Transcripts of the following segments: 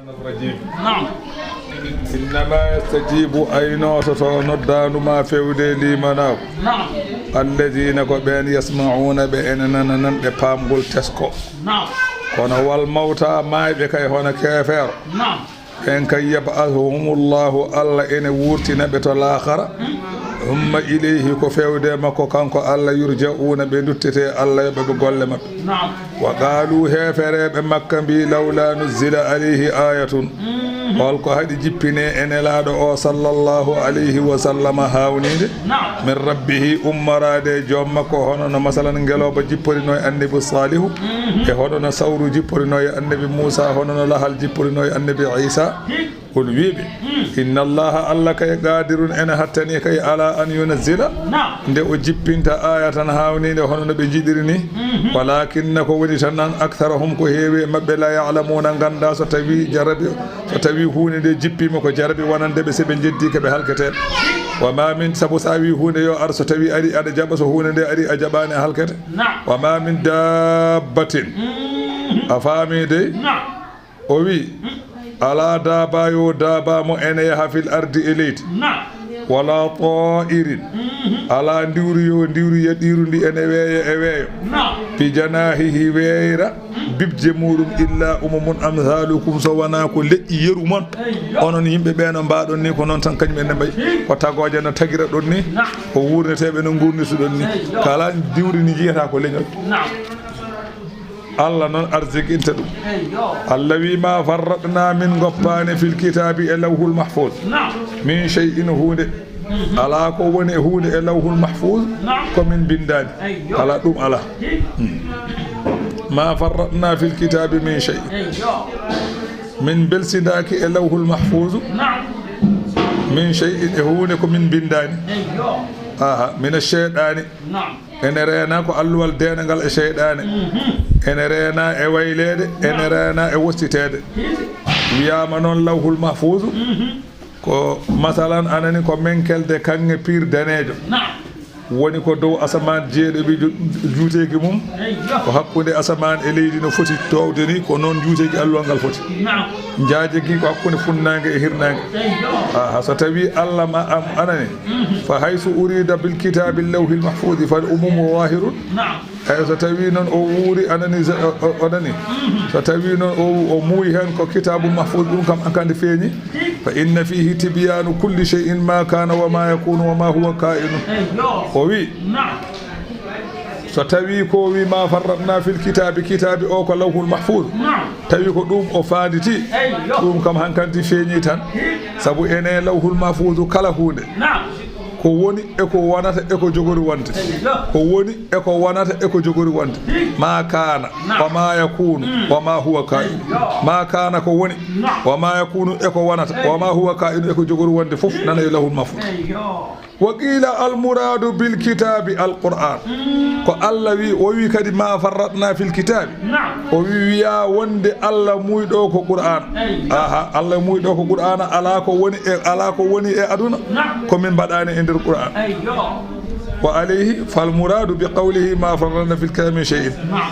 الرجيم. نعم. إنما يستجيب أين ندان ما فودي لي مناو. نعم. الذين كبين يسمعون بأننا نبام تسكو. نعم. كنا والموتى ما يبكي هنا كافر. نعم. إن كي يبعثهم الله الله إن وورتنا بتلاخر. هم إليه كفودي ما كانكو الله يرجعون بندتة الله يبقول لهم. نعم. وقالوا هافر بمكة بي لولا نزل عليه آية. والكو هادي جيبيني ان لادو صلى الله عليه وسلم هاونيد من ربه امراده جومكو هونو مثلا نغلوبا جيبوري نوي النبي صالح e hono sawru jippori noy annabi Musa hono lahal jippori noy annabi Isa qul wiibe inna allaha alla kay qadirun en hattani kay ala an yunzila nde o jippinta ayatan hawnide hono no be jidiri ni walakin ko woni tan nan aktharuhum ko heewe mabbe la ya'lamuna ganda so tawi jarabi so tawi hunde de jippima ko jarabi wonande be sebe jeddi ke be halkete wa ma min sabu sawi hunde yo ar so tawi ari ada jaba so hunde de ari a jabani halkete wa ma min dabbatin afami de o wi ala daba yo daba mo ene yaha fil ardi elite wala ta'irin ala ndiwru yadirundi ene weeyo e weeyo fi janahihi weeyra bibje muɗum illa umamun amsalukum so wana ko leƴƴi yeru mon onon yimɓe ɓeeno mbaɗon ni ko noon tan kañum enne mbayi ko tagoje no tagira ɗon ni ko wurneteɓe no gurnisuɗon ni kala diwri ni jiyata ko leñol Allah non arzikinta ɗum Allah wi ma farratna min goppani fil kitabi e lawhul mahfuz min shay'in hunde ala ko woni e hunde e lawhul mahfuz ko min bindani ala ɗum ala ma farratna fil kitabi min shay min belsidaki e lawhul mahfuz min shay'in e hunde ko min bindani aha min ash-shaytani ene reena ko alluwal denangal e shaytani ene reena e waylede ene reena e wostitede wiyama noon lawhul mahfuz ko masalan anani ko menkelde kange pir danejo woni ko dow asaman jeeɗo ɓe juuteki mum ko hakkude asaman e leydi no foti towde ni ko noon juuteki alluwal ngal foti jaajegi ko hakkude funnange e hirnange so tawi Allah ma am anani fa haysu urida bil kitabi lawhil mahfuz fal umumu wahirun so tawi noon o wuuri anani onani so tawi noon o muuyi hen ko kitabu mahfuz ɗum kam ankande feeñi fa inna fihi tibyanu kulli shay'in ma kana wa ma yakunu wa ma huwa ka'inu o wi so tawi ko wi ma farratna fil kitabi o ko lawhul mahfuz tawi ko ɗum o faanditi ɗum kam hankanti feeñi tan sabu ene lawhul mahfuz kala hunde ko woni e ko wonata e ko jogori wonde ko woni e ko wonata e ko jogori wonde ma kana wa ma yakunu wa ma huwa ka'in ma kana ko woni wa ma yakunu e ko wonata wa ma huwa ka'in e ko jogori wonde fof nana e lawhul mahfuz وقيل المراد بالكتاب القرآن الله وي وي كدي ما فرطنا في الكتاب وي يا وند الله مويدو كو قرآن الله مويدو كو قرآن الا كو وني ادuna ko min badani e der Qur'an وعليه فالمراد بقوله ما فرطنا في الكلام شيء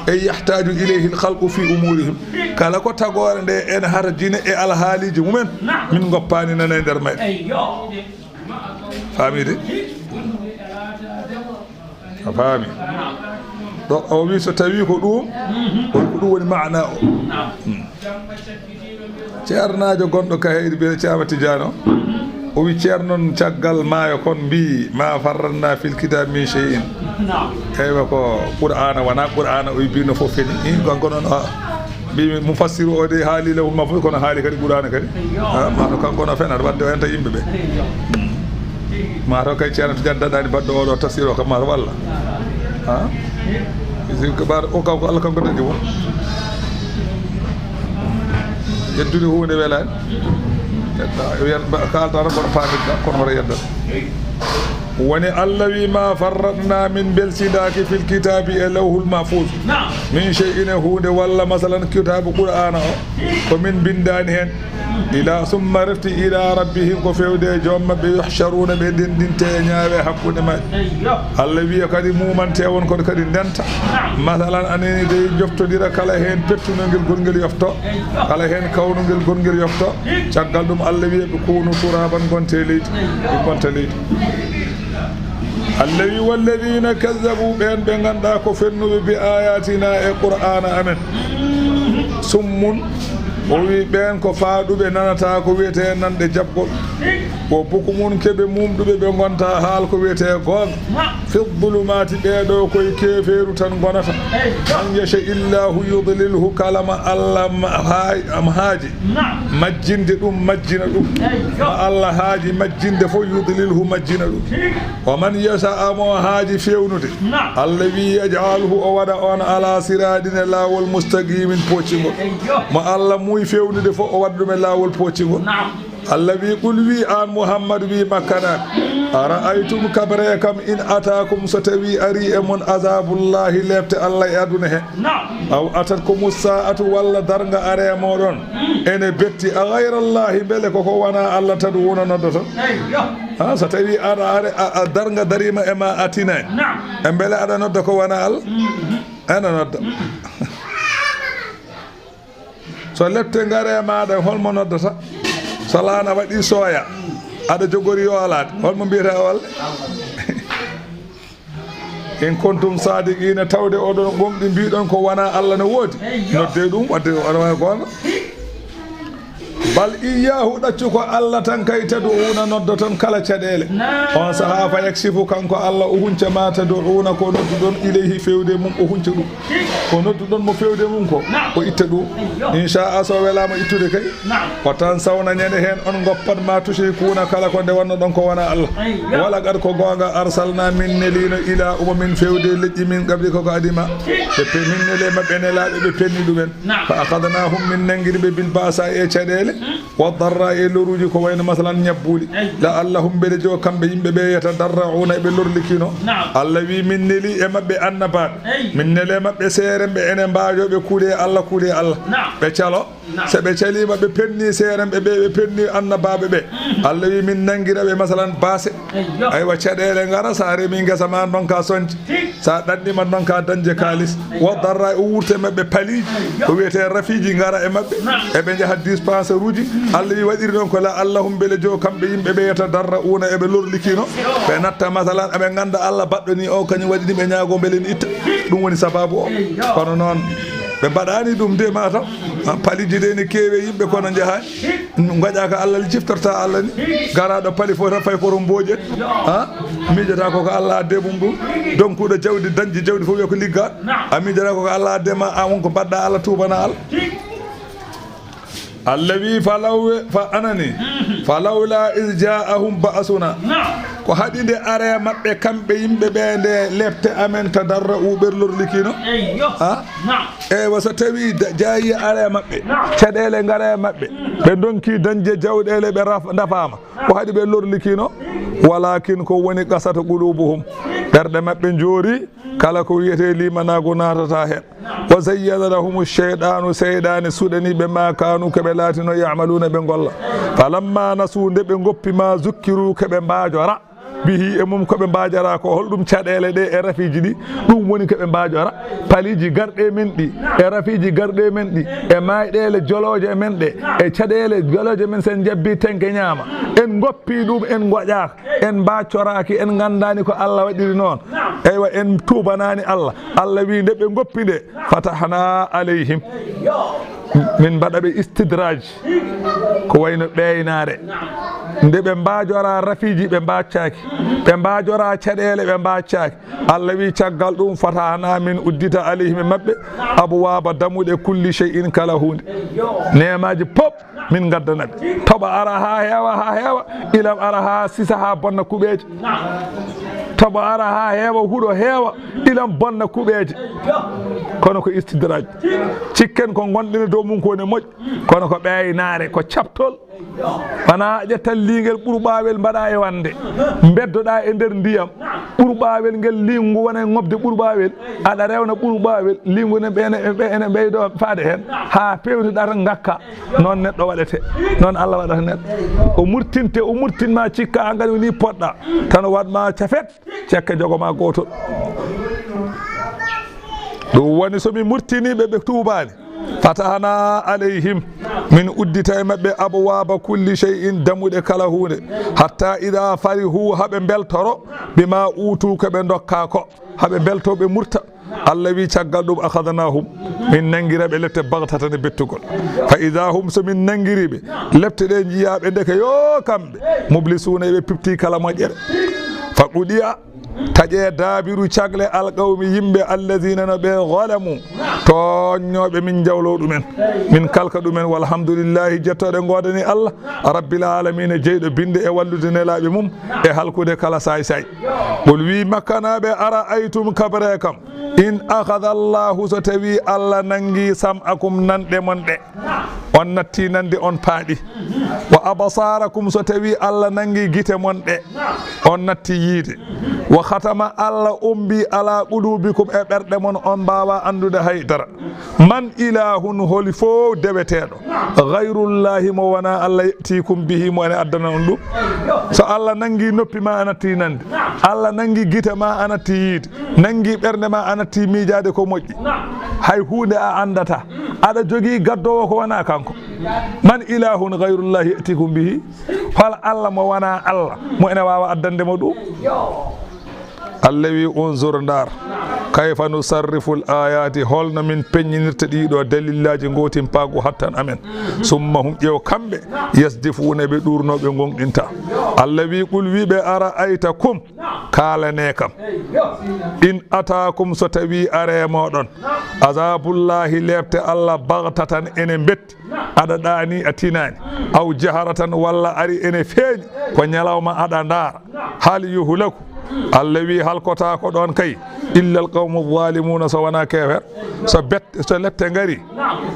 اي يحتاج اليه الخلق في امورهم kala ko tagore nde en harjine e alhaaliji mumen min goppani nana der may famide afami do o wi so tawi ko ɗum ko ɗum woni maana o ceernaajo gonɗo ka heydi be Ceerno Tidiano o wi ceernon caggal maayo kon mbi ma farranna fil kitab min shay'in eywa ko qur'ana wana qur'ana o wi no fof feni in gonko noon bi mufassiru o de haali lawhul mahfuz kono haali kadi qur'ana kadi ma to kanko no fenata wadde o enta yimɓe ɓe ma to kay Ceerno Tidiane daɗani baɗɗo oɗo tafsir o kam ma to walla ko ɓaɗa o kanko Allah kanko dañi won yeddude hunde welani kalta tan kono pamirɗa kono hoto yeddat woni Allah wi ma farratna min belsidaki fil kitabi e lawhul mahfuz min shay'in hunde walla masalan kitabu qur'ana o ko min bindani hen إلى ثم رفت إلى ربهم كفيود جوم بيحشرون بيدين دين تينيا حكون ما الذي كذي مومن تيون كذي كذي دنت مثلا أني دي جفتو ديرا كلا هين بتو نجل غنجل يفتو كلا هين كون نجل غنجل يفتو شغالهم الذي بيكونوا ترابا غنتليت غنتليت الذي والذين كذبوا بين غنداكو فنوا بآياتنا القرآن أمن سم وي بين كو فادوبه nanata ko wiete nande jabgol ko bukumun kebe mumdube be gonta haal ko wiete gon fi dhulumati beedo koy keferu tan gonata an yasha illahu yudlilhu kalama allah am haaji majjinde dum majjina dum ma allah haaji majjinde fo yudlilhu majjina dum wa man yasha amo haaji fewnude allazi yaj'aluhu wada on ala siradin lawol mustaqimin poccingo ma allah muy fewnude fo o waddume lawol poccingo Allah wi qul wi an Muhammad wi makana ara'aytum kabra kam in ataakum satawi ari mon azabullahi lefte Allah e aduna he aw atatkum sa'atu walla darga are modon ene betti ghayra Allah bele ko wana Allah taduna nodoto ha satawi ara darga darima e ma atina e bele ada noddo ko wana Allah ana noddo so lefte ngare maada holmo noddata salana wadi soya ada jogori yo alade holmo bieta wal en kontum sadiqina tawde odon gomdi biidon ko wana Allah ne wodi nodde dum wadde wana gonga bal iyahu daccu ko Allah tan kay tad'una noddoton kala cadele on sahafa yaksifu kanko Allah o hunca ma tad'una ko noddudon ilayhi fewde mum o hunca dum ko noddudon mo fewde mum ko o itta dum insha Allah so welama ittude kay ko tan sawna nyande hen on goppat ma tushrikuna kala ko de wonno don ko wana Allah wala gar ko gonga arsalna min nelina ila min fewde leji min gabri ko adima be pennele mabbe ne laabe be penni dumen fa akhadnahum min nangirbe bil basa e cadele wadarra e loruji ko wayno masalan nyabbuli la allahum bele jo kambe yimbe be yata darrauna be lorlikino allah wi min neli e mabbe annabaat min nele mabbe serembe ene mbaajo be kuule Allah be calo se be cali mabbe penni serembe be penni annabaabe be allah wi min nangira be masalan baase ay wa cadele ngara saare min gesa man don ka sonti sa daddi man don ka danje kalis wadarra e wurte mabbe paliji ko wiete rafiji ngara e mabbe e be jaha dispense ruji Allah wi wadiri non ko la allahum bele jo kambe yimbe be yata darrauna e be lorlikino be natta masalan be ganda Allah baddoni o kany wadini be nyaago bele ni itta dum woni sababu o kono non be badani dum de mata paliji de ne kewe yimbe kono jahaani ngaja ka Allah jiftorta Allah ni garado pali fo fay ko romboje ha mijata ko Allah debum dum donc do jawdi danji jawdi fo ko ligga amijata ko Allah dema won ko badda Allah tubana Allah الذي فلولا إذ جاءهم بأسنا ko hadinde are mabbe kambe yimbe be de lepte amen tadarru berlor likino ha e wasa tawi jaayi are mabbe cadele ngare mabbe be donki danje jawdele be ndafama ko hadi be lor likino walakin ko woni qasata qulubuhum berde mabbe jori kala ko yete limanago natata hen wa zayyana lahum ash-shaytanu saydani sudani be ma kanu kebe latino ya'maluna be golla falamma nasu de be goppi ma zukkiru kebe mbajora bihi e mum ko be mbajara ko holdum cadele de e rafiji di dum woni ko be mbajora paliji garde men di e rafiji garde men di e maydele joloje men de e cadele joloje men sen jabbi tenke nyama en goppi dum en gojaaka en baccoraki en gandani ko Allah wadiri non eywa en tubanani Allah wi de be goppi de fatahna alayhim min badabe istidraj ko wayno beynare nde be mbajora rafiji be mbaccaaki be mbajora cadele be mbaccaaki Allah wi caggal dum fatahna min uddita alayhim mabbe abwaaba damude kulli shay'in kala hunde nemaji pop min gaddanabe toba ara ha hewa ilam ara ha sisa ha bonna kubeje toba ara ha hewa hudo hewa ilam bonna kubeje kono ko istidraj cikken ko gondine do mun ko ne moj kono ko beynare ko chaptol wana ƴettal liingel ɓurɓawel mbaɗa e wande beddoɗa e nder ndiyam ɓurɓawel ngel lingu wona ngobde ɓurɓawel aɗa rewna ɓurɓawel lingu ne ene ɓeydo faade hen ha pewniɗata ngakka noon neɗɗo waɗete noon Allah waɗata neɗɗo o murtinma cikka an kadi woni poɗɗa tan waɗma cafet cekke jogoma gotol ɗum woni somi murtiniɓe ɓe tuubani fatahna alayhim min uddita e maɓɓe abwaba kulli shay'in damuɗe kala hunde hatta ida farihu haɓe beltoro bima utu ko ɓe dokka ko haɓe belto ɓe murta Allah wi caggal ɗum akhadnahum min nangiraɓe lefte bagtatan e bettugol fa ida hum so min nangiriɓe lefte ɗe jiyaɓe ndeke yo kamɓe mublisuna eɓe pipti kala moƴƴere fa quɗiya taƴe daabiru cagle alqawmi yimɓe alladina no ɓe galamu toññoɓe min jawlo ɗumen min kalka ɗumen walhamdulillahi jettoɗe godani Allah rabbil alamina jeyɗo binde e wallude nelaɓe mum e halkude kala say ɓol wi makkanaɓe ara aytum kabre kam in akhadha allahu so tawi Allah nangi sam'akum nanɗe mon ɗe on natti nande on paaɗi wa abasarakum so tawi Allah nangi gite mon ɗe on natti yiide wa khatama Allah umbi ala qulubikum e ɓerɗe mon on mbawa andude haydara man ilahun holi fof deweteɗo gayrullahi mo wona Allah yetikum bihi mo ene addana on ɗum so Allah nangi noppi ma a natti nande Allah nangi gite ma a natti yiide nangi ɓernde ma a natti miijade ko moƴƴi hay hunde a andata aɗa jogui gaddowo ko wona kanko man ilahun gayrullahi yetikum bihi hol Allah mo wona Allah mo ene wawa addandemo ɗum Allah wi unzur ndar kayfa nusarrifu l ayati holno min peññinirta ɗiɗo dalillaji gotin paago hattan amen summa hum ƴeew kamɓe yasdifuna ɓe ɗurnoɓe gonɗinta Allah wi qul wiɓe ara ayta kum kalane kam in atakum so tawi are moɗon azabullahi lebte Allah bagtatan ene betti aɗa ɗani a tinani aw jaharatan walla ari ene feeñi ko ñalawma aɗa ndaara hal yuhlaku Allah wi halkota ko ɗon kay illa alqawmu zalimuna so wona kefer so lette ngari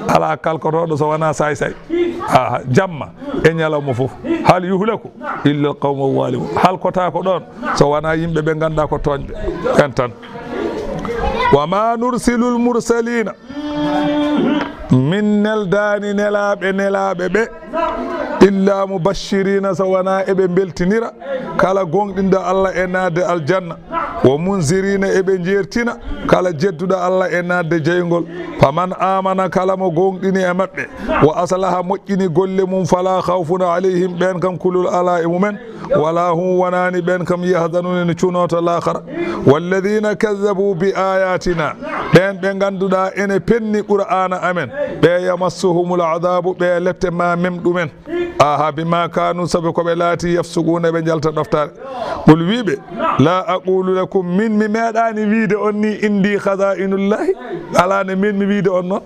ala kalkotoɗo so wona say jamma e ñalawma fof hal yuhlaku illa alqawmu zalimun halkota ko ɗon so wona yimɓe ɓe ganduɗa ko toñɓe en tan wa ma nursilul mursalina min neldani nelaɓe ɓe illa mubashirina so wona eɓe beltinira kala gonɗinɗo Allah e nadde aljanna wo munzirina eɓe jertina kala jedduɗo Allah e nadde jeygol faman amana kala mo gonɗini e maɓɓe wo aslaha moƴƴini golle mum fala khawfun alayhim ɓen kam kulul ala e mumen wala hum wonani ɓen kam yahdanuna ne cunoto lahara walladina kazzabu bi ayatina ɓen ɓe ganduɗa ene penni qur'ana amen ɓe yamassuhumul adabu ɓe lefte ma mem ɗumen aha bima kanu sabe koɓe laati yafsuguna ɓe jalta ɗoftare ɓol wiɓe la aqulu lakum min mi meeɗani wiide on ni indi khazainullahi ala ne min mi wiide on noon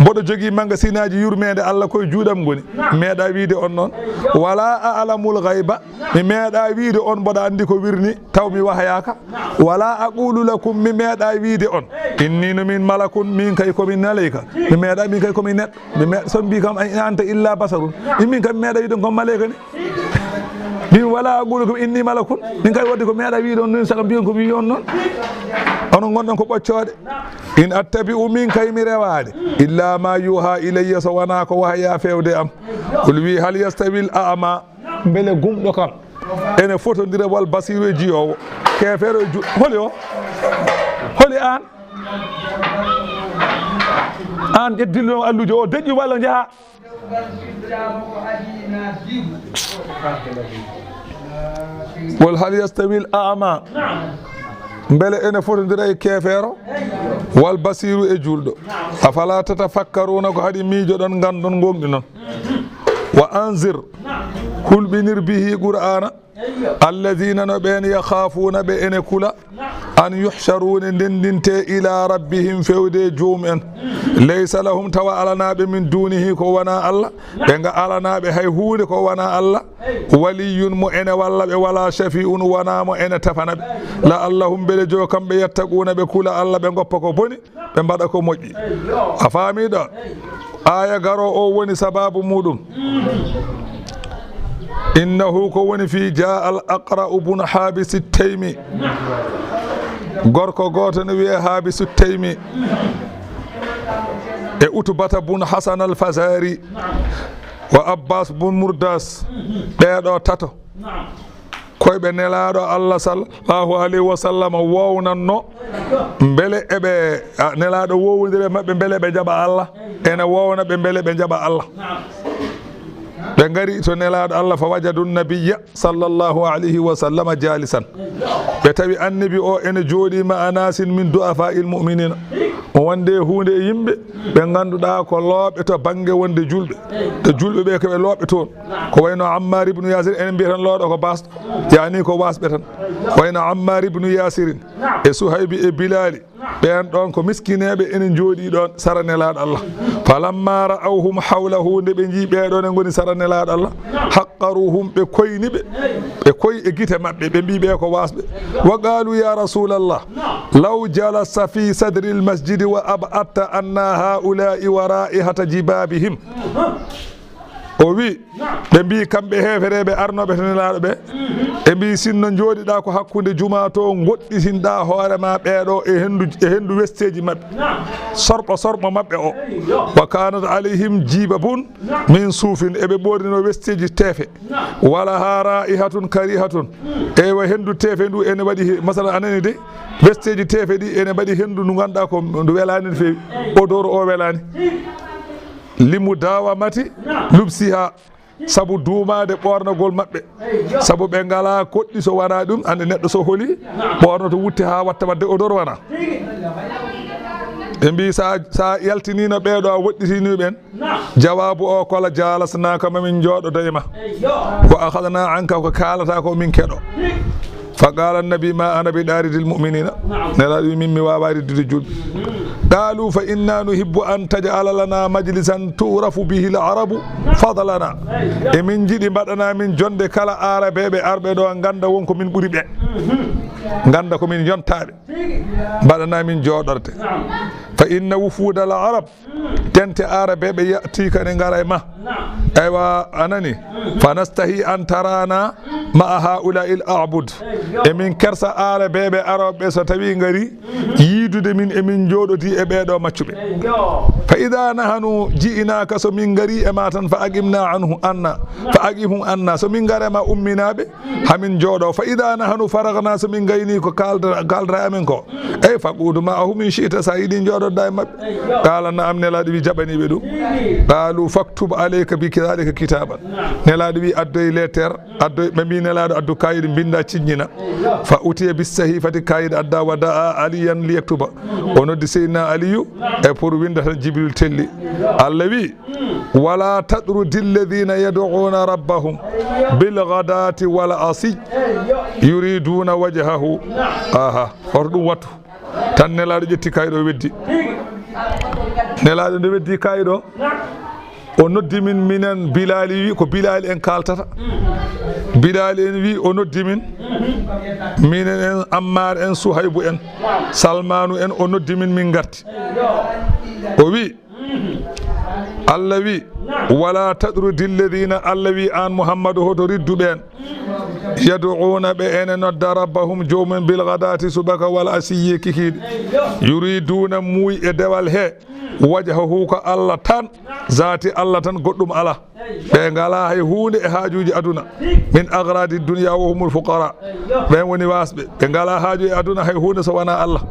mboɗo jogui magasin aji yurmede Allah koye juuɗam goni meeɗa wiide on noon wala a'lamul ghaiba mi meeɗa wiide on mboɗa andi ko wirni taw mi wahayaka wala aqulu lakum mi meeɗa wiide on inni no min malakun min kay komin malayka mi meeɗa min kay komin neɗɗo mi son mbi kam anta illa basarun min kam meeɗa wiide kon malayka ni min wala aqulu lakum inni malakun min kay wadde ko meeɗa wiide on non saka mbiyon ko wi on noon onon gonɗon ko ɓoccode in attabi'u min kay mi rewade illa ma yuha ilayya so wona ko wahaya fewde am qul wi hal yastawil a'ma beele gumɗo kam ene fotodira wal basiru e jiyowo kefere holi an ƴeddillo allujo o deƴƴi walla jaaha wol hal yastawil a'ma beele ene fotodira e kefeero wal basiru e julɗo afala tatafakkaruna ko haɗi miijoɗon gandon gonɗi noon wa anzir hulɓinir bihi qur'ana alladina no ɓen yakhafuna ɓe ene kula an yuhsharuna ndendinte ila rabbihim fewde joom en laysa lahum tawa alanaɓe min dunihi ko wona Allah ɓe ga alanaɓe hay hunde ko wona Allah waliyun mo ene walla ɓe wala shafi'un wona mo ene tafana ɓe la allahum beele jo kamɓe yettaquna ɓe kula Allah ɓe goppa ko boni ɓe mbaɗa ko moƴƴi a faamiɗo aya garo o woni sababu muɗum إنه كون في جاء الأقرأ بن حابس التيمي غوركو غوتن وي حابس التيمي أتبة بن حسن الفزاري وأباس بن مرداس بيدو تاتو koyɓe nelaɗo Allah sallallahu alayhi wa sallam wownanno beele eɓe nelaɗo wowdire mabɓe beele ɓe jaɓa Allah ene wowna ɓe beele ɓe jaɓa Allah ɓe gari to nelaɗo Allah fa wajadu nabiyya sallallahu alayhi wa sallam jalisan ɓe tawi annabi o ene jooɗima anasin min du'afa il mu'minina o wonde hunde e yimɓe ɓe ganduɗa ko looɓe to banggue wonde julɓe to julɓe ɓe koɓe looɓe toon ko wayno Ammar ibnu Yasir enen mbiya tan looɗo ko basɗo yani ko wasɓe tan wayno Ammar ibnu Yasirin e Suhaybi e Bilali ɓen ɗon ko miskineɓe ene jooɗi ɗon sara nelaɗo Allah falamma ra'awhum hawlahu nde ɓe jii ɓeɗon e goni sara nelaɗo Allah haqqaruhum ɓe koyniɓe ɓe koyi e guite mabɓe ɓe mbi ɓe ko wasɓe wa qalu ya rasulallah law jalasa fi sadri l masjidi wa ab'atta anna haula'i wa ra'ihata jibabihim o wi ɓe mbi kamɓe hefereɓe arnoɓe to nelaɗo ɓe e mbi sinno jooɗiɗa ko hakkude juma to goɗɗitinɗa hoorema ɓeɗo e hendu westeji mabɓe sorɓo mabɓe o wa kanat alayhim jibabun min suufin eɓe ɓornino westeji teefe wala ha ra'ihatun karihatun ewa hendu teefe ndu ene waɗi masala anani de westeji teefe ɗi ene mbaɗi hendu ndu ganduɗa ko ndu welani no fewi odor o welani limu dawamati lubsiha sabu duumade ɓornogol mabɓe sabu ɓe ngala koɗɗi so wona ɗum ande neɗɗo so hooli ɓorno to wutte ha watta wadde odor wona ɓe mbi sa yaltinino ɓeɗo a woɗɗitini ɓen jawabu o kola jalasnaka mamin jooɗodo e ma ko akhadna anka ko kalata ko min keɗo fa qala annabi ma ana bi daridil mu'minina nelaɗo min mi wawa riddude julɓe قالوا فإنا نحب أن تجعل لنا مجلسا تعرف به العرب فضلنا من جدي بدنا من جند كلا عربي أربع دو غندا وونكو من بريبه غندا كو من يونتاbe بدنا من جودرته فإن وفود العرب تنت عربي يأتي كان غراي ما أيوا أنني فنستحي أن ترانا مع هؤلاء الأعبد من كرس عربي أربع ستوي غري يدود من جودتي ɓeɗo maccuɓe fa ida nahanu ji'inaka so min gari e ma tan fa aqimna anhu anna fa aqimhum anna so min garema umminaɓe hamin jooɗo fa ida nahanu faragna so min gayni ko kaldra amen ko ey faqudu ma'ahum min shi'ta sa yiɗi jooɗoɗa e mabɓe qala na'am nelaɗo wi jaɓaniɓe ɗum qalu faktub alayka bi dhalika kitaban nelaɗo wi addoye lettere addoye ɓe mbi nelaɗo addu kayit binda ciññina fa utiya bis sahifati kayit adda wa da'a aliyan liyaktuba o noddi seydina aliyu e pour winda tan jibril telli Allah wi wala tadrudi alladhina yad'una rabbahum bil ghadati wal asi yuriduna wajhahu aha or ɗum wattu tan nelaɗo ƴetti kayiɗo weddi nelaɗo nde weddi kayiɗo o noddi min minen Bilali wi ko Bilali en kaltata Bilali en wi o noddi min minen en Ammar en Suhaybu en Salmanu en o noddi min garti o wi Allah wi wala tadrudi alladhina Allah wi an Muhammadu hoto ridduɓe en yad'una ɓe ene nodda rabbahum jomum bil ghadati subaka wal asiyi kikiɗe yuriduna muuy e dewal he wajhahu ko Allah tan zati Allah tan goɗɗum ala ɓe ngala hay hunde e haajuji aduna min agradi dunya wa humul fuqara ɓen woni wasɓe ɓe ngala haaju e aduna hay hunde so wona Allah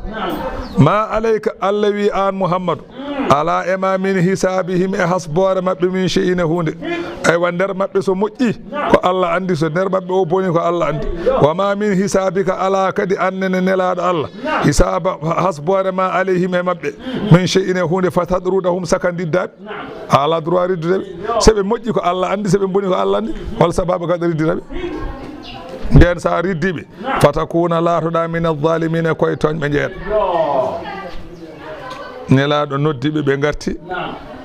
ma alayka Allah wi an Muhammadu ala ema min hisabihim e hasbore mabɓe min shey'ine hunde aywa nder mabɓe so moƴƴi ko Allah andi so nder mabɓe o boni ko Allah andi wa ma min hisabika ala kadi annene nelaɗo Allah hisaba hasbore ma alayhim e mabɓe min shey'ine hunde fatadrudahum sakandiddaɓe ala droit riddudeɓe seɓe moƴƴi ko Allah andi seɓe boni ko Allah andi hol sababu kaɗa riddiraɓe nden sa riddiɓe fatakuna latoɗa min adh-dhalimin koye toñɓe jeeɗa nelaɗo noddiɓe ɓe garti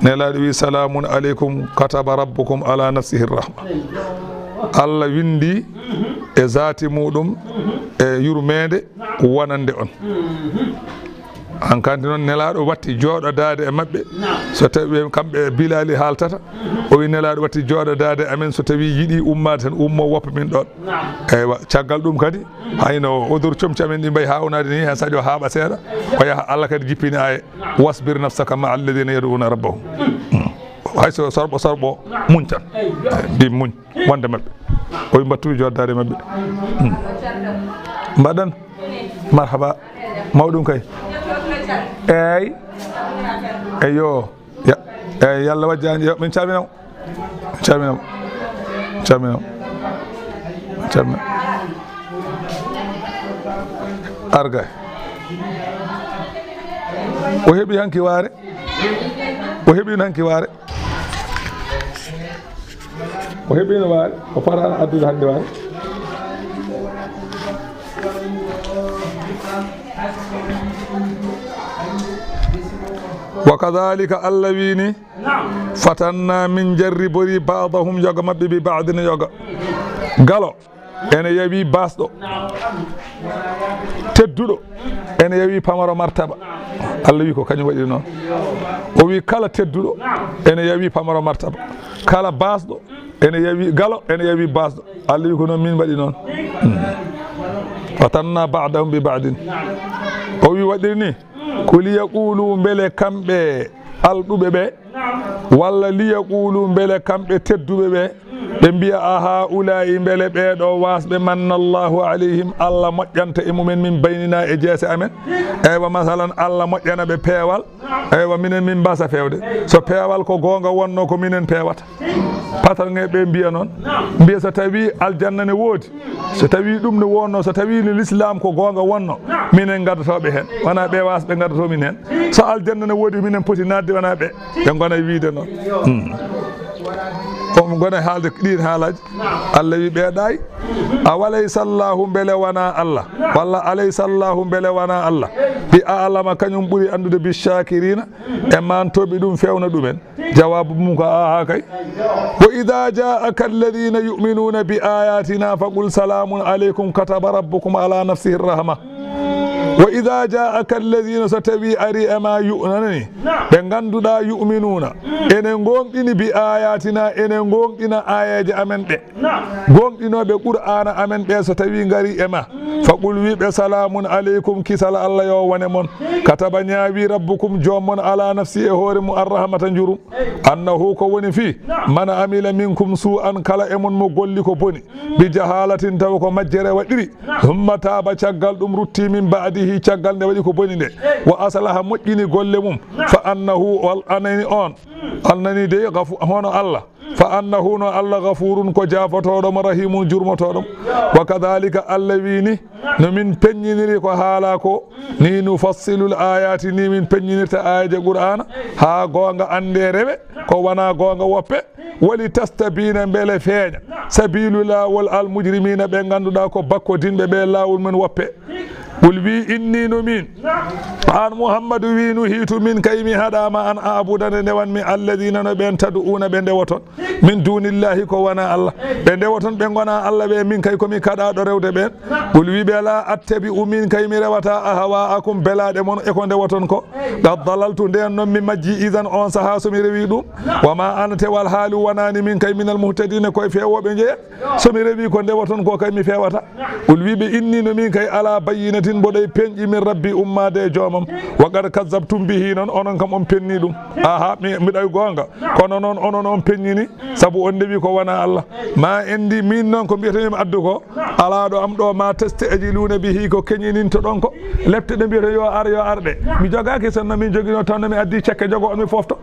nelaɗo wi salamun aleykum kataba rabbukum ala nafsihi rahma Allah windi e zati muɗum e yurmede wonande on hankandi noon nelaɗo watti jooɗodade e mabɓe so tawi kamɓe Bilali haaltata o wi nelaɗo watti jooɗodade amen so tawi yiiɗi ummade tan ummo woppa min ɗon eywa caggal ɗum kadi hayno odur comci amen ɗi mbayi hawnade ni hen saɗio haaɓa seeɗa ko yaha Allah kadi jippini aye wasbir nafsaka ma alladina yad'una rabbahum hayso sorɓo muñ tan mbi muñ wonde mabɓe o wi mbattu joddade mabɓe mbaɗan marhaba mawɗum kay eyo eyyi Allah wajjani yo min calminamo arga o heeɓi hanki waare o heeɓino hanki waare o heeɓino waare o fatano addude hande waare wa kadhalika Allah wini fatanna min jarribori ba'dahum yoga mabɓe bi ba'dina yoga galo ene yawi basɗo tedduɗo ene yawi pamaro martaba Allah wi ko kañum waɗi noon o wi kala tedduɗo ene yawi pamaro martaba kala basɗo ene yawi galo ene yawi basɗo Allah wi ko noon min waɗi noon fatanna ba'dahum bi ba'din o wi waɗiri ni ko liyaqulu mbele kamɓe alɗuɓe ɓe walla liyaqulu mbele kamɓe tedduɓe ɓe ɓe mbiya aha ulayi mbele ɓeeɗo wasɓe manna Allahu alayhim Allah moƴƴanta e mumen min baynina e jeese amen eywa masalan Allah moƴƴana ɓe peewal eywa minen min mbasa fewde so peewal ko gonga wonno ko minen peewata patange ɓe mbiya noon mbiya so tawi aljanna ne woodi so tawi ɗum ne wonno so tawi l'islam ko gonga wonno minen gaddatoɓe hen wona ɓe wasɓe gaddatomin hen so aljanna ne woodi minen poti nadde wona ɓe gona wiide noon on gona haalde ɗin haalaji Allah wi ɓeeɗayi awalaysa Allahu mbele wona Allah walla alaysa Allahu mbele wona Allah bi a'lama kañum ɓuuri andude bi shakirina e mantoɓe ɗum fewna ɗumen jawabu mum ko aha kay wa idha ja'aka alladhina yu'minuna bi ayatina faqul salamun alaykum kataba rabbukum ala nafsihi rahma wa idha ja'aka alladhina satawi ari ama yu'minani be ganduda yu'minuna enen gonɗini bi ayatina enen gonɗina ayaji amen ɓe gonɗinoɓe qur'ana amen ɓe so tawi ngari ema faqul wiɓe salamun aleykum kisal Allah yo wone mon kataba ñaawi rabbukum jommon ala nafsi e hoore mum arrahmata jurum annahu ko woni fi man amila minkum su'an kala e mon mo golli ko boni bi jahalatin taw ko majjere waɗiri thumma taba caggal ɗum rutti min ba'dihi caggal nde waɗi ko boni nde wa aslaha moƴƴini golle mum fa annahu wal anani on annani de hono Allah fa annahu no Allah ghafurun ko jafatoɗo rahimun jurmotoɗo wa kadhalika Allah wini no min peññiniri ko haala ko ni nufassilul ayati ni min peññinirta ayaje qur'ana ha gonga ande rewe ko wana gonga woppe wali tastabina mbele feeña sabilu lawol al mujrimina ɓe ganduɗa ko bakkodinɓe ɓe lawol men woppe qul wi inni no min an Muhammadu wi no hiitu min kaymi haɗama an abudane ndewanmi alladina no ɓen tad'una ɓe ndewoton min dunillahi ko wona Allah ɓe ndewoton ɓe gona Allah ɓe min kay komi kaɗaɗo rewde ɓen qul wi ɓe la attabi min kay mi rewata ahwa'akum belaɗe mon eko ndewoton ko qad dalaltu nden noon mi majji idan on saha somi rewi ɗum wama ana tewal haalu wonani min kay minal muhtadina koye fewoɓe jeeya somi rewi ko ndewoton ko kay mi fewata qul wi ɓe inni no min kay ala bayyinatin mboɗo peñƴi min rabbi ummade e joomam wa qad kazzabtum bihi noon onon kam on penni ɗum aha miɗay gonga kono noon onon on peññini saabu on ndewi ko wona Allah ma endi min noon ko mbiyatanimi addu ko ala ɗo am ɗo ma tasta'jiluna bihi ko keñininto ɗon ko lepte ɗe mbiyata yo arɗe mi jogaki sonno min joguino tawno mi addi cekke jogo on mi fofto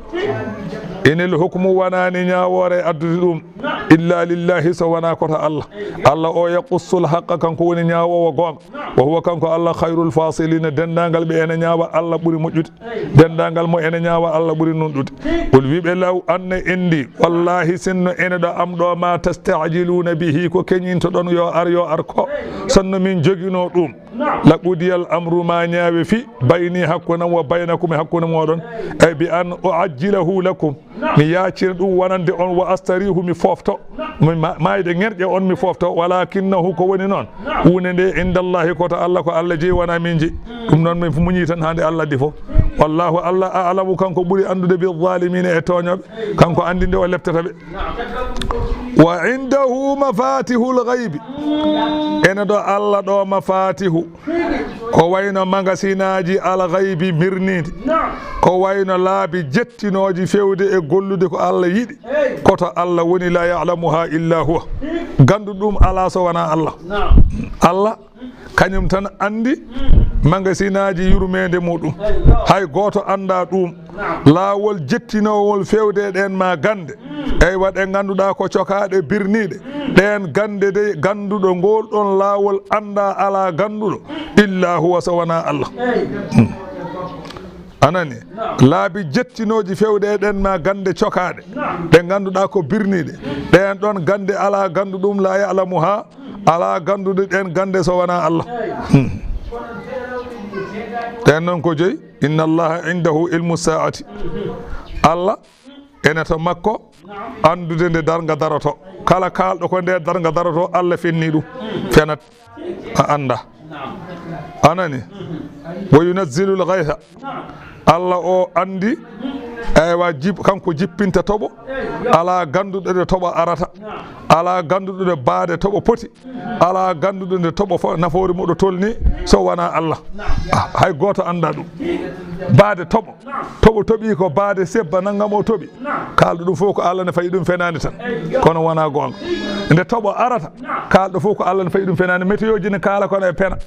inil hukmu wonani ñawore addude ɗum illa lillahi so wona koto Allah Allah o yaqussul haqqa kanko woni ñawowo gonga wa huwa kanko Allah khairul fasilina dendagal ɓe ene ñawa Allah ɓuuri moƴƴude dendagal mo ene ñawa Allah ɓuuri nunɗude qul wiɓe law anne endi wallahi sinno ene ɗo am ɗo ma tastajiluna bihi ko keñinto ɗon yo ar ko sonno min joguino ɗum لقضي الأمر ما نياوي في بيني حقنا وبينكم حقنا مودون أي بأن أعجله لكم مياتشر ونند أن وأستريه مفوفتو ما يدنير أن مفوفتو ولكنه كوني نون ونند عند الله كوتا الله كو الله جي وانا منجي ɗum noon min muñi tan hande Allah di fof wallahu Allah a'lamu kanko ɓuri andude bil zalimina e toñoɓe kanko andi nde o leftata ɓe wa indahu mafatihul ghaibi ene ɗo Allah ɗo mafatihu ko wayno magasinaji al ghaibi mirnide ko wayno laabi jettinoji fewde e gollude ko Allah yiɗi koto Allah woni la ya'lamuha illa huwa gandu ɗum ala so wana Allah Allah kañum tan andi magasinaji yurmede muɗum hay goto anda ɗum laawol jettinowol fewde ɗen ma gande ey waɗe ganduɗa ko cokaɗe birniɗe ɗen gande de ganduɗo ngol ɗon laawol anda ala ganduɗo illa huwa so wona Allah anani laabi jettinoji fewde ɗen ma gande cokaɗe ɗe ganduɗa ko birniɗe ɗen ɗon gande ala gandu ɗum la ya'lamuha ala gandude ɗen gande so wona Allah ɗen noon ko joyi inna allaha indahu ilmu sa'ati Allah ene to makko andude nde darga daroto kala kalɗo ko nde darga daroto Allah fenni ɗum fenat a anda anani wa yunazzilu l-ghaytha Allah o andi eywa kanko jippinta toɓo ala ganduɗo nde toɓo arata ala ganduɗo nde baade toɓo poti ala ganduɗo nde toɓo nafoore muɗo tolni so wona Allah hay goto anda ɗum baade toɓo toɓi ko baade sebba naggam o toɓi kalɗo ɗum fof ko Allah ne fayi ɗum fenani tan kono wona gonga nde toɓo arata kalɗo fof ko Allah ne fayi ɗum fenani météo ji ne kala kono e pena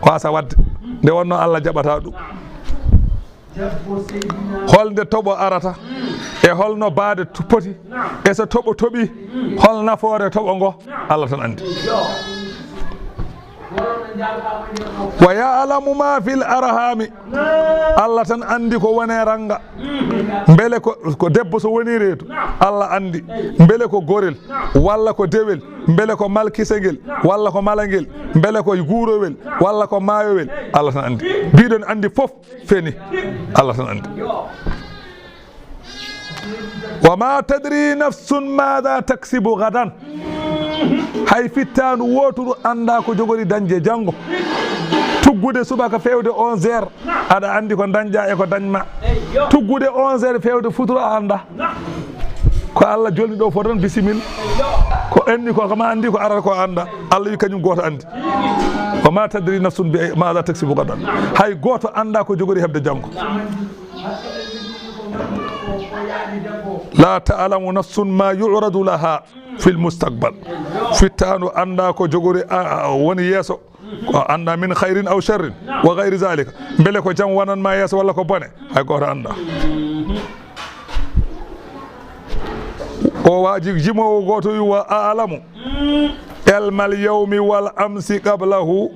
wasa wadde nde wonno Allah jaɓata ɗum holde toɓo arata e holno baade poti e so toɓo toɓi hol nafoore toɓo ngo Allah tan andi wa ya'lamu ma fil arhami Allah tan andi ko wone ranga beele ko debbo so woni reedu Allah andi beele ko gorel walla ko dewel beele ko malkisegel walla ko malangel beele ko guurowel walla ko maayowel Allah tan andi biɗon andi fof feni Allah tan andi wa ma tadri nafsun madha taksibu gadan hay fittanu woturu anda ko jogori dañde janggo tuggude subaka fewde 11h aɗa andi ko dañƴa e ko dañma tuggude 11h fewde futuro a anda ko Allah jolni ɗo fof tan bisimilla ko enni ko kama andi ko arata ko anda Allah wi kañum goto andi wa ma tadri nafsun bi madha taksibu gadan hay goto anda ko jogori hebde janggo la ta'lamu nafsun ma yu'radu laha fil mustaqbal fittanu anda ko jogori woni yeso ko anda min khairin aw sharrin wa ghayri zalika bele ko jam wonan ma yeso walla ko bone hay goto anda o waji jimowo goto wi wa a'lamu ilmal yawmi wal amsi qablahu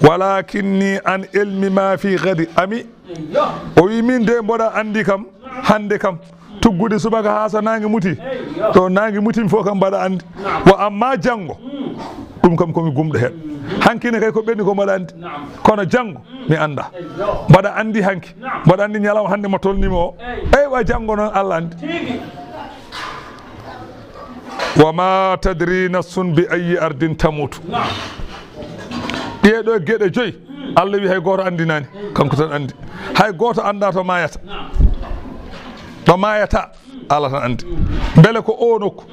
walakinni an ilmi ma fi ghadi ami o wi min de mboɗa andi kam hande kam tuggude subaka ha so nangi muti to nangi mutim fof kam mbaɗa andi wa amma janggo ɗum kam komi gumɗo hen hankine kay ko ɓenni ko mbaɗa andi kono janggo mi anda mbaɗa andi hanki mbaɗa andi ñalawma hande mo tolnimi o eywa janggo noon Allah andi wa ma tadri nafsun bi ayi ardin tamutu ɗeɗo gueɗe joyyi Allah wi hay goto andinani kanko tan andi hay goto anda to mayata Allah tan andi beele ko o nokku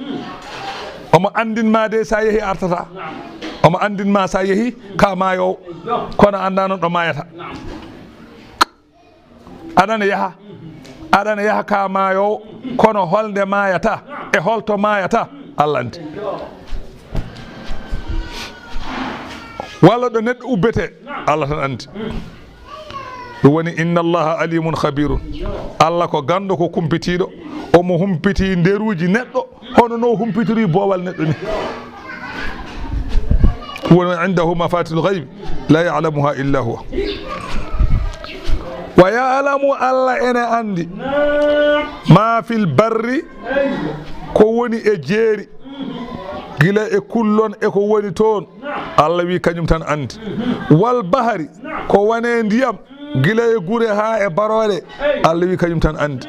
omo andinma de sa yeehi artata omo andinma sa yeehi ka maayowo kono anda noon ɗo mayata aɗana yaha ka maayowo kono holde mayata e holto mayata Allah andi walla ɗo neɗɗo ubbete Allah tan andi ɗum woni inna allaha alimun khabirun Allah ko gando ko kumpitiɗo omo humpiti nderuji neɗɗo hono no humpitori boowal neɗɗo ni woni indahu mafatihul ghayb la ya'lamuha illa huwa wa ya'lamu Allah ene andi ma fil barri ko woni e jeeri gila e kullon e ko woni toon Allah wi kañum tan andi wal bahari ko wane ndiyam gila e gure ha e barole Allah wi kañum tan andi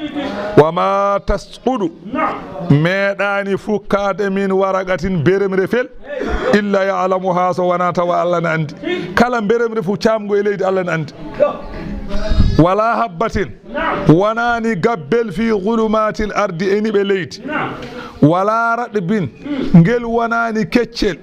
wama tasqudu meɗani fukkade min waragatin beremre fel illa ya'lamuha so wana tawa Allah ne andi kala beremre fu camgo e leydi Allah ne andi wala habbatin wanani gabbel fi gulumatil ardi eniɓe leydi wala raɗbin ngel wonani keccel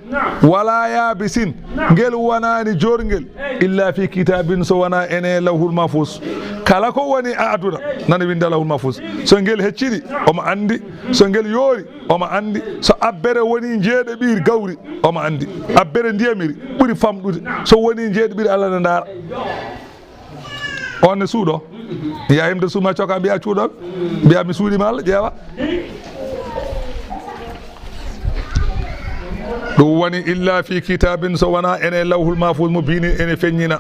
wala yabisin ngel wonani jorngel illa fi kitabin so wona ene lawhul mahfuz kala ko woni aduna nana winda lawhul mahfuz so ngel heccidi omo andi so ngel yoori omo andi so abbere woni jeeɗe ɓiir gawri omo andi abbere ndiyamiri ɓuri famɗude so woni jeeɗe ɓiir Allah ne ndaara on ne suuɗo ya himde suuma coka mbiya cuuɗo mbiya mi suuɗima Allah ƴeewa ɗum woni illa fi kitabin so wona ene lawhul mahfuz mo bini ene feññina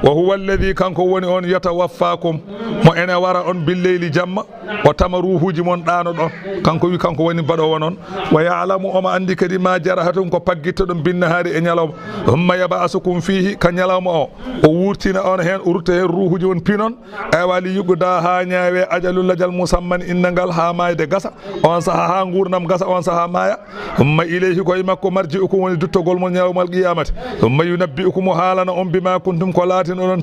wa huwa alladhi kanko woni on yatawaffakum mo ene wara on billeyli jamma o tama ruhuji mon ɗano ɗon kanko wi kanko woni mbaɗowo noon wa ya'lamu omo andi kadi ma jarahatum ko paggitto ɗum binnahari e ñalawma humma yab'asukum fihi ka ñalawma o wurtina on hen o rutta hen ruhuji won pinon e wali yuɓɓuda ha ñaawe ajalul musamman innangal ha mayde gasa on saha ha gurdam gasa on saha maya humma ilayhi koye makko marji'ukum woni duttogol mon ñawmal qiyamati humma yunabbi'ukum haalana on bima kuntum ko laatin oɗon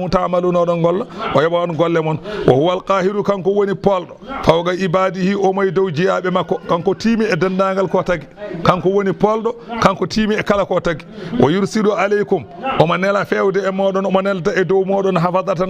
ta'maluna oɗon golla o yoɓa on golle mon wa huwa alqahiru kanko woni polɗo fawga ibadihi o moye dow jeyaɓe makko kanko tiimi e dendagal ko tagi kanko woni polɗo kanko tiimi e kala ko tagi o yursilu aleykum omo nela fewde e moɗon omo nelda e dow moɗon hafadatan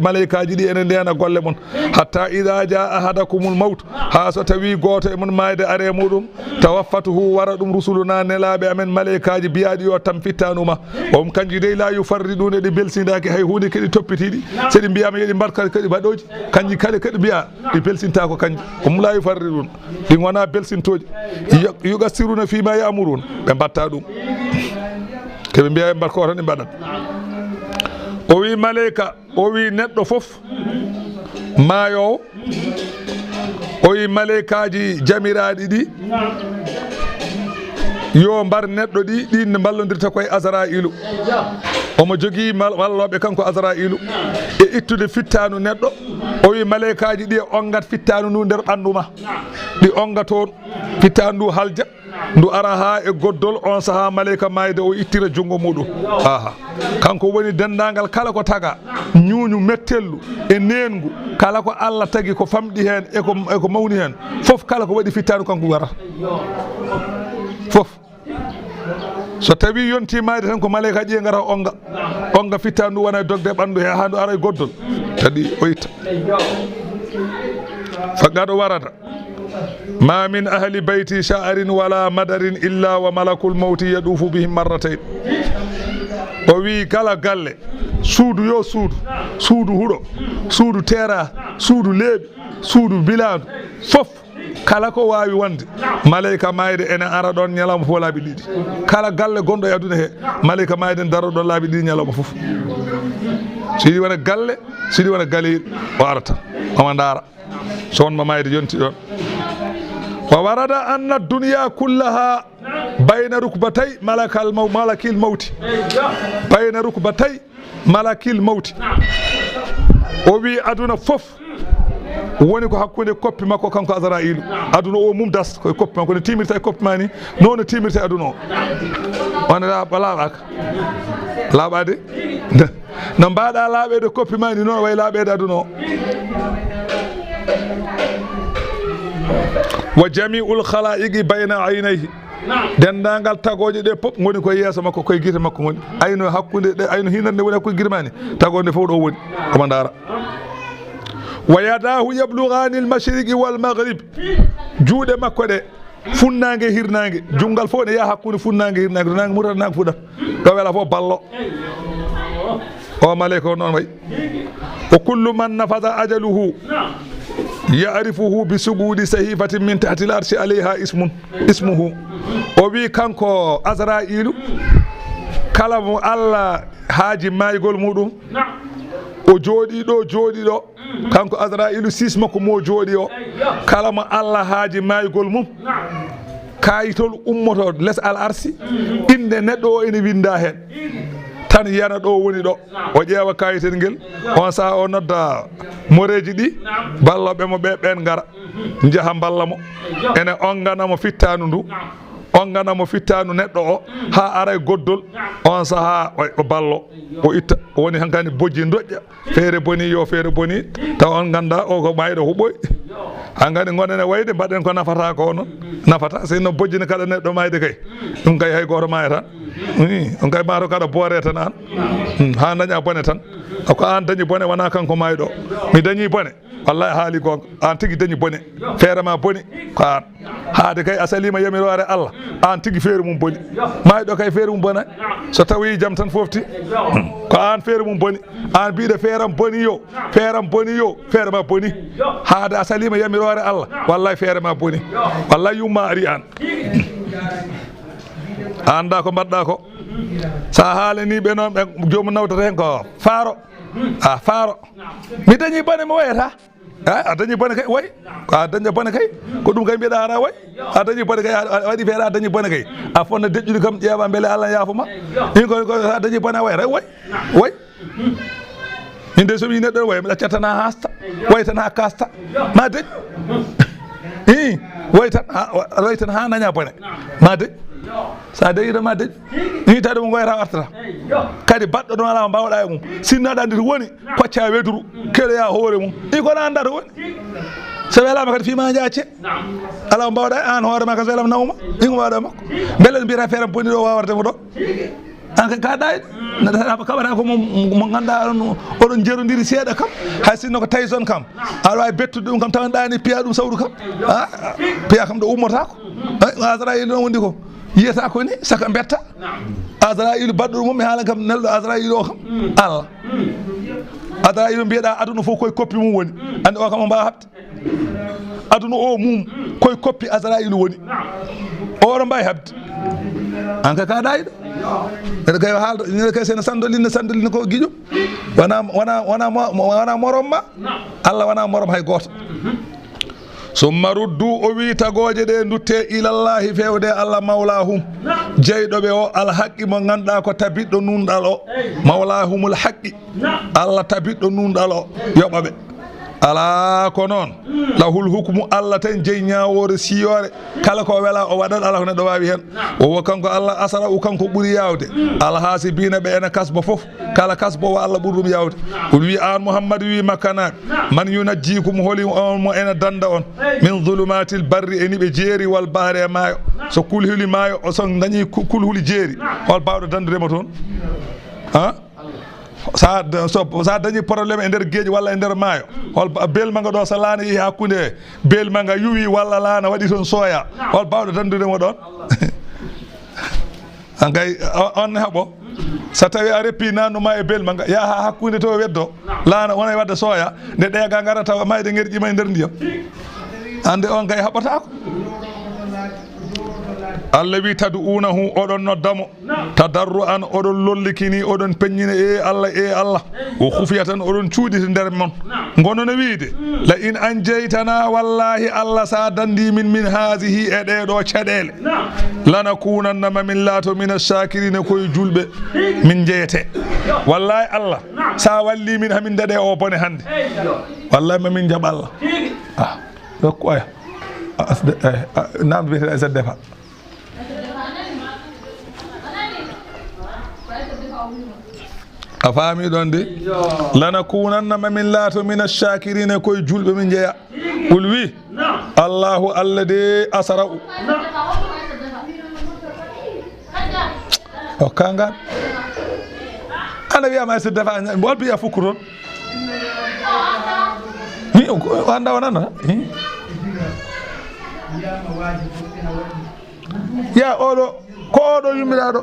malaikaji ɗi ene ndena golle mon hatta ida jaa ahadakumul mawt ha so tawi goto e mon mayde are muɗum tawaffatuhu wara ɗum rusuluna nelaɓe amen malaikaji biyaɗi yo tam fittanuma on kanji dey la yufarriduna ɗi belsidaki hay hunde keɗi toppitiɗi seɗi mbiyama yeɗi mbarka kadi baɗoji kanji kale kadi mbiya ɗi belsinta ko kanji om la yufarriduna ɗi gona belsintoji yugassiruna fima ya'murun ɓe mbatta ɗum keɓe mbiya ɓe mbarka o tan ɗi mbaɗat o wi malaika o wi neɗɗo foof maayowo o wi malaikaji jamiraɗi ɗi yo mbar neɗɗo ɗi ne ballodirta koye Azra'ilu omo jogui walloɓe kanko Azra'ilu e ittude fittanu neɗɗo o wi malaikaji ɗi e ongat fittanu ndu nder ɓandu ma ɗi onga toon fittanu ndu halja ndu ara ha e goddol on saha malaika mayde o ittira jungo muɗum aha kanko woni dendagal kala ko taga ñuñu mettellu e nengu kala ko Allah tagi ko famɗi hen eko mawni hen foof kala ko waɗi fittanu kanko warata foof so tawi yonti mayde tan ko malaika ƴiye ngara onga fittanu ndu wona e dogde ɓandu he ha ndu ara e goddol kadi o itta faqaɗo warata ma min ahli bayti sha'rin wala madarin illa wa malakul mawti yadufu bihim marratayn o wi kala galle suudu yo suudu huɗo suudu tera suudu leeɓi suudu bilandu fof kala ko wawi wonde malaika mayde ene ara ɗon ñalawma fof laabi ɗiɗi kala galle gonɗo e aduna he malaika mayde ne daro ɗon laabi ɗiɗi ñalawma fof so yiɗi wona galle so yiɗi wona galeyiɗo o arata omo ndaara so wonmo mayde yonti ɗon wa warada anna dunya kullaha bayna rukbatay malakil mawti bayna rukbatay malakil mawti o wi aduna fof woni ko hakkude koppi makko kanko Azra'ilu aduna o mum das koye koppi makko ne timirta e koppi ma ni noon timirta aduna o on laaɓaka laaɓade no mbaɗa laaɓede koppi ma ni noon way laaɓede aduna o wa jami'ul khalaiqi bayna aynayhi dendagal tagoje ɗe pop goni koye yeeso makko koye guite makko goni ayno hakkude ɗe ayno hinande woni hakkude guirmani tagode fof ɗo woni omo ndara wa yadahu yablugani al-mashriqi wal maghrib juuɗe makko ɗe funnague hirnague jungal fof ne yaha hakkude funnague hirnague to nangue murata fuɗat ɗo wela fof ballo o malaika noon way wa kullu man nafada ajaluhu ya'rifuhu bi sugudi sahifatin min tahti al-arshi alayha ismuhu o wi kanko Azra'ilu kala mo Allah haaji maygol muɗum o jooɗiɗo kanko Azra'ilu sis makko mo jooɗi o kala mo Allah haaji maygol mum kayitol ummoto les al arsi inde neɗɗo o ene winda hen tan yana ɗo woni ɗo o ƴeewa kayitel ngel on saha o nodda moreji ɗi balloɓe mo ɓen ngara jaha balla mo ene onganamo fittanu ndu onganamo fittanu neɗɗo o ha ara goddol on saha o ballo o itta woni hankani bojji doƴƴa feere boni yo feere boni taw on ganda o ko mayɗo huɓoy hankani gonen e wayde mbaɗen ko nafata ko noon nafata sinno bojjini kaɗa neɗɗo mayde kay ɗum kay hay goto maya tan on kay mato kaɗa boore tan an ha daña bone tan ko an dañi bone wona kanko mayɗo mi dañi bone wallahi haali gonga an tigui dañi bone feere ma boni ko an haade kay a salima yamirore Allah an tigui feere mum boni mayɗo kay feere mum bonani so tawi jaam tan fofti ko an feere mum boni an mbiɗo feeram boni yo feere ma boni haade a salima yamirore Allah wallahi feere ma boni wallahi yumma ari an anda ko mbaɗɗa ko sa haalaniɓe noon ɓe jomum nawtata hen ko faaro faaro mi dañi bone mi wayata a dañi bone kay way a dañi bone kay ko ɗum kay mbiɗa ara way a dañi bone kay a waɗi feere a dañi bone kay a fonna deƴƴude kam ƴeewa beele Allah yaafuma ɗin ko a dañi bone a wayata way min de somi neɗɗo way mi ɗaccata tan ha haasta way tan ha kasta ma deƴ way tan ha daña bone ma deƴ sa dañita ma deƴ ni tawde mo goyata wartata kadi baɗɗo ɗon ala mbawɗa e mum sinno aɗa andi to woni kocca weduru keɗoya hoore mum ɗi kono anda to woni so welama kadi fima jacce ala mbawɗa an hoorema kas welama nawma ɗi ko mbawɗa makko beele mbiyata feere boni ɗo wawardemo ɗo an kay ka ɗayɗo kaɓata ko mo ganduɗa oɗon jerodiri seeɗa kam hay sinno ko tayson kam aɗa wawi bettude ɗum kam tawa ɗani piya ɗum sawdu kam piya kam ɗo ummotako Azraïl ɗon wondi ko yiyata ko ni saka betta Azraïl baɗɗo mum mi haala kam nelɗo Azraïl o kam Allah Azraïl mbiyeɗa aduna fof koye koppi mum woni andi o kam o mbawa habde aduna o mum koye koppi Azraïl woni oɗo mbawi habde an ka ɗayɗo neɗɗo kay haaldo neɗɗo kay sene sandolinne ko guiƴo wona morom ma Allah wona morom hay goto summa ruddu o wi tagoje ɗe dutte ilallahi fewde Allah mawlahum jeyɗoɓe o alhaqqi mo ganduɗa ko tabiɗɗo nunɗal o mawlahumul haqqi Allah tabiɗɗo nunɗal o yoɓaɓe ala ko noon lahul hukmu Allah tan jeyi ñawore siyore kala ko wela o waɗat ala ko neɗɗo wawi hen o kanko Allah asara u kanko ɓuuri yawde alhasibina ɓe ene kasba foof kala kasbowo Allah ɓuuri ɗum yawde o wi an Mouhammadou wi makkanaɓe man yunajjikum holi on mo ene danda on min zulumatil barri eni ɓe jeeri wal bahri e maayo so kulhuli maayo o son dañi kulhuli jeeri hol bawɗo dandudema toon sa dañi probléme e nder gueeƴi walla e nder maayo hol belmaga ɗo so laana yeehi hakkude belmaga yuwi walla laana waɗi toon sooya hol bawɗo dandudemo ɗon an kay on heeɓo so tawi a reppi nannuma e belmaga yaha hakkude to weddo laana wona e wadde sooya nde ɗeega gara tawa mayde ngerƴima e nder ndiyam ande on kay haɓotako Allah wi tad'unahu oɗon noddamo tadarru an oɗon lollikini oɗon peññina e Allah o khufiyatan oɗon cuuɗiti nder mon gonono wiide la in anjaytana wallahi Allah sa dandi min hazihi e ɗeɗo caɗele lanakunanna mamin laato min ash-shakirina koye julɓe min jeyete wallahi Allah sa walli min hamin daɗe o bone hande wallahi mamin jaɓ Allah dokku aya namdo wiyete Aissata Defa a faami ɗon de lanakunanna mamin laato min ash-shakirina koye julɓe min jeeya ɓul wi Allahu Allah de asra'u o kangan ana wiyama Aissata Defa wol biya fukku toon anda wonana ya oɗo ko oɗo yummiɗaɗo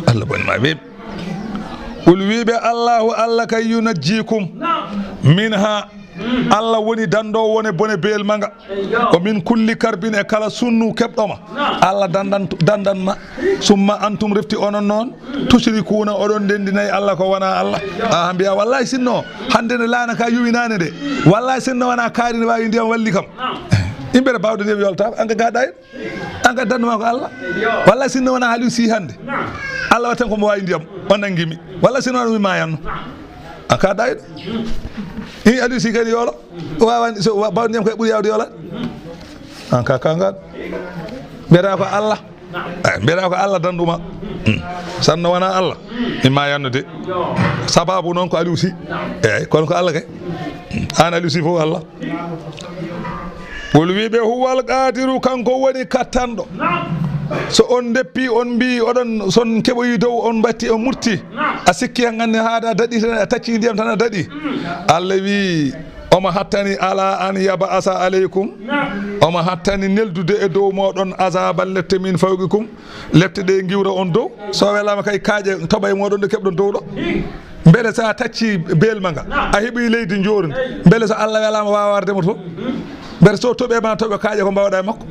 Allah bonima ɓe ɓul wiɓe Allahu Allah kay yunajjikum minha Allah woni dando woni bone beel manga ko min kulli karbin e kala sunnu kebdoma Allah dandanma summa antum refti onon non tushrikuna odon dendinayi Allah ko wana Allah biya wallahi sinno hande ne laana ka yuwinane de wallahi sinno wana kaari ne wawi ndiyam walli kam imbere bawde ndiyam yolta anka gaada en anka danduma ko Allah wallahi sinno wana haali si hande Allah watan ko mo wawi ndiyam onangimi wallahi sinno wana mi mayanno anka daay i adi si kadi yola wawan so bawde ndiyam kay buri yawde yola anka kanga mbera ko Allah mbera ko Allah danduma sanno wana Allah imma yannude sababu non ko Aliou Sy kono ko Allah kay an Aliou Sy fo Allah wol wiɓe huwal qadiru kanko woni kattanɗo so on deppi on mbi oɗon son keɓoyi dow on batti on murti a sikki han gandi haada daɗi tan a tacci ndiyam tan a daɗi Allah wi omo hattani ala an yab'asa aleykum omo hattani neldude e dow moɗon azaban lette min fawqikum lette ɗe giwra on dow so welama kay kaaƴe toɓa e moɗon ɗo keɓɗon dow ɗo beele sa tacci belma nga a heeɓi leydi jorndi beele so Allah welama wawardemo to beele so toɓe ma toɓe kaaƴe ko mbawɗa e makko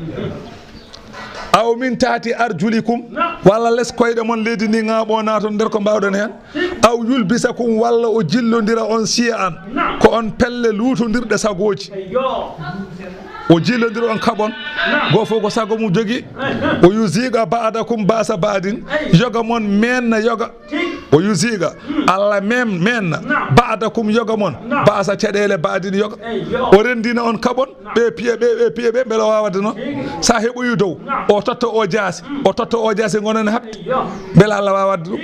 aw min taati arjulikum walla les koyɗe mon leydi ndi ŋaaɓo naaton nder ko mbawɗen hen aw yulbisakum walla o jillodira on siya an ko on pelle luutodirɗe sagoji o jillodira on kaɓon goo fof ko sago mum jogui o yusiga ba'dakum basa ba'din yoga mon menna yoga o yusiga Allah menna ba'dakum yoga mon basa caɗele ba'din yoga o rendina on kaɓon ɓe piye ɓe beele o wawade noon sa heɓoyi dow o totta o jaasi gonen habde beele Allah wawadde ɗum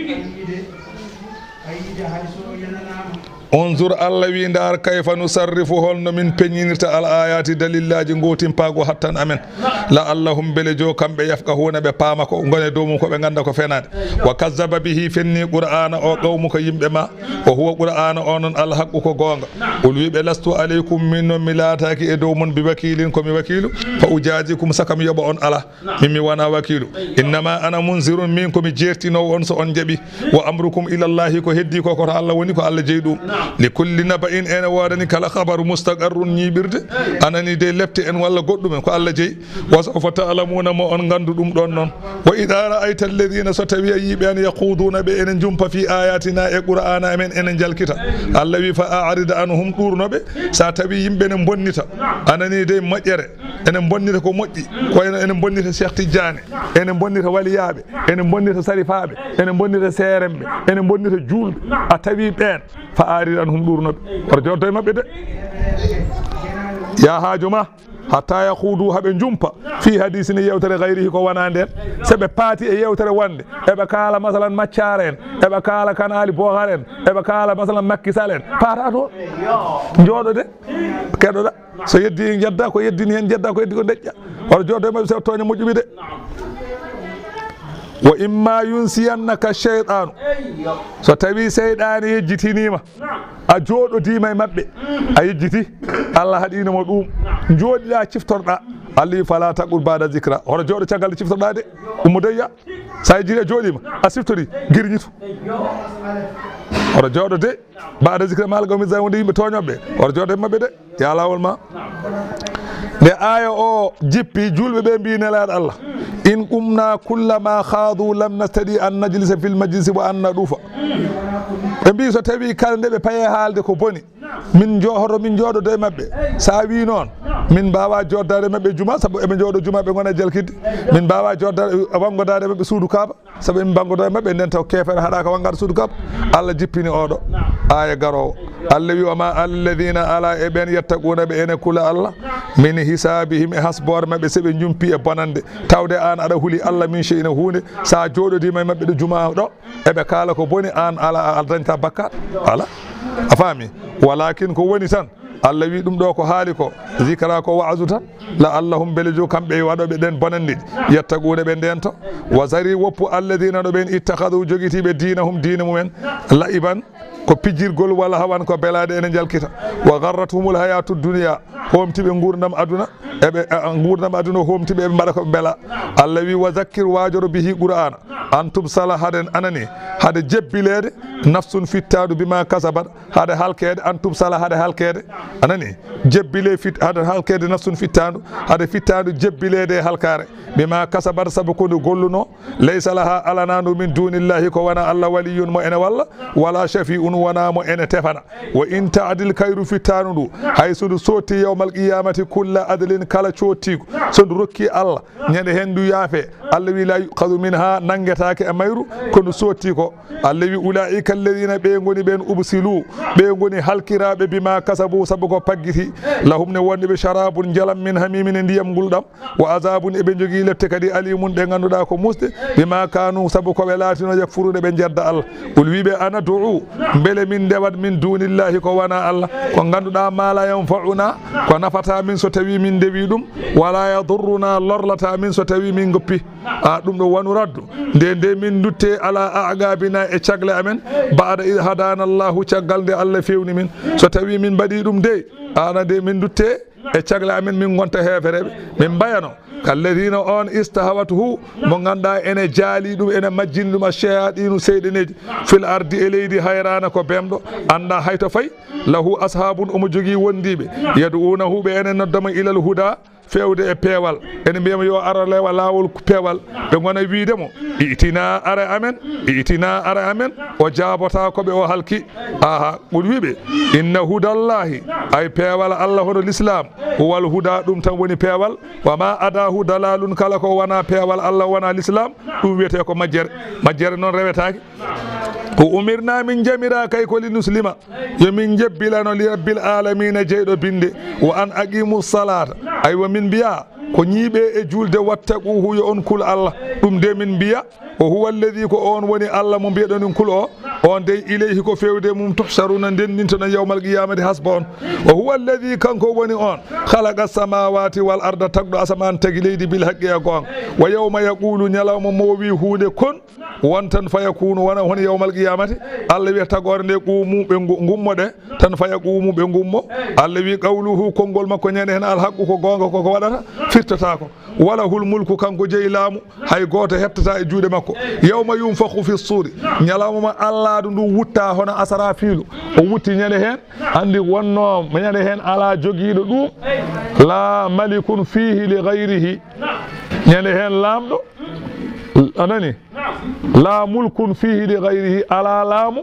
unzur Allah wi ndar kayfa nusarrifu holno min peñinirta al ayati dalillaji gotimpago hattan amen la allahum bele jo kamɓe yafqahuna ɓe paama ko gone dow mum ko ɓe ganda ko fenade wa kazzaba bihi fenni qur'ana o qawmu ko yimɓe ma o huwa qur'ana o noon alhaqqu ko gonga ul wiɓe lastu aleykum min noon mi laataki e dow mon bi wakilin komi wakilu fa ujajikum saka mi yoɓa on ala min mi wona wakilu innama ana munzirun min komi jertinowo on so on jaaɓi wa amrukum ilallahi ko heddi ko koto Allah woni ko Allah jeeyi ɗum li kulli naba'in ene wodani kala khabaru mustaqarrun ñiɓirde anani de lepte en walla goɗɗumen ko Allah jeeyi wa sawfa ta'lamuna mo on gandu ɗum ɗon noon wa idha ra'aita alladhina so tawi a yiɓe an yaquduna ɓe enen jumpa fi ayatina e qur'ana amen enen jalkita Allah wi fa a'rid anhum ɗurnoɓe sa tawi yimɓe ne bonnita anani de moƴƴere enen bonnita ko moƴƴi ko enen bonnita Cheikh Tidiane enen bonnita waliyaɓe enen bonnita sarifaɓe enen bonnita seremɓe enen bonnita julɓe a tawi ɓen fa a'rid anhum ɗurnoɓe oto joddo e mabɓe de ya haaju ma hatta yahudu haɓe jumpa fi hadisini yewtere gayrihi ko wona nden seɓe paati e yewtere wonde eɓe kaala masalan maccare en eɓe kaala kanali bohar en eɓe kaala masalan makkisal en paata toon jooɗode keɗoɗa so yeddi jedda ko yeddini hen jedda ko yeddi ko deƴƴa oto joddo e mabɓe sewo toña moƴƴuɓe de wa imma yunsiyannaka shaytanu so tawi seyɗani yejjitinima a jooɗodima e mabɓe a yejjiti Allah haɗinimo ɗum jooɗiɗa ciftorɗa Allah wi fala taqul ba'da zikra hoto jooɗo caggal de ciftorɗa de ummo deyya sa yejjiti a jooɗima a siftori girñito oto jooɗo de ba'da zikra malga mi wonde yimɓe toñoɓe oto jooɗo e mabɓe de ya lawol ma nde aya o jippi julɓe ɓe mbi nelaɗo Allah in qumna kullama khadu lam nastadi an najlisa fil majlisi wa an nadufa ɓe mbi so tawi kala nde ɓe paye haalde ko boni min jooɗodo e mabɓe sa wi noon min mbawa joddade mabɓe juma saabu eɓe jooɗo juma ɓe gona jalkidde min mbawa joddade wangodade mabɓe suudu kaaba saabu eɓe bangodo e mabɓe nden taw kefere haɗaka wangade suudu kaaba Allah jippini oɗo aya garowo Allah wi wama alladhina ala e ɓen yettaquna ɓe ene kula Allah min hisabihim e hasbore mabɓe seɓe jumpi e bonande tawde an aɗa huuli Allah min sheyna hunde sa jooɗodima e mabɓe ɗo juma ɗo eɓe kaala ko boni an ala a dañta bakkat ala a faami walakin ko woni tan Allah wi ɗum ɗo ko haali ko zikra ko wa'azu tan la allahum bele jo kamɓe waɗoɓe ɗen bonanɗi yettagune ɓe nden to wa zari woppu alladina ɗo ɓen ittakhadu jogitiɓe dinahum dina mumen la'iban ko pijirgol walla hawan ko belade ene jalkita wa garrathumul hayatu dunya homtiɓe gurdam aduna eɓe gurdam aduna homtiɓe eɓe mbaɗa koɓe beela Allah wi wa zakkir wajoro bihi qur'ana an tubsala haden anani hade jebbilede nafsun fittadu bima kasabat hade halkede an tubsala hade halkede anani jebbile fit hade halkede nafsun fittadu hade fittadu jebbilede halkare bima kasabat sabu ko golluno laysa laha alananu min dunillahi ko wana Allah waliyun mo ene wala shafi'un wana mo ene tefana wa in ta'dil khairu fitanu haysudu soti yawmal qiyamati kullu adlin kala choti so rokki Allah nyande hendu yafe Allah wi la yuqadu minha nangetake e mayru kono soti ko Allah wi ulaika alladhina be ngoni ben ubsilu be ngoni halkirabe bima kasabu sabu ko paggiti lahum ne wonde be sharabun jalam min hamimin ndiyam guldam wa azabun e be jogi lette kadi alimun de ganduda ko musde bima kanu sabu ko be latino yakfurude be jedda Allah ul wibe ana du'u bele min dewat min dunillahi ko wana Allah ko ganduda mala yanfa'una ko nafata min so tawi min dewi dum wala yadurruna lorlata min so tawi min goppi dum do wanu raddu de min dutte ala agabina e cagle amen baada id hadana Allah caggalde Allah fewni min so tawi min badi dum de ana de min dutte e cagle amen min gonta heferebe min bayano kalladina on istahawatuhu mo ganda ene jaali dum ene majjin dum shayadinu seydeneji fil ardi e leydi hayrana ko bemdo anda hayto fay lahu ashabun umu jogi wondibe yaduunahu be ene noddama ilal huda fewde e peewal ene mbiyama yo ara lewa lawol peewal be gona wiidemo itina ara amen o jabota ko be o halki aha bul wibe inna hudallahi ay peewal Allah hono l'islam wal huda dum tan woni peewal wa ma adahu dalalun kala ko wana peewal Allah wana l'islam dum wiete ko majjere non rewetaake ko umirna min jamira kay ko li muslima yo min jebbilano li rabbil alamin jeydo binde wa an aqimu salata ay wa min biya ko nyibe e julde wattaquhu yo on kul Allah dum de min biya o huwa alladhi ko on woni Allah mo biya don kul o on de ilayhi ko fewde mum tuhsharuna dendintana yawmal qiyamati hasbon o huwa alladhi kanko woni on khalaqa samawati wal arda tagdo asaman tagi leydi bil haqqi ya gon wa yawma yaqulu nyalawma mo wi hunde kon wontan fayakunu wana hon yawmal qiyamati Allah wi tagore de qumu be gummode tan fayaqumu be gummo Allah wi qawluhu kongol makko nyane hen al haqqu ko gonga ko wadata firtata ko wala hul mulku kanko jeylamu hay goto hettata e juude makko yawma yunfakhu fi suri nyalawma Allah du wutta hono asarafilu o wutti nyane hen andi wonno nyane hen ala jogiido dum la malikun fihi li ghayrihi nyane hen lamdo anani la mulkun fihi li ghayrihi ala lamu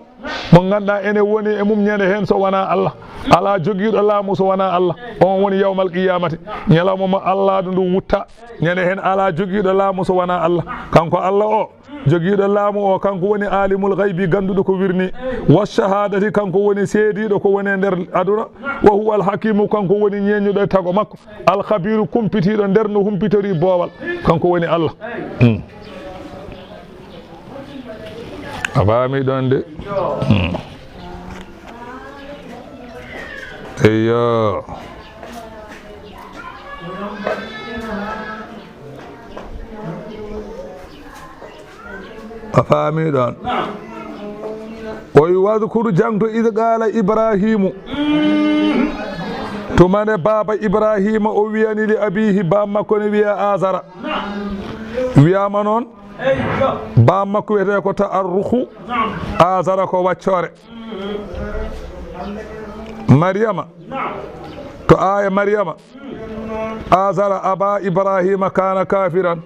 mo ganda ene woni e mum nyane hen so wana Allah ala jogiido laamu so wana Allah on woni yawmal qiyamati nyalawma ma Allah du wutta nyane hen ala jogiido laamu so wana Allah kanko Allah o jogiido laamu o kanko woni alimul ghaibi gandudo ko wirni wa shahadati kanko woni seedido ko woni der aduna wa huwa al hakim kanko woni nyenyudo tago makko al khabir kumpitido der no humpitori boowal kanko woni Allah abami donde eyo afami don o wadhkuru jangto id qala ibrahimu to mane baba ibrahima o wiyani li abihi ba makko ne wiya azara wiyama non ba makko wiyete ko ta'arruhu azara ko waccore maryama to aya maryama azara aba ibrahima kana kafiran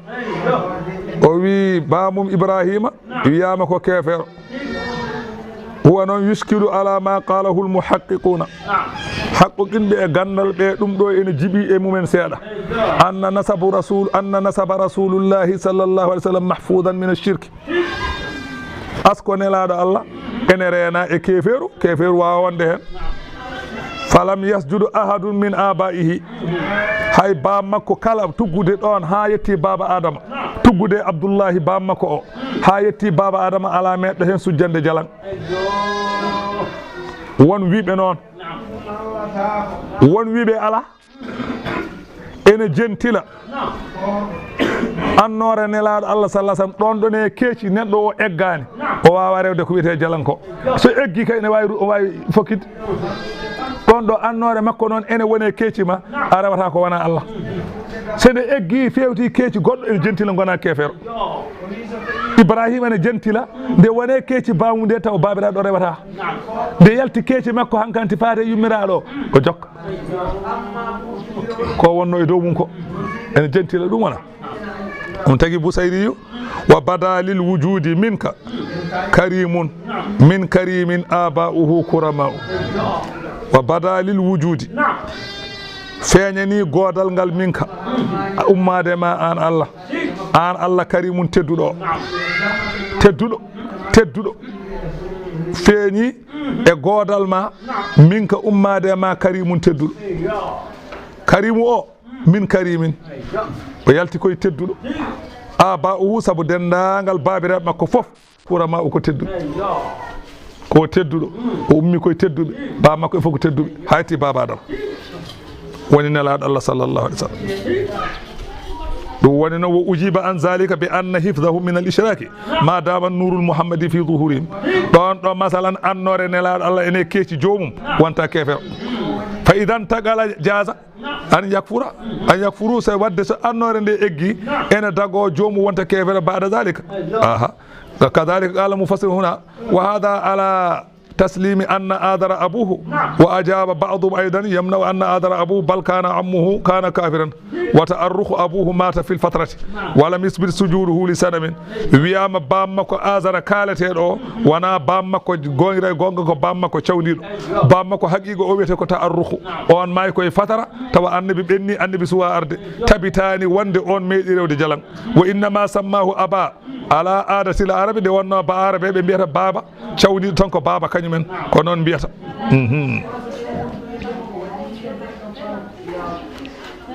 o wi bamum ibrahima wiyama ko kefero huwa non yuskilu ala ma qalahu al muhaqqiquna haqqinbe e gandal be dum do ene jibi e mumen seeda anna nasaba rasulullahi sallallahu alaihi wasallam mahfudan min ash-shirk asko nelada Allah ene reena e keferu wa wonde hen falam yasjudu ahadun min abaihi hay ba makko kala tuggude don ha yetti baba adama tuggude abdullahi ba makko o ha yetti baba adama ala meddo hen sujjande jalan won wiibe non won wiibe ala ene jentila annore nelaado Allah sallallahu alaihi wasallam don done keeci neddo o eggani o wawa rewde ko wiete jalan ko so eggi kay ne wawi fokit don do annore makko non ene wone keeci ma arawata ko wana Allah sene eggi fewti keeci goddo ene jentila gona kefero Ibrahima ne jentila nde wone keeci baamu nde taw babiraɗo rewata nde yalti keeci makko hankanti faate yummiraɗo o jokka ko wonno e dow mum ko ene jentila ɗum wona ɗum tagi Busayriyu wa badalil wujudi minka karimun min karimin aba'uhu kurama'u wa badalil wujudi feeñani godal ngal minka ummade ma an Allah karimun tedduɗo feeñi e godal ma minka ummade ma karimun tedduɗo karimu o min karimin o yalti koye tedduɗo aba'uhu sabu dendagal babiraɓe makko fof kurama o ko tedduɓe ko tedduɗo o ummi koye tedduɓe baba makko e fof ko tedduɓe hayti baba Adama woni nelaɗo Allah sallallahu alaihi wasallam ɗum woni noon wo ujiba an zalika bi anna hifdahu min al ishraki ma dama nurul muhammadi fi zuhurihim ɗon ɗo masalan annore nelaɗo Allah ene keeci jomum wonta kefewo fa idan tagala jaza an yakfuru so wadde so annore nde eggi ene dago jomum wonta kefere ba'da zalika kadhalika qala mufassir huna wa hadha ala تسليم أن آذر أبوه وأجاب بعضهم أيضا يمنع أن آذر أبوه بل كان عمه كان كافرا وتأرخ أبوه مات في الفترة ولم يصبر سجوده لسنة ويام بامكو آذر كالتين وانا بامكو غير غونغو بامكو تشاونيدو بامكو حقيقة أوبيتكو تأرخ وان مايكو فترة توا النبي بني النبي سوا أرض تبتاني وند اون ميدي رودي جلان وإنما سماه أبا على عادة العرب دي وانا بعرب بيبيتا بابا تشاونيدو تنكو بابا كان men ko non biyata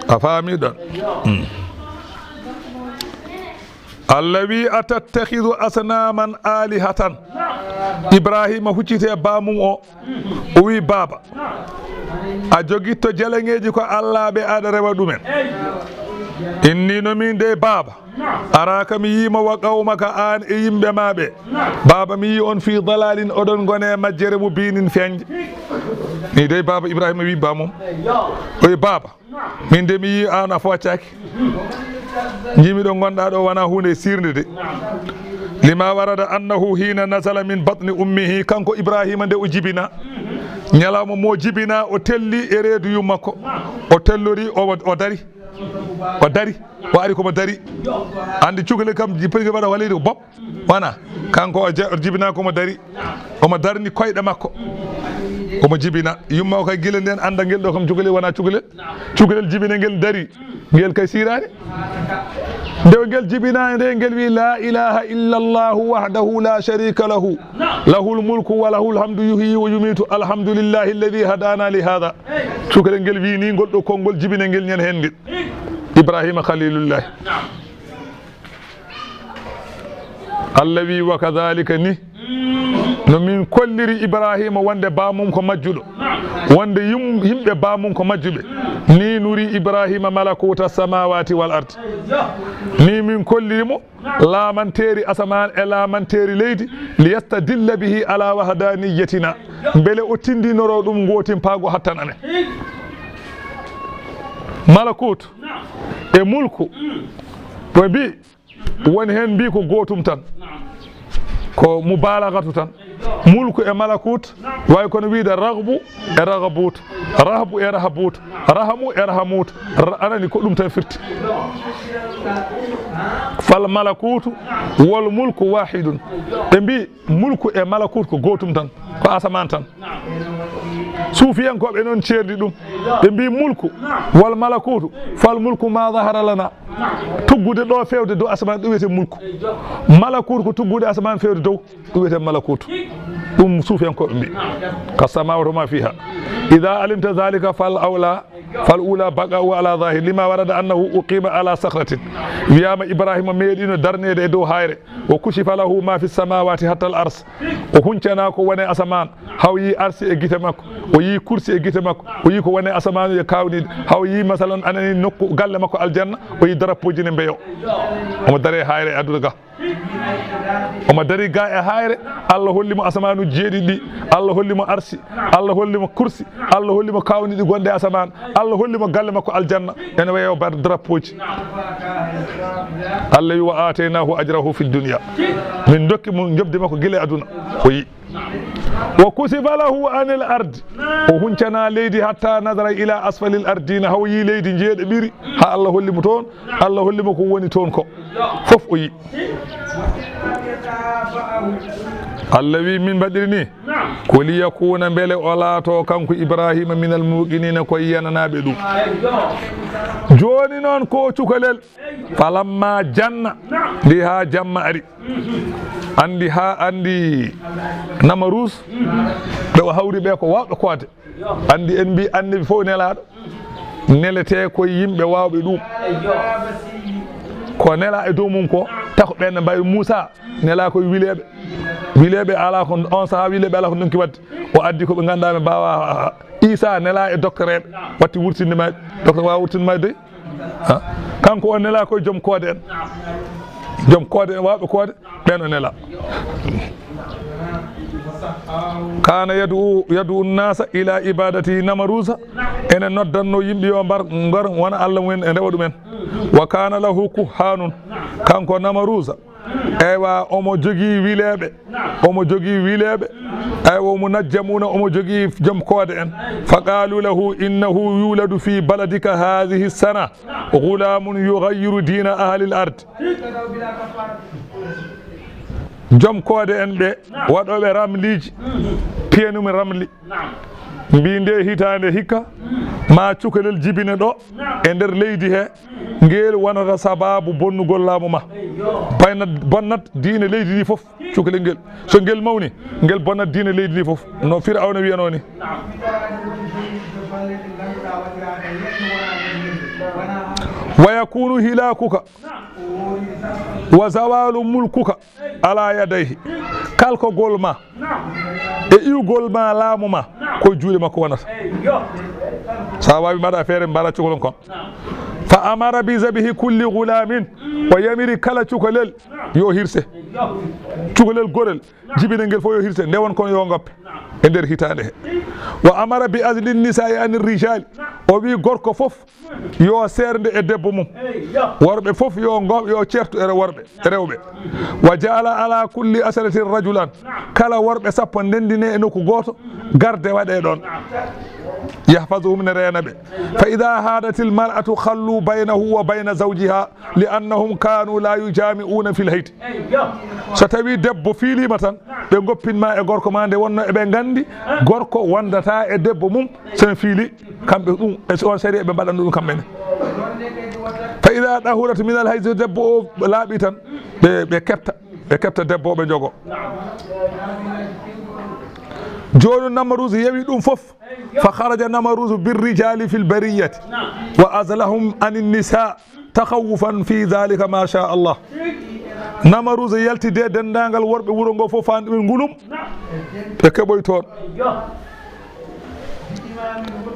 a faami ɗon allawi atattakhidhu asnaman alihatan Ibrahima huccite bamum o wi baba a jogitto jaleŋeji ko Allah ɓe aɗa rewa ɗumen inni no min de baba araka mi yima wa qawmaka an e yimɓe maɓe baba mi yi on fi dalalin oɗon gone majjere mo binin feñje ni de baba Ibrahima wi bamum oye baba min de mi yi an a foccaki jimi ɗo gonɗa ɗo wona hunde sirde de lima warada annahu hina nasala min batni ummihi kanko Ibrahima nde o jibina ñalawma mo jibina o telli e reedu makko o tellori o dari o ari komo dari andi cukale kam jipirgue waɗa walide ko bob wona kanko o jibina komo dari omo darni koyɗe makko omo jibina yumma o kay guila nden anda guel ɗo kam cukalel wona cukalel jibina guel dari guel kay sirani nde guel jibina nde guel wi la ilaha illa allahu wahdahu la sharika lahu lahul mulku wa lahul hamdu yuhyi wa yumitu alhamdulillahi alladhi hadana li hada cukalel guel wi ni gol ɗo konngol jibina guel ñan hen guel Ibrahima khalilullah Allah wi wa kadhalika ni no min kolliri Ibrahima wonde bamum ko majjuɗo wonde yimɓe bamum ko majjuɓe ni nuri Ibrahima malakuta samawati wal ard ni min kollirimo laamanteri asaman e laamanteri leydi liyastadilla bihi ala wahdaniyatina beele o tindinoro ɗum gotin paago hattan amen malakut e mulku ɓe mbi woni hen mbi ko gotum tan ko mubalagatu tan mulku e malakut way kono wiide raghbu e raghabut rahbu e rahabut rahamu e rahamut anani ko ɗum tan firti fal malakutu wal mulku wahidun ɓe mbi mulku e malakut ko gotum tan ko asaman tan suufiyankoɓe noon ceerdi ɗum ɓe mbi mulku wal malakutu fal mulku ma dahara lana tuggude ɗo fewde dow asaman ɗum wiyete mulku malakutu ko tuggude asaman fewde dow ɗum wiyete malakutu ɗum suufiyankoɓe mbi kasamawatu ma fiha ida alimta dhalika fal awla fal ula baqa'u ala zahir lima warada annahu uqima ala sakhratin wiyama Ibrahima meeɗino darnede e dow hayre o kushifa lahu ma fi samawati hatta al ars o huncana ko wone asaman haw yi arsi e guite makko o yi kursi e guite makko o yi ko wone asamanu e kawnide haw yi masalan anani nokku galle makko aljanna o yi darapoji ne mbeyo omo dare hayre e addude ga omo dari ga e hayre Allah hollimo asamanu jeeɗiɗi Allah hollimo arsi Allah hollimo kursi Allah hollimo kawniɗi gonde asaman Allah hollimo galle makko aljanna ene wayo bar drapeau ji Allah wi wa ataynahu ajrahu fi dunya min dokki mo jobde makko gile aduna o yi wa kusiba lahu anil ard o huncana leydi hatta nadara ila asfalil ardina haw yi leydi jeeɗe ɓiri ha Allah hollimo toon Allah hollimo ko woni toon ko fof o yi Allah wi min mbaɗiri ni ko liyakuna beele o laato kanko Ibrahima minal muqinina ko yananaɓe ɗum joni noon ko cukalel falamma janna ndi ha jamma ari andi Namarus ɓe o hawri ɓe ko wawɓe koode andi en mbi annabi fof nelaɗo nelete ko yimɓe wawɓe ɗum ko nela e dow mum ko tako ɓenne mbawi Moussa nela koye wileɓe ala ko on saha wileɓe ala ko donki wadde o addi koɓe ganduɗa ɓe mbawa Isa nela e doctoreɓe watti wurtinde maɗi docteur wawa wurtinde maɗi doy kanko o nela koye joom koode en wawɓe koode ɓen o nela kana yadu nnasa ila ibadati Namarusa ene noddanno yimɓe yo mbar wona Allah mumen e rewa ɗumen wa kana lahu kuhanun kanko Namarusa ewa omo jogii wileɓe aywa omo najjamuna omo jogii joom koode en fa qalu lahu innahu yuladu fi baladika hadhihi sana ghulamun yughayyiru dina ahli l ard joom koode en ɓe waɗoɓe ramliji piyanumi ramli mbi nde hitande hikka ma cukalel jibine ɗo e nder leydi he ngel wonata sababu bonnugol laamu ma bonnat diine leydi ndi fof cukalel ngel so ngel mawni ngel bonnat diine leydi ndi fof no Firawna wiyano ni wa yakunu hilakuka wa zawalu mulkuka ala yadayhi kalko golma e iwgol ma laamu ma koye juuɗe makko wonata sa wawi mbaɗa feere mbara cukalon kon fa amara bi zabihi kulli gulamin o yamiri kala cukalel yo hirse cukalel gorel jibine ngel fof yo hirse nde won kono yo goppe e nder hitande he wa amara bi asli nisa'i anir rijali o wi gorko fof yo serde e debbo mum worɓe fof yo certu e worɓe rewɓe wa jaala ala kulli asratin rajulan kala worɓe sappo ndendine e nokku goto garde waɗe ɗon yahfazuhum ne reena ɓe fa ida hadatil mar'atu khallu baynahu wa bayna zawjiha li annahum kanu la yujami'una fil hayti so tawi debbo fiilima tan ɓe goppinma e gorko ma nde wonno eɓe gandi gorko wondata e debbo mum sen fiili kamɓe ɗum e on série ɓe mbaɗan ɗum kamɓene fa ida dahurat min al hayzi debbo o laaɓi tan ɓe kepta debbo o ɓe jogo joni Namarus yewi ɗum fof fa kharaja Namarus birrijali fil bariyati wa azlahum anin nisa takhawufan fi dhalika ma sha Allah Namarus yaltide dendagal worɓe wuro ngo fof fandi ɓe ngulum ɓe keɓoy toon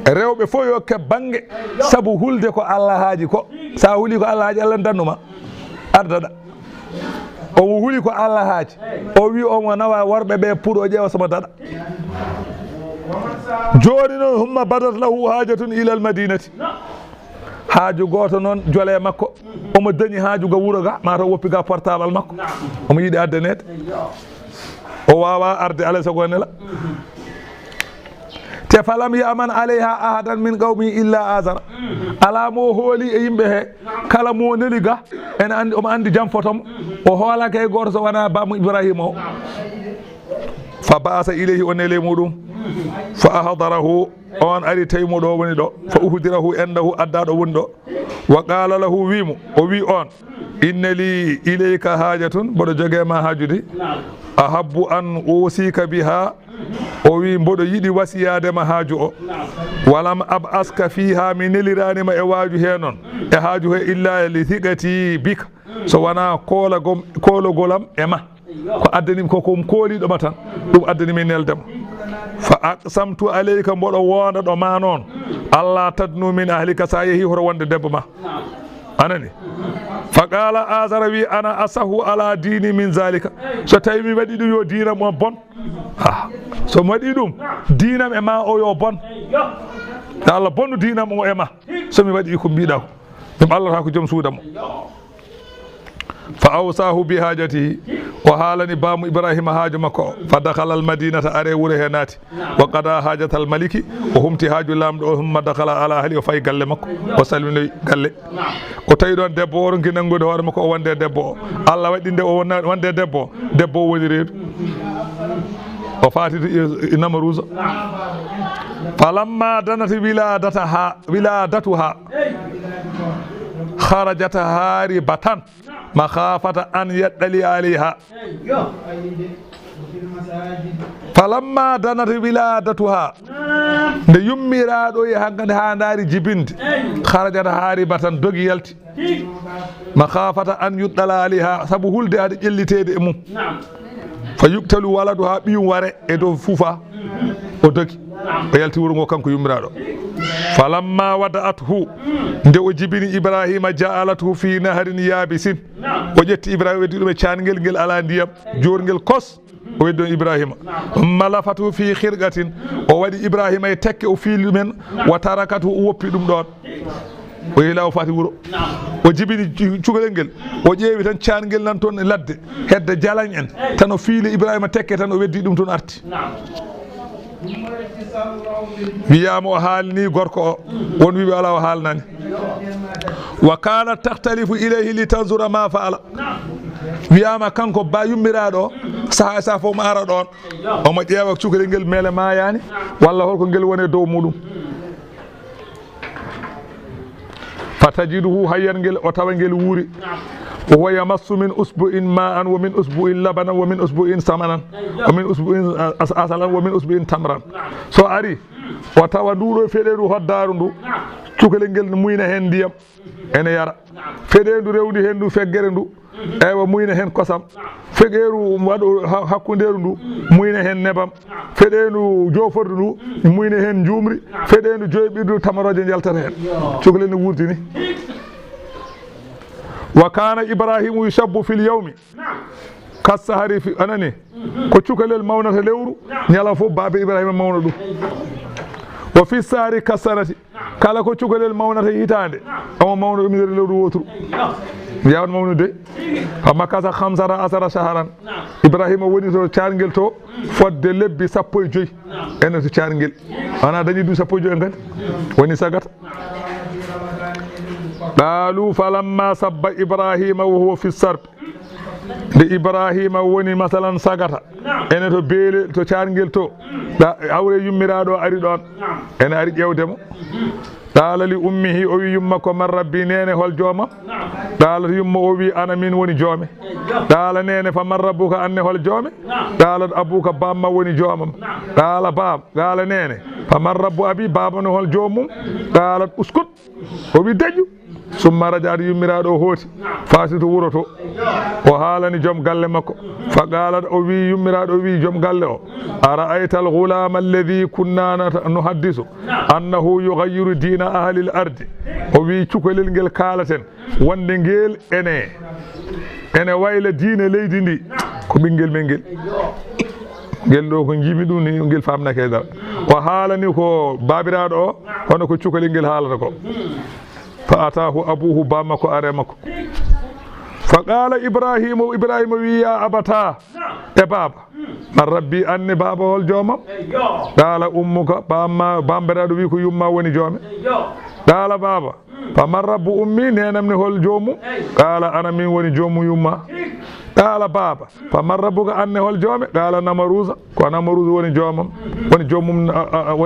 rewɓe fof yo keb bange sabu hulde ko Allah haaji ko sa huuli ko Allah haaji Allah dannuma ardaɗa omo huuli ko Allah haaji o wi omo nawa worɓe ɓe pour o ƴeewa somo daɗa joni noon humma badat lahu hajatun ila al madinati haaju goto noon jole makko omo dañi haaju ga wuro ga mataw woppi ga portable makko omo yiiɗi addanede o wawa arde alay sago nela te falam yaman alayha ahadan min qawmi illa azara ala mo hooli e yimɓe he kala mo neli ga ene andi omo andi jam fotomo o hoolake e goto so wona bamo Ibrahima o fa ba'asa ilayhi o nele muɗum fa ahdarahu on ari tawi mo ɗo woni ɗo fa uhdirahu endahu adda ɗo woni ɗo wa qala lahu wimo o wi on inna li ilayka hajatun mboɗo joguema haajude ahabbu an usika biha o wi mboɗo yiɗi wasiyadema haaju o walam ab aska fiha mi neliranima e waaju he noon e haaju he illa li thiqati bika so wona koologolam e ma ko addanimi koko kooliɗoma tan ɗum addanimi neldema fa aqsamtu alayka mboɗo wonda ɗo ma noon Allah tadnu min ahlika sa yeehi hoto wonde debbo ma anani فقال آزروي أنا أصح على ديني من ذلك so tawi mi waɗi ɗum yo diina mo bon so mi waɗi ɗum diinam e ma o yo bon Allah bonnu diinam o e ma so mi waɗi ko mbiɗa ko ɗum Allah ta ko joom suuda mo fa awsahu bi hajatihi o haalani baamu Ibrahima haaju makko fa dakhala al madinata are wuro he naati wa qada hajata al maliki o humti haaju lamɗo o humma dakhala ala ahli o fayi galle makko o salminoyi galle o tawi ɗon debbo o ronki nangude hoore makko o wonde debbo o Allah waɗi nde o wonde debbo o woni reedu o faati Namaruza falamma danati wiladatuha kharajat haribatan makhafata an yaddali alayha falamma danat wiladatuha nde yummiraɗo e hankande ha daari jibinde kharajat haribatan dogi yalti makhafata an yuddala alayha sabu hulde ade ƴellitede e mum fa yuktalu waladuha ɓiyum ware e dow fuufa o dogi o yalti wuro ngo kanko yummiraɗo falamma wada'athu nde o jibini Ibrahima ja'alathu fi naharin yabisin o ƴetti Ibrahima weddi ɗum e caangel ngel ala ndiyam jorngel kos o weddi Ibrahima malafatu fi khirqatin o waɗi Ibrahima e tekke o fiili ɗumen wa tarakatu o woppi ɗum ɗon o yila o fati wuro o jibini cukalel ngel o ƴeewi tan caangel nan toon e ladde hedde jalañ en tan o fiili Ibrahima tekke tan o weddi ɗum toon arti wiyama o haalni gorko o won wiɓe ala o haalnani wa kanat tahtalifu ilayhi li tanzura ma faala wiyama kanko ba yummiraɗo saha e saha fof mo ara ɗon omo ƴeewa cukalel ngel meele mayani walla holko ngel woni dow muɗum fatajiduhu hayyan ngel o tawa ngel wuuri وهو يمص من أسبوع ماء ومن أسبوع لبنا ومن أسبوع سمنا ومن أسبوع عسلا ومن أسبوع تمرا so ari o tawa nduɗo feɗendu hoddaru ndu cukalel ngel muyna hen ndiyam ene yara feɗendu rewdi hen ndu feggere ndu ewa muyna hen kosam fegeeru waɗo hakkunderu ndu muyna hen nebam feɗendu jofordu ndu muyna hen jumri feɗendu joyɓirdu tamaroje jaltata hen cukalel ne wurtini وكان إبراهيم يشب في اليوم كالسهر في أنني كتشوكل المونة لورو نيالفو باب إبراهيم المونة وفي السهر كالسنة كالا كتشوكل المونة يتاند أما مونة مدر لورو وترو ياون مونة دي فما كاسا 15 شهرا إبراهيم وني تو تشارنجل تو فود لبي سابوي جوي أنا تو تشارنجل أنا دني دو سابوي جوي أنغان وني ساغات قالوا فلما سب إبراهيم وهو في السرب de Ibrahima woni masalan sagata ene to beele to caarngel to awre yummiraɗo ari ɗon ene ari ƴewdemo qala li ummihi o wi yumma ko man rabbi nene hol joomam qala yumma o wi ana min woni joome qala nene fa man rabbuka anne hol joome qala abuka bamma woni joomam qala bab qala nene fa man rabbu abi baba no hol joomum qala uskut o wi deƴƴu summa rajaat yummiraɗo o hooti faasito wuro to o haalani joom galle makko fa qalat o wi yummiraɗo o wi joom galle o ara'ayta al ghulama alladhi kunna nuhaddisu annahu yughayyiru dina ahli al ardi o wi cukalel ngel kaalaten wonde ngel ene wayla diine leydi ndi ko ɓinguel men ngel ɗo ko jimi ɗum ni ngel famnake dara o haalani ko babiraɗo o hono ko cukalel ngel haalata ko فأتاه أبوه بامك أرمك فقال إبراهيم ويا أبتا يا بابا من ربي أني بابا الجوم قال أمك بام برادو بيكو يما وني جوم قال بابا فمن رب أمي نينا من هو الجوم قال أنا من وني جوم يما قال بابا فمن ربك أني هو الجوم قال نمروز ونمروز وني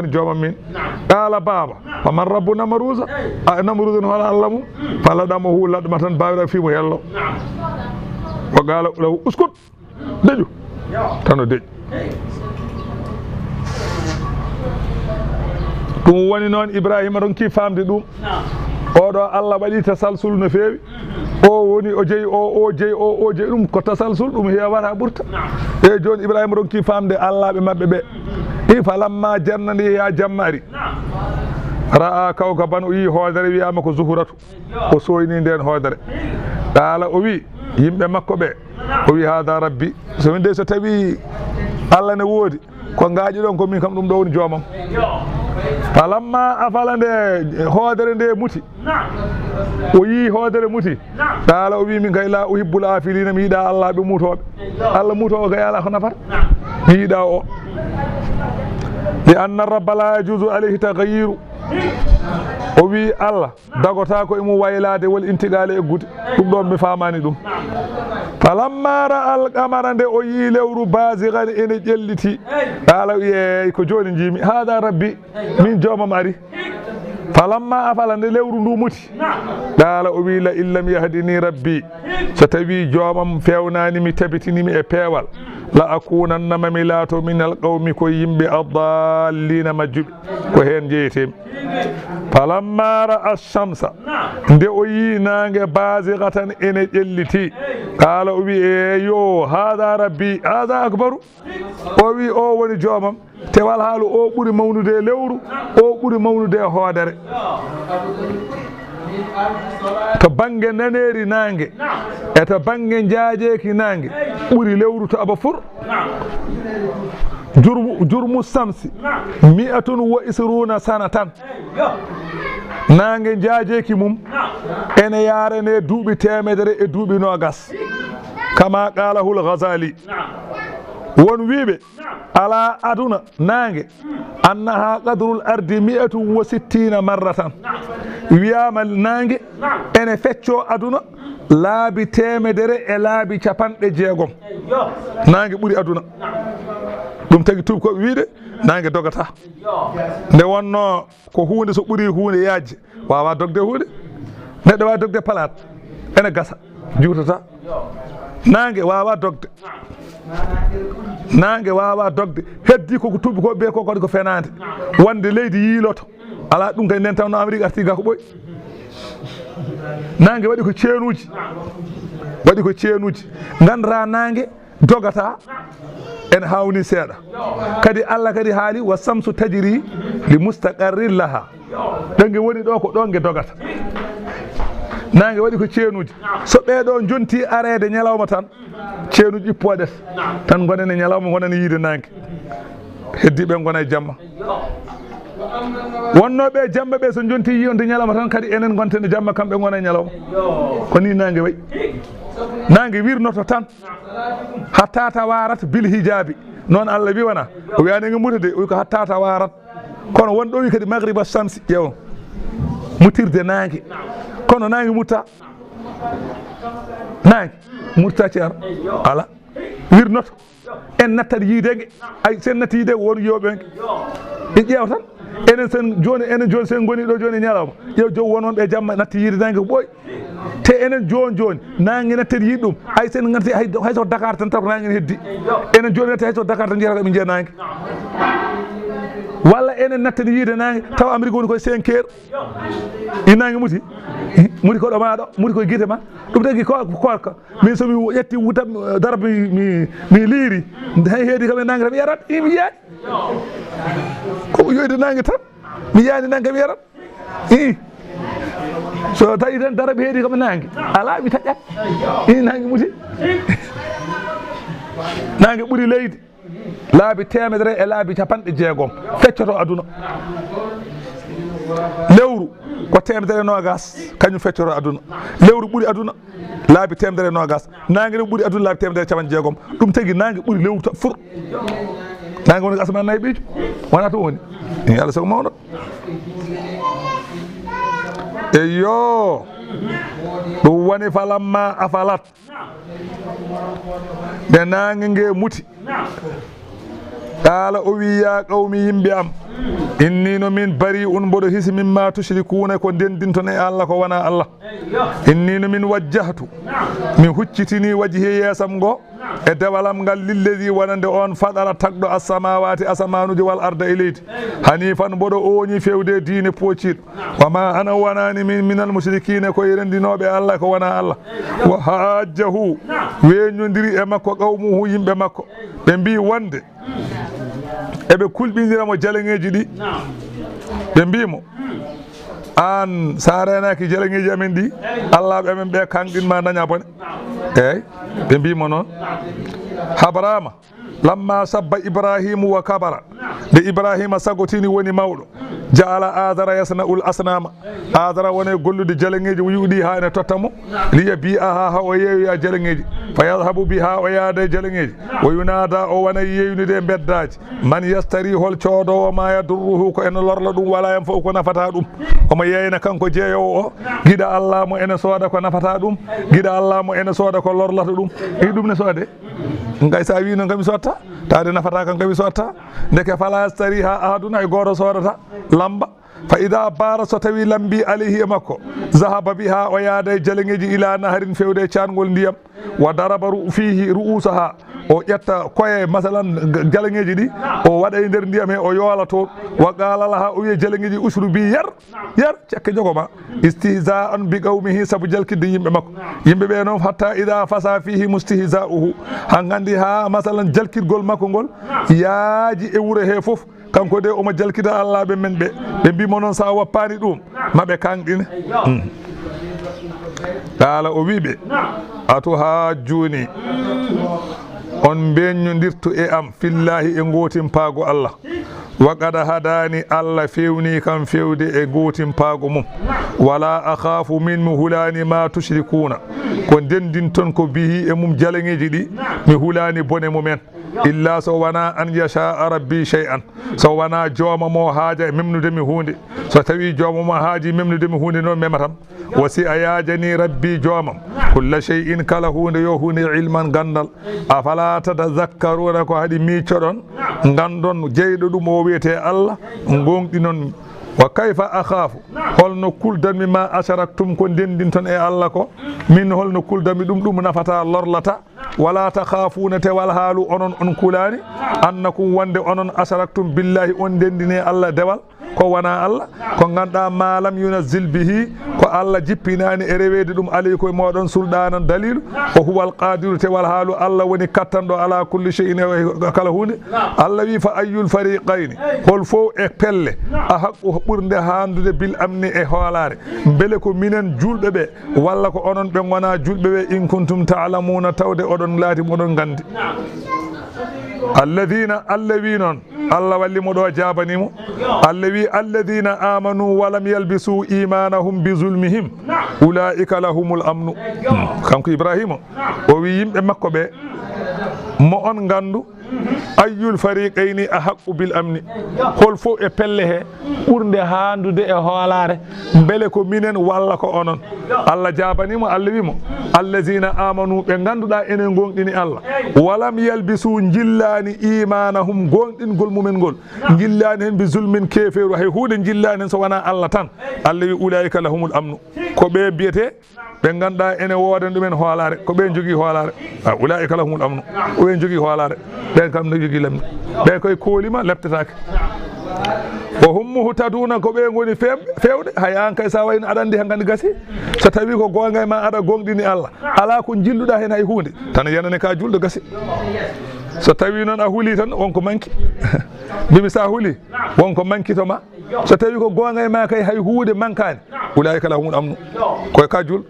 جوم من قال بابا فمن رب نمروز نمروز هو الله فلدمه لدمة بابا في مهلو وقال له اسكت دجو تانو دج ɗum woni noon Ibrahima ronki famde ɗum oɗo Allah waɗi tasalsul no feewi o woni o jeeyi ɗum ko tasalsul ɗum heewata ɓurta e joni Ibrahima ronki famde allaɓe maɓɓe ɓe i falamma jannani ya jammari ra'a kawkaban o yi hoodere wiyama ko zuhuratu o soyni nden hoodere qala o wi yimɓe makko ɓe o wi hada rabbi so min de so tawi Allah ne woodi ko ngaaji ɗon ko min kam ɗum ɗo woni joomam falamma afala nde hoodere nde muti o yi hoodere muti qala o wi min kay la uhibbul afilina mi yiiɗa Allah ɓe mutoɓe Allah mutowo kay ala ko nafata mi yiiɗa o li anna rabba la yajuzu alayhi taghayyiru o wi Allah dagota ko emo waylade wol intigale eggude ɗum ɗon mi famani ɗum falamma ra al qamara nde o yi lewru basigan ene ƴelliti qala yeey ko joni jimi hada rabbi min joomam ari falamma afala nde lewru ndu muti qala o wi la illam yahdini rabbi so tawi joomam fewnani mi tabitinimi e peewal la akunannama mi laato min alqawmi ko yimɓe addallina majjuɓe ko hen jeyetemi falamma ra'a shamsa nde o yi nangue basigatan ene ƴelliti qala o wi eyo hada rabbi hada akbaru o wi o woni joomam tewal haalu o ɓuuri mawnude e lewru o ɓuuri mawnude e hoodere to bange naneri nangue e to bange jaajeeki nangue ɓuuri lewru to aba fur jurmu samsi 120 sana tan nangue jaajeeki mum ene yarane duuɓi temedere e duuɓi nogas kama qalahul Ghazali won wiiɓe ala aduna nangue annaha qadrul ardi 160 marratan wiyama nangue ene fecco aduna laabi temedere e laabi capanɗe jeegom nangue ɓuuri aduna ɗum tagi tubkoɓe wiide nangue dogata nde wonno ko hunde so ɓuuri hunde yajje wawa dogde hunde neɗɗo wawi dogde palat ene gasa juutata nangue wawa dogde nangue wawa dogde heddi koko tubi ko ɓe ko kadi ko fenade wonde leydi yiiloto ala ɗum kay nden tawno Amérique arti ga ko ɓoy nangue waɗi ko ceenuji gandata nangue dogata en hawni seeɗa kadi Allah kadi haali wa samsu tajri li mustaqarrin laha ɗonge woni ɗo ko ɗonge dogata nangue waɗi ko ceenuji so ɓeɗo jonti arede ñalawma tan ceenuji ƴippoɗet tan gonene ñalawma gonene yiide nangue heddiɓe gona e jamma wonnoɓe jamma ɓe so jonti yiyonde ñalawma tan kadi enen gonten e jamma kamɓe gona e ñalawma ko ni nangue wayi nangue wirnoto tan hatta tawarat bil hijabi noon Allah wi wona o wiyanege mutade o wi ko hatta tawarat kono wonɗo wi kadi maghriba shamsi ƴeew mutirde nangue kono nangue mutta nangue mutta ceero ala wirnoto en nattat yiidege ay sen natti yiidege won yoɓenge e ƴeew tan enen joni sen goni ɗo joni ñalawma ƴeew joom wononɓe jamma natti yiide nangue ko ɓooy te enen joni nangue nattat yiide ɗum hay sen gatti hayso Dakar tan taw ko nangue ne heddi enen joni natti hayso Dakar tan jiyata koɓe jiiya nangue walla enen nattani yiide nangue taw Amérique woni koye 5 heures i nangue muti koɗo maɗo muti koye guite ma ɗum tagi korka min somi ƴetti wutam darab mi liiri hay heedi kam e nangue tan mi yarat mi yiyaani ko yoyde nangue tan mi yiyani nangue mi yarat so tawi tan darab heedi kam e nangue ala mi taƴat nangue muti nangue ɓuuri leydi laabi temedere e laabi capanɗe jeegom feccoto aduna lewru ko temedere nogas kañum feccoto aduna lewru ɓuuri aduna laabi temedere nogas nangue ɓuuri aduna laabi temedere capanɗe jeegom ɗum tagi nangue ɓuuri lewru fur nangue woni ko asman nayyi ɓiijo wona to woni Allah sago mawɗo eyo ɗum woni falamma afalat nde nangue ngue muti qala o wi ya qawmi yimɓe am inni no min bari un mboɗo hisi mimma tushrikuna ko ndendinton e Allah ko wona Allah inni no min wajjahtu min huccitini wajhi yeesam ngo e dewalam ngal lilledi wonande on faɗara tagɗo assamawati asamanuji wal arda e leydi hanifan mboɗo ooñi fewde diine pociɗo wama ana wonani min minal mushrikina ko rendinoɓe Allah ko wona Allah wa hajjahu weñodiri e makko qawmuhu yimɓe makko ɓe mbi wonde eɓe kulɓindiramo jaleŋeji ɗi بيمو an sarenaki jeleŋeji amen ɗi allah ɓe men ɓe kanɗinma daña bone eyyi ɓe mbimo noon habrama lamma sabba ibrahimu wa kabara nde ibrahima sagotini woni mawɗo jaala adara yasnaul asnama adara wone gollude jaleŋeji o yuuɗi ha ene totta mo liya bi'aha ha o yeeyoya jaleŋeji fa yadhabu biha o yaada e jaleŋeji o yunada o wona yeeynude beddaji man yastari hol coodowo ma yadurruhu ko ene lorla ɗum wala hen fof ko nafata ɗum omo yeyna kanko jeeyowo o giɗa allah mo ene sooda ko nafata ɗum giɗa allah mo ene sooda ko lorlata ɗum i ɗum ne soode ngay sa wi noon kami sotta tawde nafata kan kami sotta ndeke fala yastari ha ahadun hay goto sodata lamba fa ida bara so tawi lambi alayhi e makko zahaba biha o yaada e jaleŋeji ila naharin fewde e cangol ndiyam wa daraba fihi ru'usaha o ƴetta koye masalan jaleŋeji ɗi o waɗa e nder ndiyam he o yoola toon wa qala laha o wiye jaleŋeji usru bi yar cekke jogoma istihza'an bi qawmihi sabu jalkidde yimɓe makko yimɓe ɓe noon hatta ida fasa fihi mustihza'uhu han gandi ha masalan jalkirgol makko ngol yaaji e wuro he foof kanko de omo jalkida allah ɓe men ɓe mbimo noon sa wappani ɗum maɓe kanɗine qala o wiɓe atu ha joni on beññodirtu e am fillahi e gotimpaago Allah wa qad hadani Allah fewni kam fewde e gotimpaago mum wala akhafu min mi hulani ma tushrikuna ko dendin ton ko bihi e mum jaleŋeji ɗi mi hulani bone mumen illa so wana an yasha rabbi shay'an so wana jooma mo haaja e memnude mi hunde so tawi jooma mo haaji memnude mi hunde noon mematam wasi a yaajani rabbi joomam kulla shay'in kala hunde yo hunde ilman gandal afala tadhakkaruna ko haɗi miicoɗon gandon jeyɗo ɗum o wiyete Allah gonɗi noon wa kayfa akhafu holno kuldanmi ma asharaktum ko dendin ton e Allah ko min holno kuldanmi ɗum nafata lorlata wala takhafuna te wal haalu onon on kulani annakum wonde onon asharaktum billahi on dendine Allah dewal ko wana Allah ko ganda malam yunazzil bihi ko Allah jippinani e rewede ɗum aleyko e moɗon sulɗanan dalilu o huwal qadiru te wal haalu Allah woni kattanɗo ala kulli shay'in kala hunde Allah wi fa ayyul fariqayni hol fof e pelle a haqqu ɓurde handude bil amni e hoolare beele ko minen julɓe ɓe walla ko onon ɓe gona julɓe ɓe in kuntum ta'lamuna tawde oɗon laati moɗon gandi alladhina allawi noon Allah walli mo ɗo jabanimo Allah wi alladhina amanu walam yalbisu imanahum bi zulmihim ulaika lahumul amnu kanko Ibrahima o wi yimɓe makko ɓe mo on gandu ayyul fariqayni ahaqqu bil amni hol fof e pelle he ɓurde handude e hoolare beele ko minen walla ko onon Allah jabanimo Allah wimo allazina amanu ɓe ganduɗa enen gonɗini Allah walam yalbisu jillani imanahum gonɗingol mumen ngol jillani hen bi zulmin keferu hay hunde jillani hen so wona Allah tan Allah wi ulaika lahumul amnu ko ɓe biyete ɓe ganduɗa ene wodan ɗumen hoolare ko ɓen jogui hoolare ulaika lahumul amnu o ɓen jogui hoolare ɓen kam no jogui lemni ɓen koye koolima leptatake o hum muhtaduna ko ɓe goni fewɗe hay an kay sa wayno aɗa andi ha gandi gasi so tawi ko gonga ma aɗa gonɗini Allah ala ko jilluɗa hen hay hunde tan yanane ka julɗo gasi so tawi noon a huuli tan wonko manki bimi sa huuli wonko manki to ma so tawi ko gonga e ma kay hay huude mankani ulaika lahumul amnu koye ka julɗo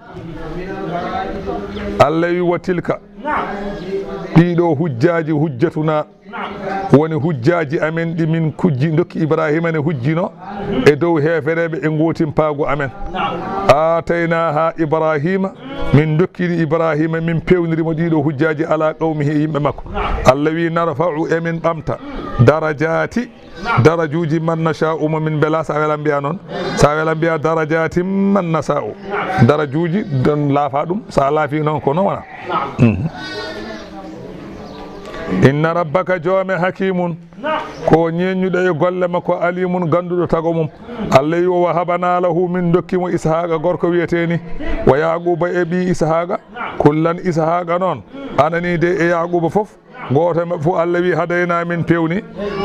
Allah wi wa tilka ɗiɗo hujjaji hujjatuna woni hujjaji amen ɗi min kujji dokki Ibrahima ne hujjino e dow hefereɓe e gotimpaago amen atayna ha Ibrahima min dokkiri Ibrahima min pewnirimo ɗiɗo hujjaji ala qawmihi e yimɓe makko Allah wi narfa'u emin ɓamta darajati darajuji man nasha'u mo min bela sa welan mbiya noon sa welan mbiya darajati man nasha'u darajuji don laafa ɗum sa laafi noon ko noon wona inna rabbaka joome hakimun ko ñeññuɗo e golle makko alimun ganduɗo tago mum Allah wi o wahabana lahu min dokkimo ishaqa gorko wiyeteni wa yaquba e ɓi ishaqa kullan ishaqa noon anani de e yaquba foof goto mabɓe fof Allah wi hadayna min pewni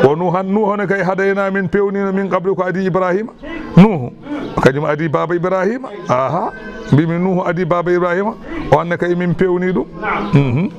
o nuhone kay hadayna min pewnino min qabli ko adi Ibrahima nuhu kañum adi baba Ibrahima mbimi nuhu adi baba Ibrahima o anne kay min pewni ɗum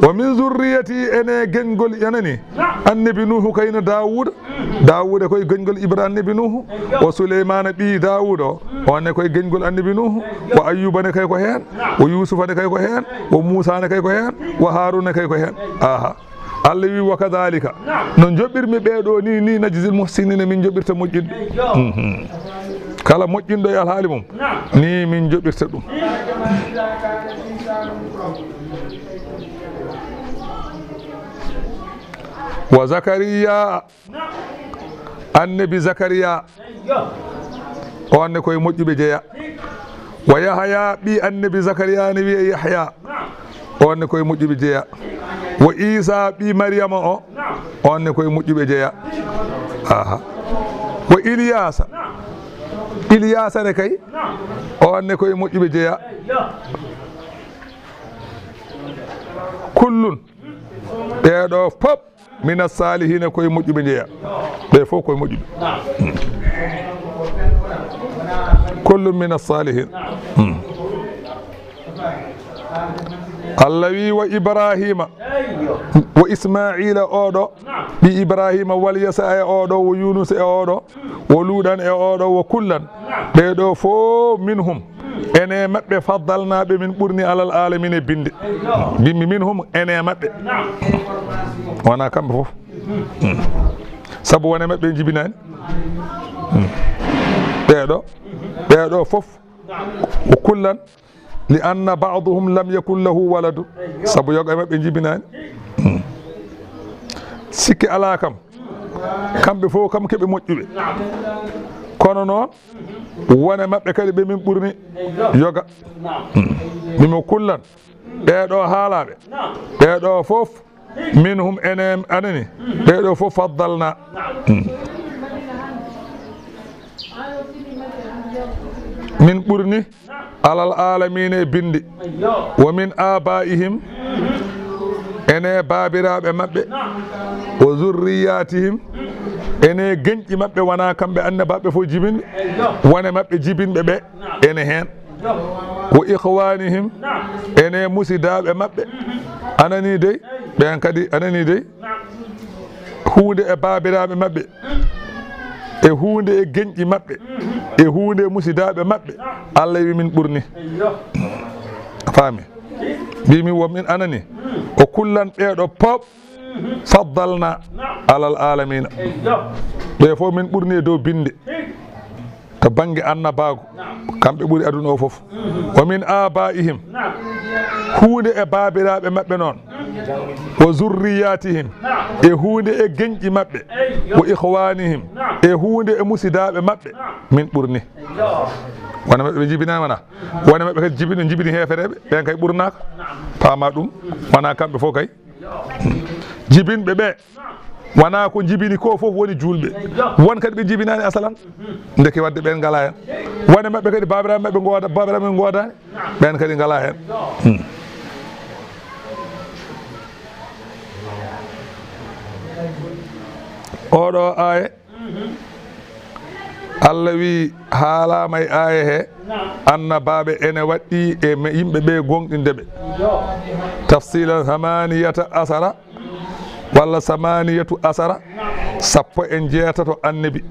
wa min zurriyati ene gengol yanani annabi nuhu kayna Dawud koye gengol Ibrahima annabi nuhu wa Souleymana ɓi Dawud o onne koye gengol annabi nuhu wa Ayyuba ne kay ko hen wa Yusufa ne kay ko hen wa Musa ne kay ko hen wa Haruna kay ko hen aha Allah wi wa kadhalika no joɓɓirmi ɓeɗo ni najzil muhsinina min joɓɓirta moƴƴinɓe kala moƴƴinɗo e alhaali mum ni min joɓɓirta ɗum wa Zakariya annabi Zakariya o anne koye moƴƴuɓe jeeya wa Yahya ɓi annabi Zakariya ne wiye Yahya o anne koye moƴƴuɓe jeeya wa Isa ɓi Maryama o anne koye moƴƴuɓe jeeya aha wa Ilyasa ne kay o anne koye moƴƴuɓe jeeya kullun ɓeɗo fop mina salihina koye moƴƴuɓe jeeya ɓe fof koye moƴƴuɓe kullum mina salihin Allah wi wa Ibrahima wa Ismaila oɗo ɓi Ibrahima wal Yasa e oɗo wo Yunus e oɗo wo Luuɗan e oɗo wo kullan ɓeɗo fof minhum ene maɓɓe faddalnaɓe min ɓurni alal alamin e binde bimmi minhum ene maɓɓe wona kamɓe fof saabu wone maɓɓe jibinani ɓeɗo fof wo kullan li anna ba'dhum lam yakun lahu waladu sabu yoga maɓɓe jibinani sikki ala kam kamɓe fof kam keɓe moƴƴuɓe kono noon wone maɓɓe kadi ɓe min ɓurni yoga mimo kullan ɓeɗo haalaɓe ɓeɗo fof minhum ene anani ɓeɗo fof faddalna min ɓurni alal alamina e bindi wa min abaihim ene babiraɓe maɓɓe wa zurriyatihim ene geñƴi maɓɓe wona kamɓe annabaɓe fof jibinɓe wone maɓɓe jibinɓe ɓe ene hen wa ikhwanihim ene musidaɓe maɓɓe anani dey ɓen kadi anani dey hunde e babiraɓe maɓɓe e hunde e geñƴi maɓɓe e hunde e musidaɓe maɓɓe Allah wi min ɓurni faami mbimi womin anani o kullan ɓeɗo pop faddalna alal alamina ɓe fof min ɓurni e dow binde to banggue annabago kamɓe ɓuuri aduna o foof wa min abaihim hunde e babiraɓe maɓɓe noon wa zurriyatihim e hunde e geñƴi maɓɓe wa ikhwanihim e hunde e musidaɓe maɓɓe min ɓurni wona maɓɓe ɓe jibinani wona wona maɓɓe kadi jibini hefereɓe ɓen kay ɓurnaka paama ɗum wona kamɓe fof kay jibinɓe ɓe wona ko jibini ko fof woni julɓe won kadi ɓe jibinani asalan deke wadde ɓen ngala hen wone maɓɓe kadi babiraɓe maɓɓe goda babiraɓe maɓɓe godani ɓen kadi ngala hen oɗo aya Allah wi haalama e aya he annabaɓe ene waɗɗi e yimɓe ɓe gonɗindeɓe tafsilan samaniyata asara walla samaniyatu asara sappo e jeetato annabi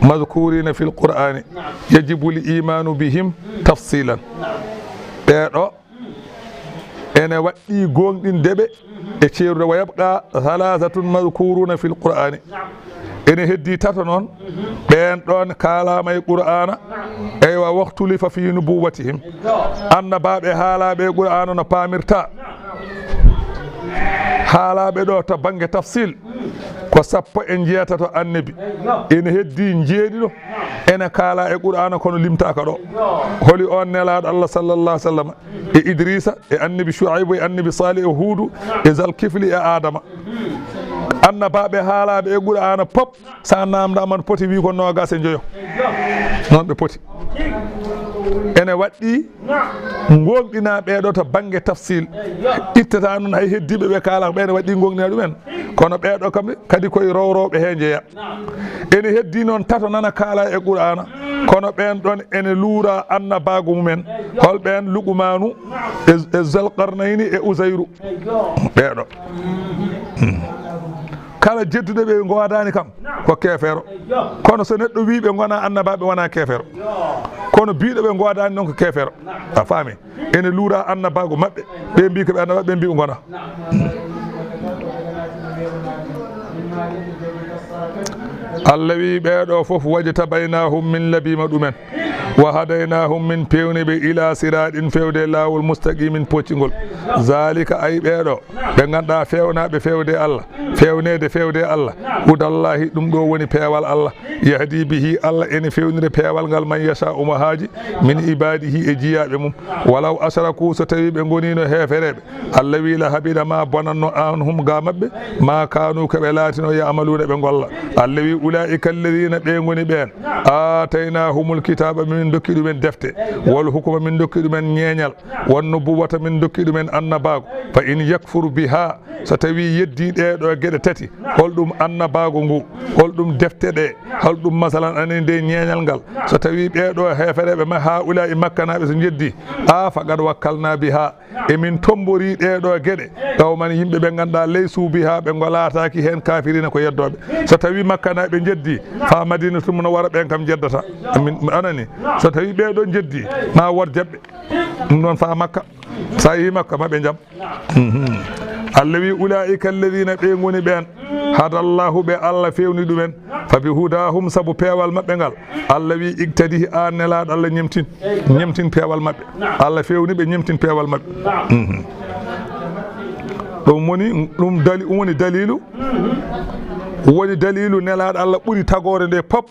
mazkurina fil qur'ani yajibu l imanu bihim tafsilan ɓeɗo ene waɗɗi gonɗindeɓe e ceerude wa yabqa thalathatun mazkuruna fil qur'ani ene heddi tato noon ɓen ɗon kalama e qur'ana eywa waktulifa fi nubuwatihim annabaɓe haalaɓe e qur'ana no pamirta haalaɓe ɗo to banggue tafsil ko sappo e jeetato annabi ene heddi jeeɗiɗo ene kaala e qur'ana kono limtaka ɗo holi on nelaɗo Allah sallallahu alaihi wasallam e Idrissa e annabi Shuaibu e annabi Salih e Hudu e Zalkifli e Adama annabaɓe haalaɓe e qur'ana pop sa namdama poti wi ko nogas e joyo noon ɓe poti ene waɗɗi gonɗina ɓeɗo to banggue tafsil ittata noon hay heddiɓe ɓe kala ɓene waɗɗi gonɗina ɗumen kono ɓeɗo kam kadi koye rowrowɓe he jeeya ene heddi noon tato nana kala e qur'ana kono ɓen ɗon ene luura annabago mumen holɓen Luqmanu e Zulqarnayni e Uzayru ɓeɗo kala jedduɗo ɓe godani kam ko kefero kono so neɗɗo wi ɓe gona annabaɓe wona kefero kono biɗo ɓe godani noon ko kefero a faami ene luura annabago mabɓe ɓe mbi ko ɓe annabaɓe ɓe mbi ɓe gona Allah wi ɓeɗo fof wajtabaynahum min labima ɗumen wa hadaynahum min pewniɓe ila siraɗin fewde lawol mustaqimin poccigol zalika ay ɓeɗo ɓe ganduɗa fewnaɓe fewde Allah fewnede fewde Allah hudallahi ɗum ɗo woni peewal Allah yahdi bihi Allah ene fewnire peewal ngal man yasha mo haaji min ibadihi e jiyaɓe mum walaw asraku so tawi ɓe gonino hefereɓe Allah wi la habida ma bonanno anhum ga mabɓe ma kanu koɓe laatino ya'maluna ɓe golla Allah wi ulaika alladhina ɓe goni ɓen ataynahumul kitaba min dokki ɗumen defte wal hukuma min dokki ɗumen ñeñal wan nubuwata min dokki ɗumen annabago fa in yakfuru biha so tawi yeddi ɗeɗo gueɗe tati holɗum annabago ngu holɗum defte ɗe holɗum masalan ani nde ñeñal ngal so tawi ɓeɗo hefereɓe ma ha ula e makkanaɓe so jeddi faqad wakkalna biha emin tombori ɗeɗo gueɗe qawman yimɓe ɓe ganduɗa laysu biha ɓe golataki hen kafirina ko yeddoɓe so tawi makkanaɓe jeddi fa Madinatul Munawwara ɓen kam jeddata min anani so tawi ɓeɗo jeddi ma wor jaɓɓe ɗum ɗon fa Makka sa yi Makka maɓe jaam Allah wi ulaika alladhina ɓe goni ɓen hadallahu ɓe Allah fewni ɗumen fa bi hudahum sabu peewal maɓɓe ngal Allah wi iktadi an nelaɗo Allah ñemtin peewal maɓɓe Allah fewni ɓe ñemtin peewal maɓɓe ɗum woni dalilu woni dalilu nelaɗo Allah ɓuri tagore nde pop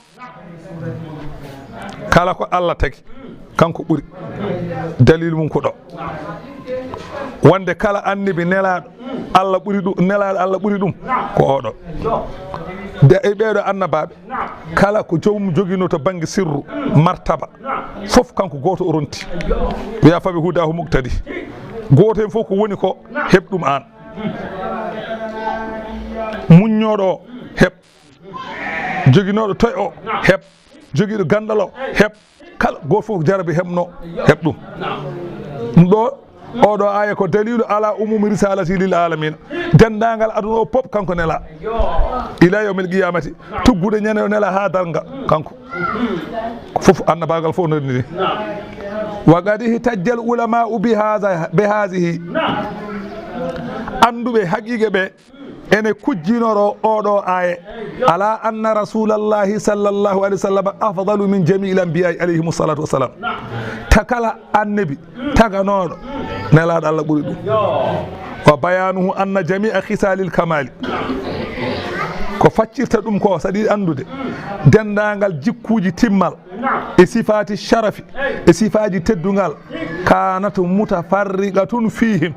kala ko Allah tagi kanko ɓuri dalilu mum ko ɗo wonde kala annabi nelaɗo Allah ɓuri ɗum nelaɗo Allah ɓuri ɗum ko oɗo de e ɓeɗo annabaɓe kala ko jomum joguino to banggue sirru martaba fof kanko goto o ronti wiya faɓe hudahu muktadi goto hen fof ko woni ko heɓ ɗum an muññoɗo o heɓ joguinoɗo toy o heɓ joguiɗo gandal o heɓ kala goto fof jarabi heɓno heɓ ɗum ɗum ɗo oɗo aya ko dalilu ala umumi risalati lil alamina dendagal aduna o pop kanko nela ila yawmil qiyamati tuggude ñane o nela ha dalga kanko fof annabagal fof nodini wa qad ihtajjal ulama'u bi hadhihi anduɓe haqiqe ɓe ene kujjinoro oɗo aya ala anna rasulallahi sallallahu alayhi wa sallam afdalu min jami'il anbiya'i alayhimu salatu wassalam takala annabi taganoɗo nelaɗo Allah ɓuri ɗum wa bayanuhu anna jami'a khisalil kamali ko faccirta ɗum ko saɗi andude dendagal jikkuji timmal e sifati sharafi e sifaji teddungal kanat mutafarriqatun fihim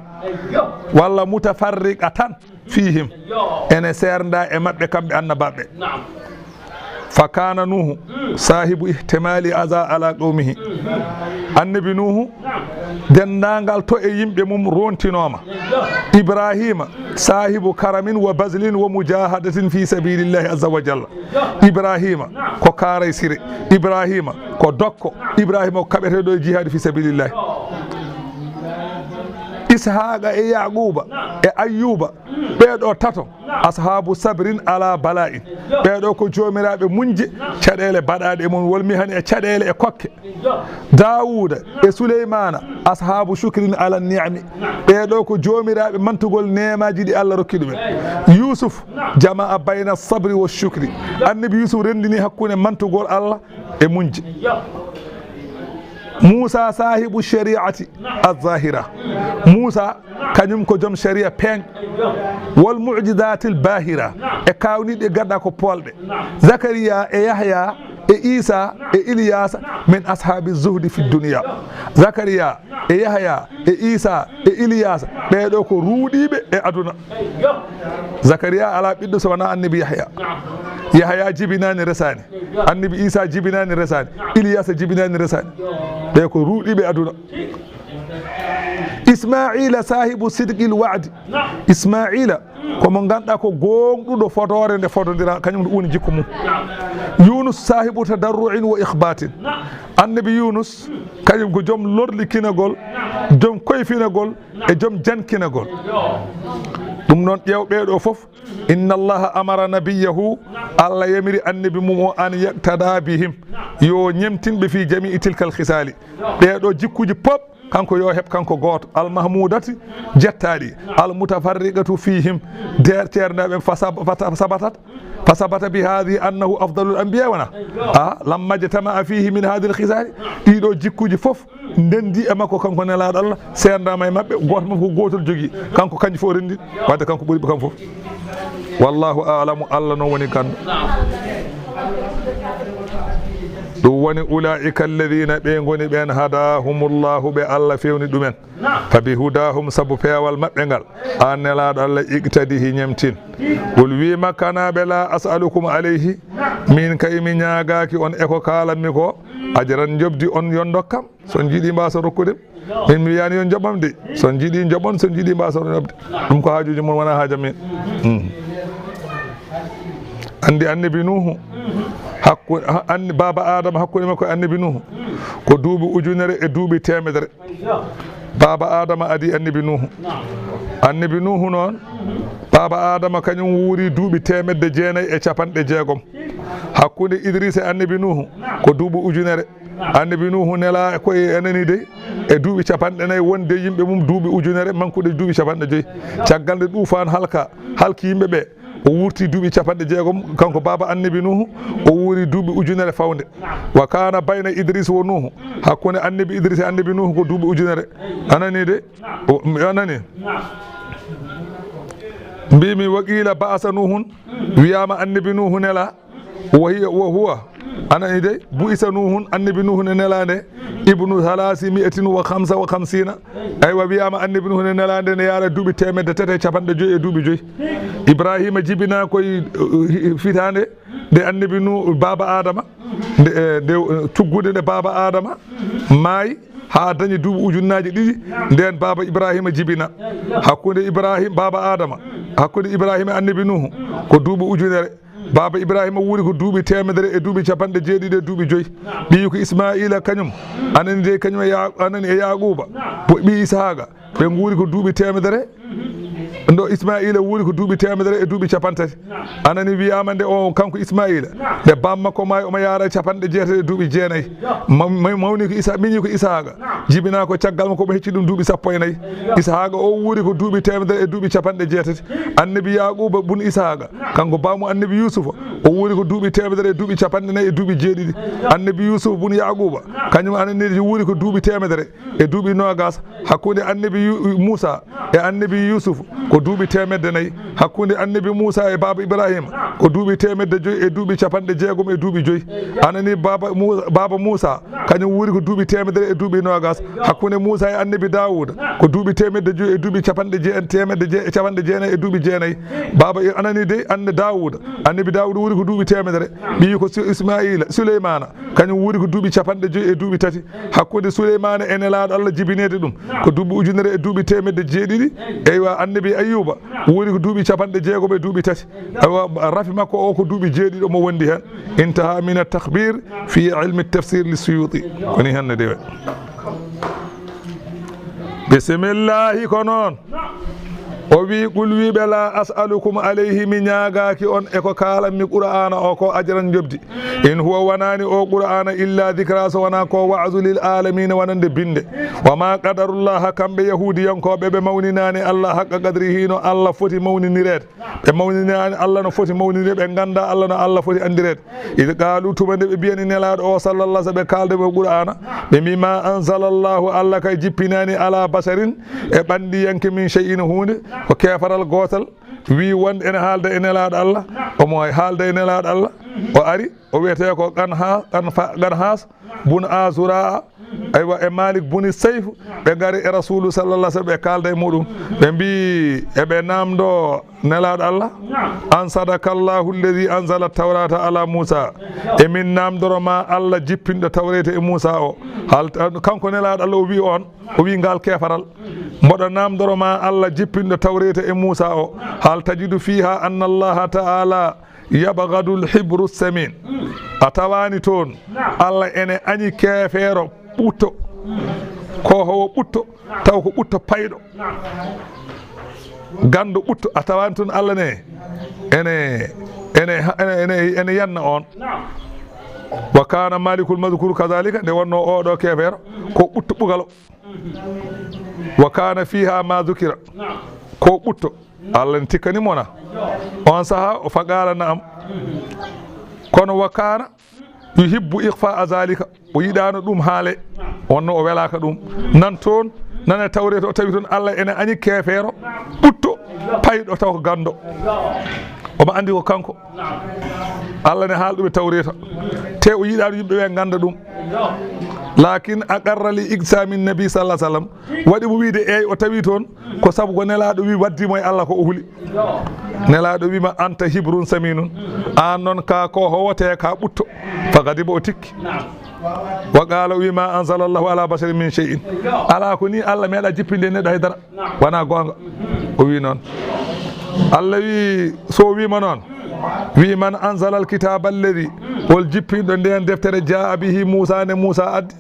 walla mutafarriqatan fihim ene serda e mabɓe kamɓe annabaɓe fa kana nuhu sahibu ihtimali aza ala qawmihi annabi nuhu dendagal to e yimɓe mum rontinoma ibrahima sahibu karamin wa bazlin wa mujahadatin fi sabilillahi azza wa jalla ibrahima ko karay sire ibrahima ko dokko ibrahima ko kaɓeteɗo e jihadi fi sabilillahi ishaqa e yaquba e ayyuba ɓeɗo tato ashabu sabrin ala bala'in ɓeɗo ko jomiraɓe munje caɗele baɗaɗe mum wolmi hani e caɗele e kokke dawuda e souleymana ashabu shukrin ala ni'ami ɓeɗo ko jomiraɓe mantugol nemaji ɗi Allah rokki ɗumen yusuf jama'a bayna sabri wa shukri annabi yusuf rendini hakkude mantugol Allah e munje Musa sahibu shari'ati az-zahira Musa kañum ko joom sharia peng wal mu'jizatil bahira e kawniɗe gadda ko polɗe Zakariya e Yahya e Isa e Ilyas min ashabi zuhdi fi dunya Zakariya e Yahya e Isa e Ilyas ɓeɗo ko ruuɗiɓe e aduna Zakariya ala ɓiɗɗo so wona annabi Yahya yahaya jibinani resani annabi isa jibinani resani ilyasa jibinani resani ɓe ko ruuɗiɓe aduna ismaila sahibu sidqil wa'di ismaila komo ganduɗa ko gonɗuɗo fotore nde fotodira kañum woni jikku mum yunus sahibu tadarru'in wa ikhbatin annabi yunus kañum ko joom lorlikinagol joom koyfinagol e joom jankinagol ɗum noon ƴeew ɓeeɗo fof inna allaha amara nabiyahu allah yamiri annabi mum o an yaktada bihim yo ñemtinɓe fi jami'i tilkal khisali ɓeeɗo jikkuji pop kanko yo heɓ kanko gooto almahmudati jettaɗi almutafarriqatu fihim ternaɓe fasabata bi hadihi annahu afdalul anbiya wona lamma jtama'a fihi min hadihi lkhisali ɗiɗo jikkuji foof ndendi e makko kanko nelaɗo Allah serdama e mabɓe goto mum ko gotol jogui kanko kanƴi fof rendi wadde kanko ɓuuriɓe kam fof wallahu a'lamu Allah noon woni gandu ɗum woni ulaika alladina ɓe goni ɓen hadahumullahu ɓe Allah fewni ɗumen fa bi hudahum saabu peewal maɓɓe ngal an nelaɗo Allah iqtadihi ñemtin qul wima kanaɓe la as'alukum alayhi min kay mi ñagaki on eko kalanmi ko ajaran jobdi on yon dokkam son jiiɗi mbasa rokkude min mi wiyani yon joɓam de son jiiɗi joɓon son jiiɗi mbasa nobde ɗum ko hajuji mon wona haja min andi annabi nuhu hakkude baba adama hakkude makko annabi nuhu ko duuɓi ujunere e duuɓi temedere baba adama adi annabi nuhu noon baba adama kañum wuuri duuɓi temedde jeenayyi e capanɗe jeegom hakkude idrissa e annabi nuhu ko duuɓi ujunere annabi nuhu nela koye enani de e duuɓi capanɗe nayyi wonde yimɓe mum duuɓi ujunere mankude duuɓi capanɗe joyyi caggal nde ɗufan halki yimɓe ɓe o wurti duuɓi capanɗe jeegom kanko baba annabi nuhu o wuuri duuɓi ujunere fawde wa kana bayna idrissa wo nuhu hakkude annabi idrissa e annabi nuhu ko duuɓi ujunere anani de anani mbimi waqila ba'asa nuhun wiyama annabi nuhu nela wo huwa anani de bu'isa nuhun annabi nuhu ne nelande ibnu halasi mi'atin wa khamsa wa khamsina aywa wiyama annabi nuhu ne nelande ne yaara duuɓi temedde tati capanɗe joyyi e duuɓi joyyi ibrahima jibina koye fitande nde annabi nuhu baba adama nde tuggude nde baba adama maayi ha dañi duuɓi ujunnaji ɗiɗi nden baba ibrahima jibina hakkude ibrahima baba adama hakkude ibrahima e annabi nuhu ko duuɓi ujunere baba ibrahima wuuri ko duuɓi temedere e duuɓi capanɗe jeeɗiɗi e duuɓi joyyi ɓiyi ko ismaila kañum anani de kañum anani e yaquba ɓi ishaqa ɓe guuri ko duuɓi temedere ndo ismaila wuuri ko duuɓi temedere e duuɓi capantati anani wiyama nde o kanko ismaila nde bammakko maayi omo yaara capanɗe jeetati e duuɓi jeenayyi mawni ko miñi ko ishaqa jibina ko caggal makko omo hecci ɗum duuɓi sappo e nayyi ishaqa o wuuri ko duuɓi temedere e duuɓi capanɗe jeetati annabi yaquba bun ishaqa kanko baamu annabi yusufa o wuuri ko duuɓi temedere e duuɓi capanɗe nayyi e duuɓi jeeɗiɗi annabi yusufa bun yaquba kañum anani wuuri ko duuɓi temedere e duuɓi nogas hakkude annabi moussa e annabi yusuf ko duuɓi temedde nayyi hakkude annabi moussa e baba ibrahima ko duuɓi temedde joyyi e duuɓi capanɗe jeegom e duuɓi joyyi anani baba moussa kañum wuuri ko duuɓi temedere e duuɓi nogas hakkude moussa e annabi dawouda ko duuɓi temedde joyyi e duuɓi capanɗe jeenayyi e duuɓi jeenayyi baba anani de annabi dawouda wuuri ko duuɓi temedere ɓiyi ko ismaila souleymana kañum wuuri ko duuɓi capanɗe joyyi e duuɓi tati hakkude souleymana e nelaɗo Allah jibinede ɗum ko duuɓi ujunere e duuɓi temedde jeeɗiɗi eywa annabi ayuba wuuri ko duuɓi capanɗe jeegom e duuɓi tati rafi makko o ko duuɓi jeeɗiɗi omo wondi hen intaha min at-takhbir fi ilmi tafsir li suyuti koni henne dewe bisimillahi ko noon o wi qul wiɓe la as'alukum alayhi mi ñagaki on eko kalanmi qur'ana o ko ajran jobdi in huwa wonani o qur'ana illa dicra so wona ko wa'zu lil alamina wonande binde wama qadarullaha kamɓe yahudiyankoɓe ɓe mawninani Allah haqqa qadrihi no Allah foti mawninirede ɓe mawninani Allah no foti mawnirede ɓe ganda Allah no Allah foti andirede id qalu tuma nde ɓe mbiyani nelaɗo o sallallah so ɓe kalde ɓe qur'ana ɓe mima anzalallahu Allah kay jippinani ala basarin e ɓandiyanke min shay'in hunde ko kefaral gotal wi wonde ene haalda e nelaɗo Allah omo haalda e nelaɗo Allah o ari o wiyete ko Ganhas bun Azura aywa e Malik buni Sayf ɓe ngari e Rasulu sallallahu alaihi wasallam ɓe kalda e muɗum ɓe mbi eɓe namdo nelaɗo Allah an sadakallahu alladi anzala tawrata ala Musa emin namdoroma Allah jippinɗo tawreta e Musa o hal kanko nelaɗo Allah o wi ngal kefaral mboɗo namdoroma Allah jippinɗo tawreta e Musa o hal tajidu fiha anna Allah ta'ala yabgadul hibru samin a tawani toon Allah ene añi kefeero ɓutto ko howo ɓutto taw ko ɓutto payɗo gando ɓutto a tawani toon Allah ne ene yanna on wa kana malikul madhkur kadhalika nde wonno oɗo kefeero ko ɓutto ɓugalo wa kana fiha ma dhukira ko ɓutto Allah ne tikkani mona on saha o faqala am kono wa kana yuhibbu ikhfa azalika o yidano ɗum haale wonno o welaka ɗum nan toon nane tawreto o tawi toon Allah ene añi kefeero ɓutto payɗo taw ko gando omo andi ko kanko Allah ne haal ɗum e tawreta te o yiɗano yimɓeɓe ganda ɗum lakin aqarra li iqsami nabi sallallahu alaihi wasallam waɗi mo wiide eyi o tawi toon ko sabu ko nelaɗo wi waddimo e Allah ko o huuli nelaɗo wima anta hibrun saminun an noon ka ko howote ka ɓutto fagadiba o tikki wa qala wima anzalallahu ala basharin min shay'in ala ko ni Allah meeɗa jippinde neɗɗo haydara wona gonga o wi noon Allah wi so wima noon wi man anzala alkitaba alladi wol jippinɗo nden deftere jaa bihi Musa ne Musa addi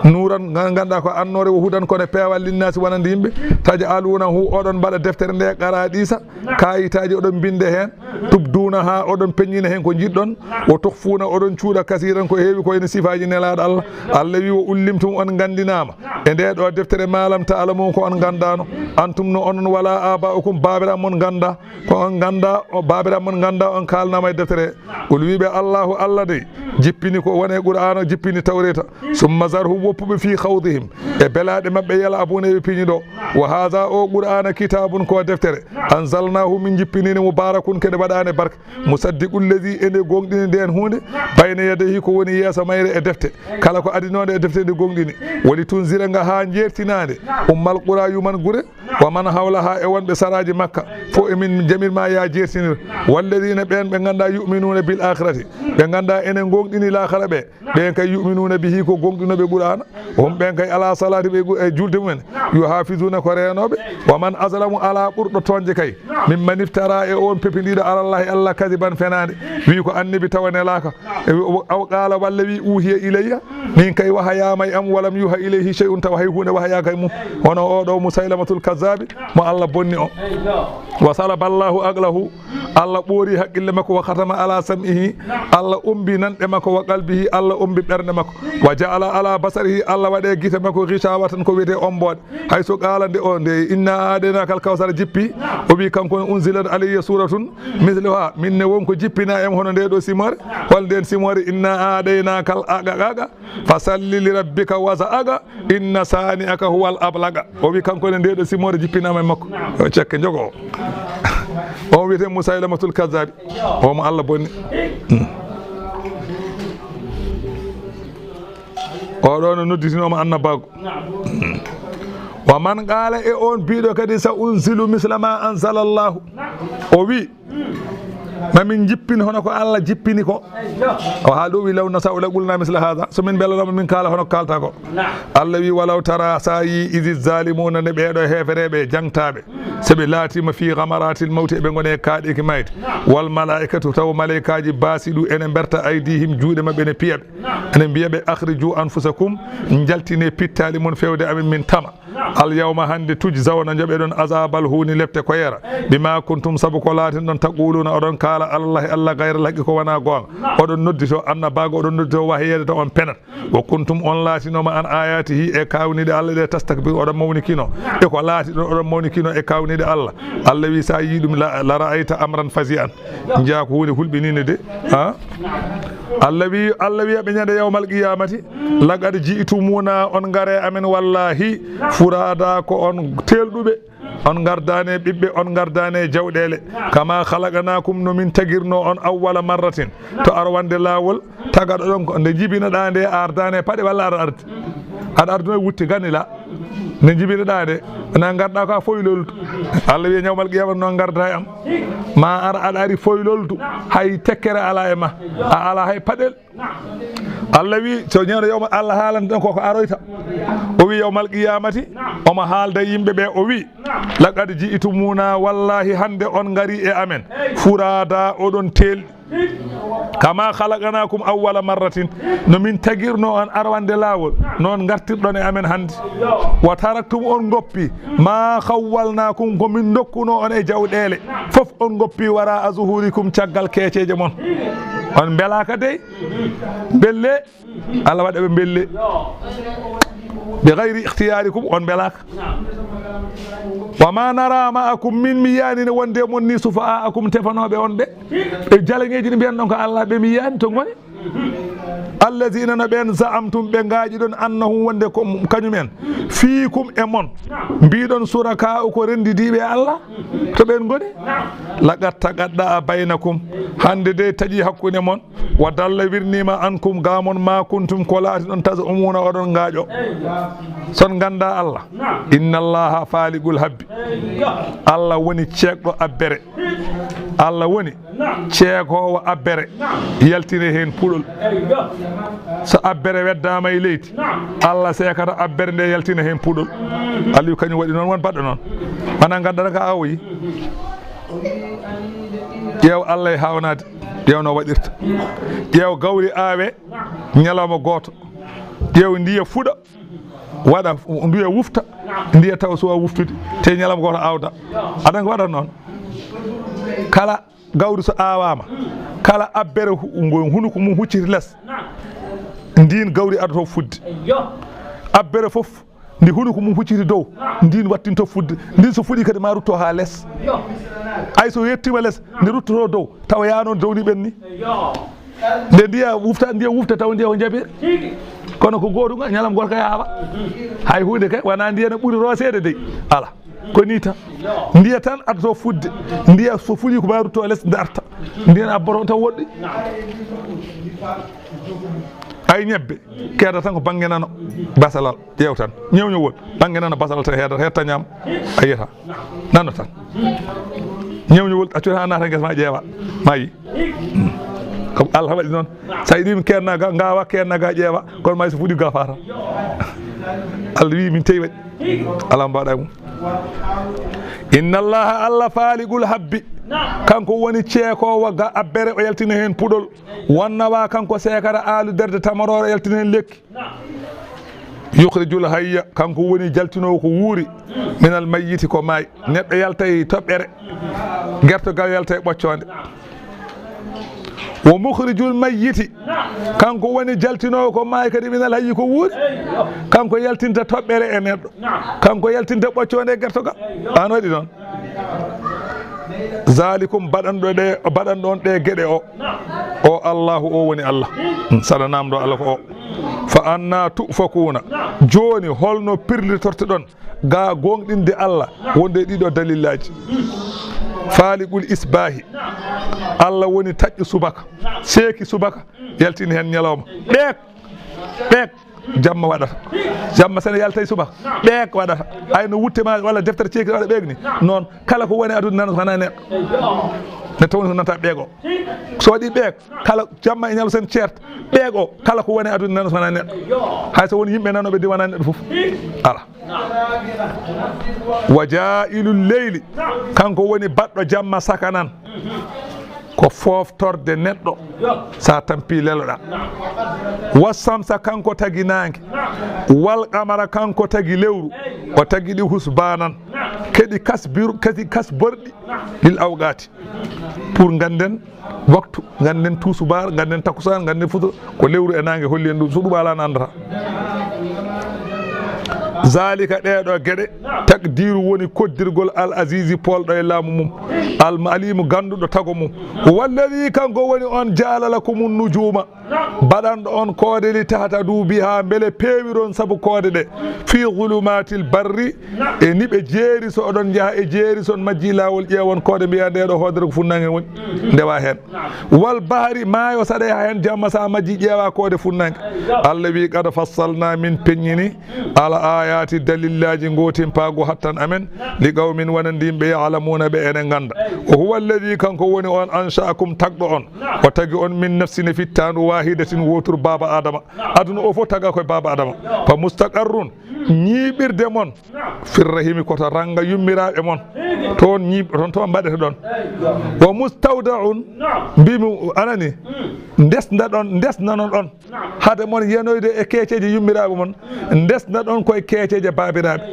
nuran ganduɗa ko annore o hudan kono peewal linnasi wonande yimɓe taj'alunahu oɗon mbaɗa deftere nde qaraɗisa kayitaji oɗon binde hen tubduna ha oɗon peññina hen ko jiɗɗon o tuhfuna oɗon cuuɗa kasiran ko heewi ko ene sifaji nelaɗo Allah Allah wi o ullimtum on gandinama e nde ɗo deftere malam ta'lamun ko on gandano antum no onon wala aba'ukum babiram mon ganda ko on ganda o babiram mon ganda on kalnama e deftere ol wiɓe Allahu Allah de jippini ko wone Qur'an jippini tawreta summa zarhum woppuɓe fi khawdihim e belaɗe mabɓe yala abune ɓe piñi ɗo wa hadha o Qur'ana kitabun ko deftere anzalnahu min jippinini mubarakun kede waɗane barke musaddiqul ladhi ene gonɗini nden hunde bayna yadayhi ko woni yeeso mayre e defte kala ko adinode e defte nde gonɗini woni tunzira nga ha jertinade ummal qura yuman gure wa man hawlaha e wonɓe saraji makka fo emin jamirma ya jertinir walladhina ɓen ɓe ganda yu'minuna bil akhirati ɓe ganda enen gonɗini l'akhira ɓe ɓen kay yu'minuna bihi ko gonɗinoɓe qur'ana on ɓen kay ala salati ɓe e julde mumen yuhafizuna ko renoɓe wa man azlamu ala ɓurɗo tonje kay mimman iftara e on pepindiɗo alallahi Allah kadiban fenade wi ko annabi tawanelaka aw qala walla wi uhiya ilayya min kay wahayama e am walam yuha ilayhi shay'un taw hay hunde wahayaka e mum hono oɗo musailamatul kazzabi mo Allah bonni o wa salaballahu aqlahu Allah ɓoori haqqille makko wa khatama ala sam'ihi Allah umbi nanɗe makko wa qalbihi Allah umbi ɓernde makko wa ja'ala ala basarihi Allah waɗe gite makko ghishawatan ko wiyete ombode hay so qala nde o nde inna aɗenaka al kawsara jippi o wi kanko unzilat alayya suratun mithluha minne wonko jippina em hono nde ɗo simore hol nden simore inna aɗaynaka al agaga fasalli li rabbika wasa'aga inna sani'aka huwal ablaga o wi kanko nde ɗo simore jippinama e makko o cekke jogo o wiyete musailamatul kazzabi omo Allah bonni oɗo no nodditinoma annabago wa man qala e on biɗo kadi sa unzilu misla ma anzalallahu o wi mamin jippini hono ko Allah jippini ko o ha ɗo wi law nasa'u la qulna misla hada so min belanoma min kala hono kalta ko Allah wi walaw tara sa yi idi zalimuna ne ɓeɗo hefereɓe jangtaɓe soɓe laatima fi gamaratil mawti eɓe gone kaaɗeki mayde wal malaikatu taw malaikaji basiɗu ene berta aydihim juuɗe mabɓe ne piyaɓe ene mbiyaɓe akhriju anfusakum jaltine pittali mon fewde amin min tama al yawma hande tujzawna joɓeɗon azabal huni lepte ko yera bima kuntum saabu ko laatin ɗon taquluna oɗon kala alallahi Allah gayra laqi ko wona gonga oɗon noddito annabago oɗon noddito wahiyede to on penat wa kuntum on laatinoma an ayatihi e kawnide Allah ɗe tastakbir oɗon mawnikino e ko laati ɗon oɗon mawnikino e kawnide Allah Allah wi sa yi ɗum la ra'ayta amran fasi'an jiya ko hunde hulɓinine de ha Allah wi ɓe ñande yawmal qiyamati laqad ji'tumuna on gare amen wallahi furada ko on telɗuɓe on gardane ɓiɓɓe on gardane jawɗele kama khalaqnakum no min tagirno on awwala marratin to ar wande lawol tagaɗo ɗon ko nde jibinoɗa nde ardane paɗe walla ar arde aɗa arduna wutti ganila ne jibineɗa de na garɗa ko a foyloltu Allah wiya ñawmal qiyamah noon garda e am ma ara aɗa ari foyloltu hay tekkere ala e ma a ala hay paɗel Allah wi so ñewno yawma Allah haalantan koko aroyta o wi yawmal qiyamati omo haalda yimɓeɓe o wi laqad ji'tumuna wallahi hande on ngari e amen furada oɗon telɗi kama khalaqnakum awwala marratin no min tagirno on arwande lawol non gartirɗon e amen hande wa taraktum on goppi ma khawwalnakum ko min dokkuno on e jawɗele fof on goppi wara azuhurikum caggal keeceje mon on belaka dey belle Allah waɗa ɓe belle bi gayri ikhtiyarikum on belaka wa ma nara ma'akum min miyani wonde mon ni sufa'akum tefanoɓe on ɓe e jalaŋeji ɗi mbiyan ɗon ko Allah ɓe miyani to goni allazina no ɓen za'amtum ɓe ngaaƴi ɗon annahum wonde ko kañumen fiikum e mon mbiɗon suraka ko rendidiɓe Allah to ɓen goni laqad taqadda baynakum hande de taƴi hakkude mon wa dalla wirnima ankum gamon ma kuntum ko laati ɗon tasumuna oɗon ngaaƴo son ganda Allah inna allaha faligul habbi Allah woni ceekɗo abbere Allah woni ceekowo abbere yaltine hen puɗol so abbere weddama e leydi Allah seekata abbere nde yaltina hen puɗol Aliou kañum waɗi noon won baɗɗo noon wona gandata ko awoyi ƴeew Allah e hawnade ƴeew no waɗirta ƴeew gawri aawe ñalawma goto ƴeew ndiya fuɗa waɗa ndiya wufta ndiya taw suwa wuftude te ñalawma goto awda aɗan ko waɗata noon kala gawri so awama kala abbere hunuko mum hucciti less ndin gawri adoto fudde abbere fof ndi hunuko mum hucciti dow ndin wattinto fudde ndin so fuɗi kadi ma rutto ha less ay so yettima less ndi ruttoto dow tawa yanon dow ni ɓenni nde ndiya wufta taw ndiya ko jaɓir kono ko goto ñalam goto ka yaawa hay hunde kay wona ndiya no ɓuuri rosede dey ala ko ni tan ndiya tan addoto fudde ndiya so fuɗi ko ma rutto less darta ndiyan abboto taw woɗɗi ay ñebbe keeda tan ko bange nano basalal ƴeew tan ñewñowol bange nano basalal tan heedata hetta ñaam a yiyata nano tan ñewñowol accuri ha naata guesa ma ƴeewa ma yi ko Allah waɗi noon sa yiɗimi kennaga gawa kennaga ƴeewa kono may so fuɗi ga fata Allah wi min tewi waɗi ala mbaɗa mum inna allaha Allah faligul habbi kanko woni ceekowo ga abbere o yaltina hen puɗol wonnawa kanko seekata aaluderde tamarore o yaltina hen lekki yukhrijul hayya kanko woni jaltinowo ko wuuri minal mayyiti ko maayi neɗɗo yalta e toɓɓere gertogal yalta e ɓocconde wo mukhrijul mayyiti kanko woni jaltinowo ko maayi kadi minal hayyi ko wuuri kanko yaltinta toɓɓere e neɗɗo kanko yaltinta ɓocconde e gertogal an waɗi noon zalikum baɗanɗon ɗe geɗe o Allahu o woni Allah saɗa namdo Allah ko o fa anna tufakuna joni holno pirlitorte ɗon ga gonɗinde Allah wonde ɗiɗo dalillaji faligul isbahi Allah woni taƴƴo subaka seeki subaka yaltini hen ñalawma ɓeek jamma waɗata jamma sene yalta e subaka ɓeek waɗata ayno wuttema walla deftere ceeki waɗa ɓeeg ni noon kala ko woni aduna nana hana neɗɗo neɗɗo woni ko nanta ɓeeg o so waɗi ɓeeg kala jamma e ñalo sen ceerta ɓeeg o kala ko woni aduna nana hana neɗɗo hay so woni yimɓe nanoɓe di wona neɗɗo fof ala wa jailul leyli kanko woni baɗɗo jamma sakanan ko foftorde neɗɗo sa tampi leloɗa wassamsa kanko tagi nangue wal qamara kanko tagi lewru o tagi ɗi husbanan kadi kas borɗi lil awqati pour ganden waktu ganden tusubar ganden takusan ganden futu ko lewru e nangue holli en ɗum so ɗum ala andata zalika ɗeɗo gueɗe takdiru woni koddirgol al azizi polɗo e laamu mum al alimu ganduɗo tago mum walladi kanko woni on jaalalakumun nujuma baɗanɗo on koode li tahtadu biha beele peewiron saabu koode ɗe fi zulumatil barri e ni ɓe jeeri so oɗon jaaha e jeeri son majji lawol ƴeewon koode mbiya ndeɗo hoodere ko funnange woni ndewa hen wal bahri maayo saɗa ha hen jamma sa majji ƴeewa koode funnange Allah wi qad fassalna min peññini ala ayati dalillaji gotin paago hattan amen li qawmin wonandimɓe ya'lamuna ɓe ene ganda o huwa alladi kanko woni on ansha'akum tagɗo on o tagi on min nafsine fittandu wahidatin wotur baba adama aduna o fof taga koye baba adama fa mustaqarrun ñiiɓirde mon firrahimi koto ranga yummiraɓe mon toon toon to mbaɗete ɗon wa mustawdaun mbimi anani ndesnanon ɗon hade mon yenoyde e keeceje yummiraɓe mon ndesna ɗon koye keeceje babiraɓe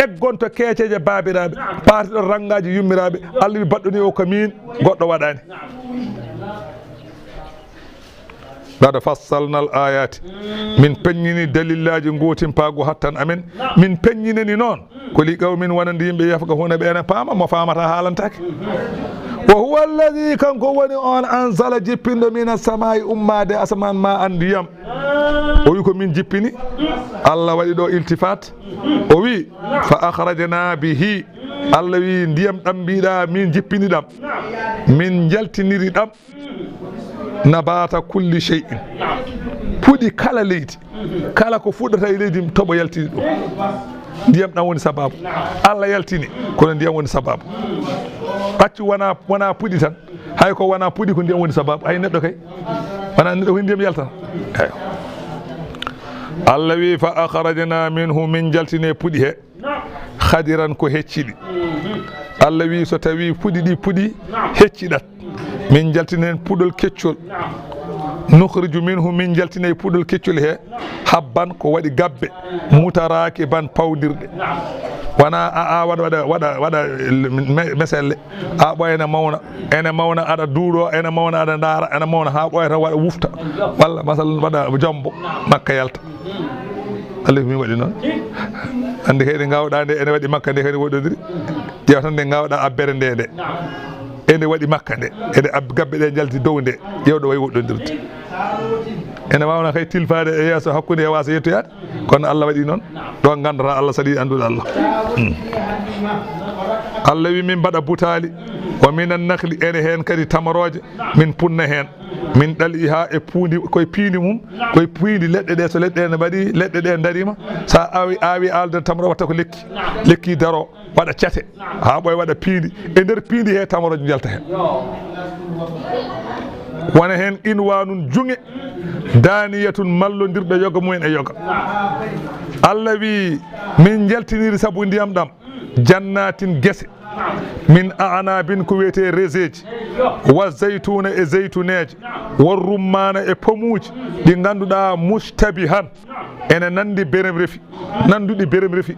eggon to keeceje babiraɓe paati ɗon rangaji yummiraɓe Allah wi baɗɗoni o ko min goɗɗo waɗani قد فصلنا الآيات من بنيني دليل الله جنغوتين باغو حتى أمين من بنيني نون كل قوم ونندين بيفقهون بأنا فاما مفاهمة حالنتك وهو الذي كان كوني أن أنزل جبين من السماء أمة أسمان ما أنديم ويكون من جبيني الله ولدو التفات وي فأخرجنا به الله وي نديم أمبيدا من جبيني دم من جلتني دم nabata kulli shay'in puɗi kala leydi kala ko fuɗata e leydi toɓo yaltini ɗum ndiyam ɗam woni sababu Allah yaltini kono ndiyam woni sababu ɓaccu wona puɗi tan hay ko wona puɗi ko ndiyam woni sababu hay neɗɗo kay wona neɗɗo ko ndiyam yaltata eyo Allah wi fa akhrajna minhu min jaltine puɗi he khadiran ko hecciɗi Allah wi so tawi puɗi ɗi puɗi hecciɗat min jaltinen puɗol keccol nukhriju minhu min jaltine puɗol keccol he habban ko waɗi gabbe mutaraki ban pawdirɗe wana a waɗa meselle a ɓoya ene mawna aɗa duuɗo ene mawna aɗa ndaara ene mawna ha ɓoyata waɗa wufta walla masalan waɗa jombo makka yalta Allah mi waɗi noon ande kadi gawɗa nde ene waɗi makka nde kadi woɗodiri ƴeewa tan nde gawɗa abbere nde ene waɗi makka nde ene gabbe ɗe jalti dow nde ƴewɗo way woɗɗodirde ene wawna kay tilfade e yeeso hakkude e wasa yettoyade kono Allah waɗi noon ɗo gandata Allah saɗi andude Allah Allah wi min mbaɗa butali wa minan nakhli ene hen kadi tamaroje min punna hen min ɗali ha e puudi koye piindi mum koye piindi leɗɗe ɗe so leɗɗe ne mbaɗi leɗɗe ɗe darima sa awi alde tamaro watta ko lekki daro waɗa cate ha ɓoye waɗa piindi e nder piindi he tamaroje jalta hen wona hen inwanun junge daniyatun mallodirɗo yoga mumen e yoga Allah wi min jaltiniri saabu ndiyam ɗam jannatin guese min a'nabin ko wiyete reseji wa zaytuna e zaytuneje wa rummana e pomuji ɗi ganduɗa mushtabihan ene nandi berem refi nanduɗi berem refi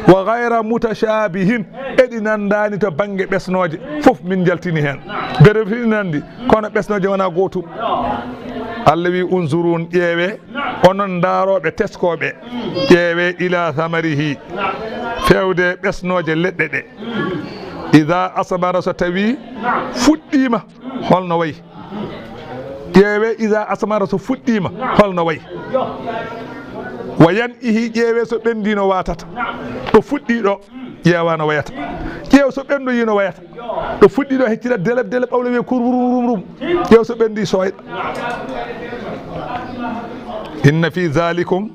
wa ghayra mutashabihin eɗi nandani to banggue ɓesnoje foof min jaltini hen berem refi nandi kono ɓesnoje wona gotum Allah wi unzurun ƴeewe onon daroɓe teskoɓe ƴeewe ila thamarihi fewde ɓesnoje leɗɗe ɗe ida asabara so tawi fuɗɗima holno wayi ƴeewe ida asmara so fuɗɗima holno wayi wa yan ihi ƴeewe so ɓendino watata ɗo fuɗɗi ɗo ƴeewa no wayata ƴeew so ɓendoyi no wayata ɗo fuɗɗi ɗo heccita deleb ɓawle wiye kurrum ƴeew so ɓendi soyɗa inna fi zalikum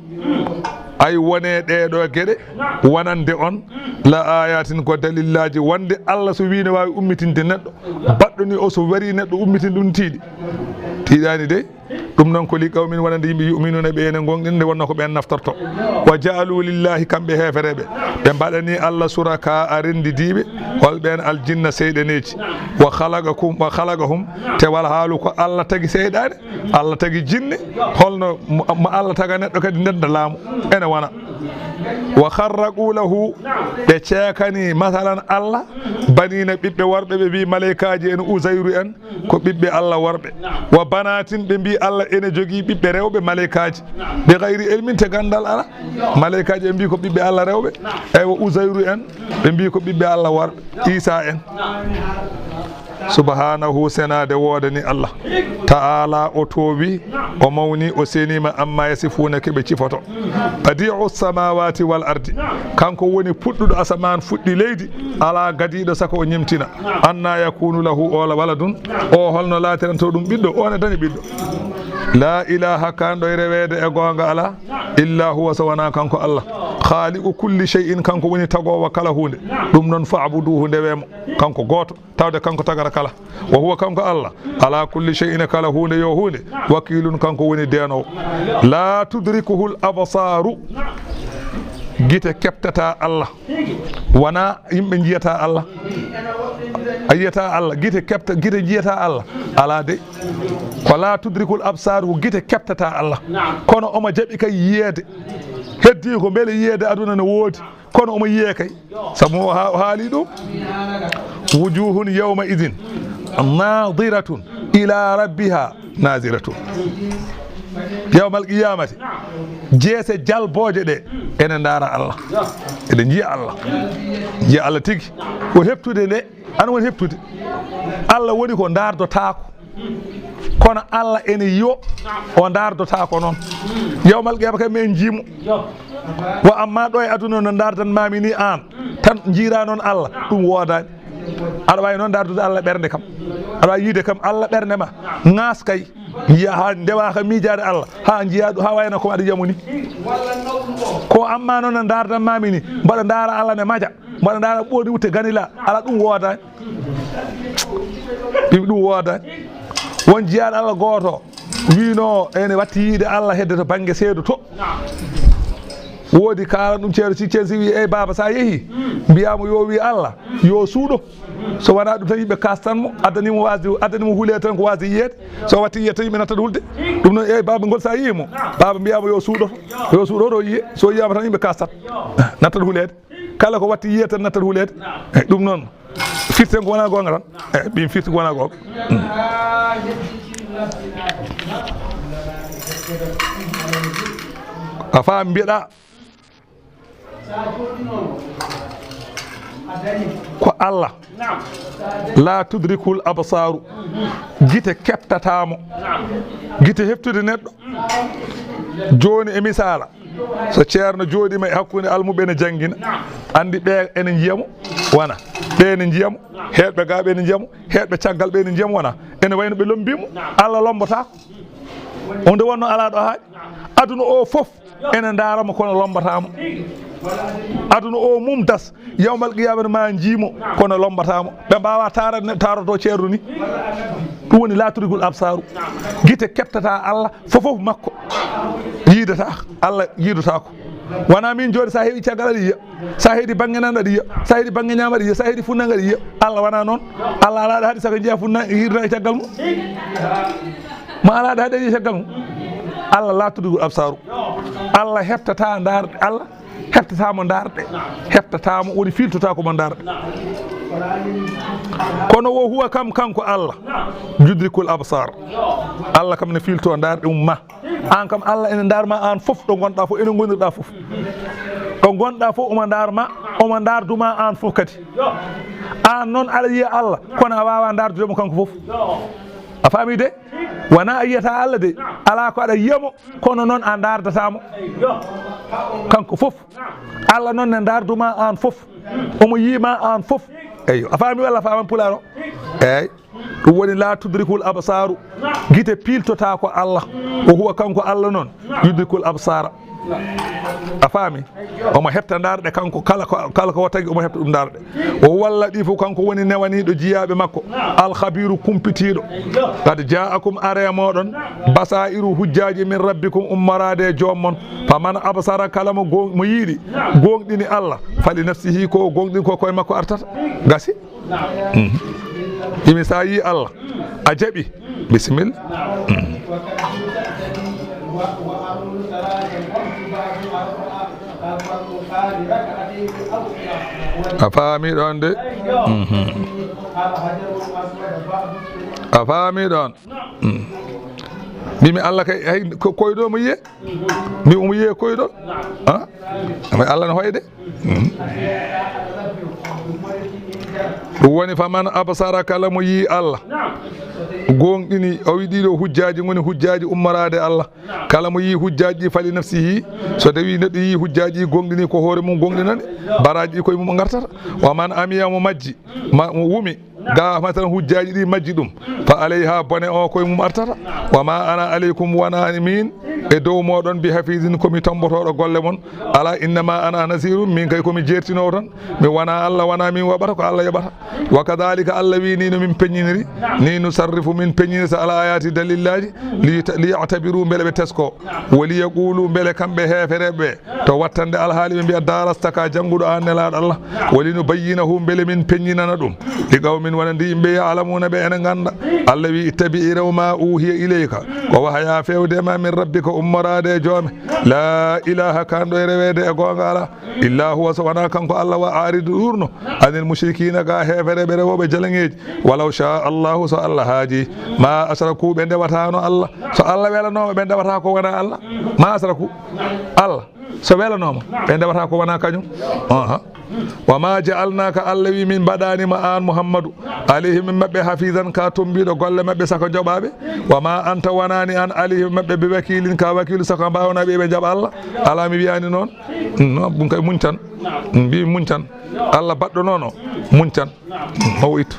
ay wone ɗeɗo gueɗe wonande on la ayatin ko dalillaji wonde Allah so wi ne wawi ummitinde neɗɗo baɗɗoni o so wari neɗɗo ummitinde ɗum tiiɗani de ɗum noon ko li qawmin wonande yimɓe yuminuna ɓe ene gonɗin nde wonno ko ɓen naftorto wa jaalu lillahi kamɓe hefereɓe ɓe mbaɗani Allah suraka a rendidiɓe holɓen aljinna seyɗaneji wa khalaqahum te wala haalu ko Allah tagi seyɗane Allah tagi jinne holno mo Allah taga neɗɗo kadi ndenda laamu ene wona وخرقوا له تشاكني مثلا الله بنين بيبي وربه بي ملائكاجي ان أزير ان كو بيبي الله وربه وبنات بي الله ان جوغي بيبي رewbe ملائكاجي بغير علم تغندال الله ملائكاجي بي كو بيبي الله rewbe اي وأزير ان بي كو بيبي الله وربه عيسى ان subhanahu senade wodani Allah ta'ala o towi o mawni o senima amma yasifuna kebe cifoto badi'u samawati wal ardi kanko woni puddudo asaman fuddi leydi ala gadido sako o nyimtina anna yakunu lahu waladun o holno latiran to dum biddo on dani biddo la ilaha kando rewede e gonga ala illa huwa sawana kanko Allah khaliqu kulli shay'in kanko woni tagowa kala hunde dum non fa'buduhu ndewemo kanko goto tawde kanko tagara kala wa huwa kanko Allah ala kulli shay'in kala hunde yo hunde wakilun kanko woni deno la tudrikuhu al absaru gite keptata Allah wana yimbe jiyata Allah ayata Allah gite kepta gite jiyata Allah ala de ko la tudrikul absaru gite keptata Allah kono omo jabi kay yede heddi ko bele yede aduna no wodi kono omo yiye kay sabu haali dum wujuhun yawma idhin nadiratun ila rabbiha naziratun yawmal qiyamati jeese jalboje de ene ndara Allah ede jiya Allah tigi ko heptude de an woni heptude Allah woni ko ndardotako kono Allah ene yo o ndardotako non yawmal qiyamati men jimu wa amma do e aduna no ndardan mami ni an tan jira non Allah dum wodani aɗa wawi noon dardude Allah ɓernde kam aɗa wawi yiide kam Allah ɓernde ma ŋas kay jiya ha ndewa ka miijade Allah ha jiya ha wayno ko aɗa yamuni ko amma noon no dardan mami ni mbaɗa dara Allah ne maja mbaɗa dara ɓoodi wutte ganila ala ɗum wodani ɗum wodani won jiyaɗo Allah goto wino ene watti yiide Allah hedde to banggue seedo to wodi kala dum ceero si censi wi e baba sa yehi biyamo yo wi Allah yo suudo so wana dum tan yimbe kastanmo adanimo wasdi adanimo hule tan ko wasdi yiyede so watti yiyete yimbe natta hulde dum non e baba gol sa yimo baba biyamo yo suudo do yiye so yiyama tan yimbe kastat natta hulede kala ko watti yiyete natta hulede e dum non firten ko wana gonga tan e bim firti ko wana gonga afa mbiɗa ko Allah la tudrikul absaru gite keptatamo gite heftude neddo joni e misala so ceerno joodima e hakkunde almuɓe ne jangina andi ɓe ene jiyamo wana ɓe ene jiyamo heɓɓe gaaɓe ene jiyamo heɓɓe caggal ɓe ene jiyamo wana ene wayno ɓe lombimo Allah lombotako onde wonno ala ɗo haaji aduna o fof ene daramo kono lombatamo aduna o mum das yawmal qiyamah ma jiimo kono lombatamo be mbawa taroto ceerno ni dum woni laturigul absaru gite keptata Allah fofof makko yidata Allah yidata ko wana min jodi sa heewi caggal yiya sa heedi bange nan yiya sa heedi bange nyamari yiya sa heedi funna yiya Allah wana non Allah ala hadi saka jiya funna hirna caggal mu ma ala hadi caggal mu Allah laturigul absaru Allah heftata ndar Allah heftatamo darde heftatamo woni filtota ko mo darde kono wo huwa kam kanko Allah judrikul absar Allah kam ne filto darde ma an kam Allah ene darma an fof do gonda fof ene gondirda fof do gonda fof o mo darma o mo darduma an fof kadi an non ala yi Allah kono wawa dardude mo kanko fof a faami de wana ayata Allah de ala ko ada yemo kono non an dardatamo kanko fof Allah non ne darduma an fof omo yima an fof eyo a faami wala faama pularo ey dum woni la tudrikul absaru gite piltota ko Allah o huwa kanko Allah non yudrikul absara a faami omo hepta darde kanko kala ko tagi omo hepta dum darde o walla di fu kanko woni newanido jiyabe makko al khabiru kumpitido qad ja'akum aramodon basairu hujjaji min rabbikum ummarade jommon faman absara kalamo mo yidi gongdini Allah fali nafsihi ko gongdini ko koy makko artata gasi imi sayi Allah a jabi bismillah a faami ɗon de a faami ɗon mbimi Allah kay hay koyɗo mo yiye mi omo yiye koyɗo ama Allah ne hoyde ɗum woni faman absara kala mo yi Allah gonɗini o wi ɗiɗo hujjaji goni hujjaji ummarade Allah kala mo yi hujjaji ɗi fali nafsihi so tawi neɗɗo yi hujjaji gonɗini ko hoore mum gonɗinani baraji ɗi koye mum gartata wa man amiya mo majji mo wumi ga matalan hujjaji ɗi majji ɗum fa alayha bone o koye mum artata wa ma ana aleykum wonani min e dow moɗon bi hafidin komi tombotoɗo golle mon ala innama ana nasirum min kay komi jertinowo tan mi wona Allah wona min waɓata ko Allah yaɓata wa kadalika Allah wi ni no min peññiniri ni nusarrifu min peññinirta ala ayati dalillaji liyatabiru beele ɓe tesko woli yaqulu beele kamɓe hefereɓe to wattande alhaali ɓe mbiya darastaka jannguɗo an nelaɗo Allah woli no bayyinahu beele min peññinana ɗum li qawmin wonandi yimɓe yalamuna ɓe ene ganda Allah wi ittabi rew ma uhiya ileyka ko wahaya fewdema min rabbika ummorade e joome la ilaha kanɗo e rewede e gonga ala illa huwa so wona kanko Allah wa aridu ɗurno anil mushrikina ga hefereɓe rewoɓe jalaŋeji walaw sha allahu so Allah haaji ma asraku ɓe ndewatano Allah so Allah welanoma ɓe ndewata ko wona Allah ma asraku Allah so welanoma ɓe ndewata ko wona kañum wa ma ja'alnaka Allah wi min mbaɗanima an Muhammadu alayhi min mabɓe hafizan ka tombiɗo golle mabɓe sako joɓaɓe wa ma anta wonani an alayhi mabɓe be wakilin ka wakilu sako mbawnaɓe ɓe jaɓa Allah ala mi wiyani noon ɗum kay muñ tan mbi muñ tan Allah baɗɗo noon o muñ tan o ittu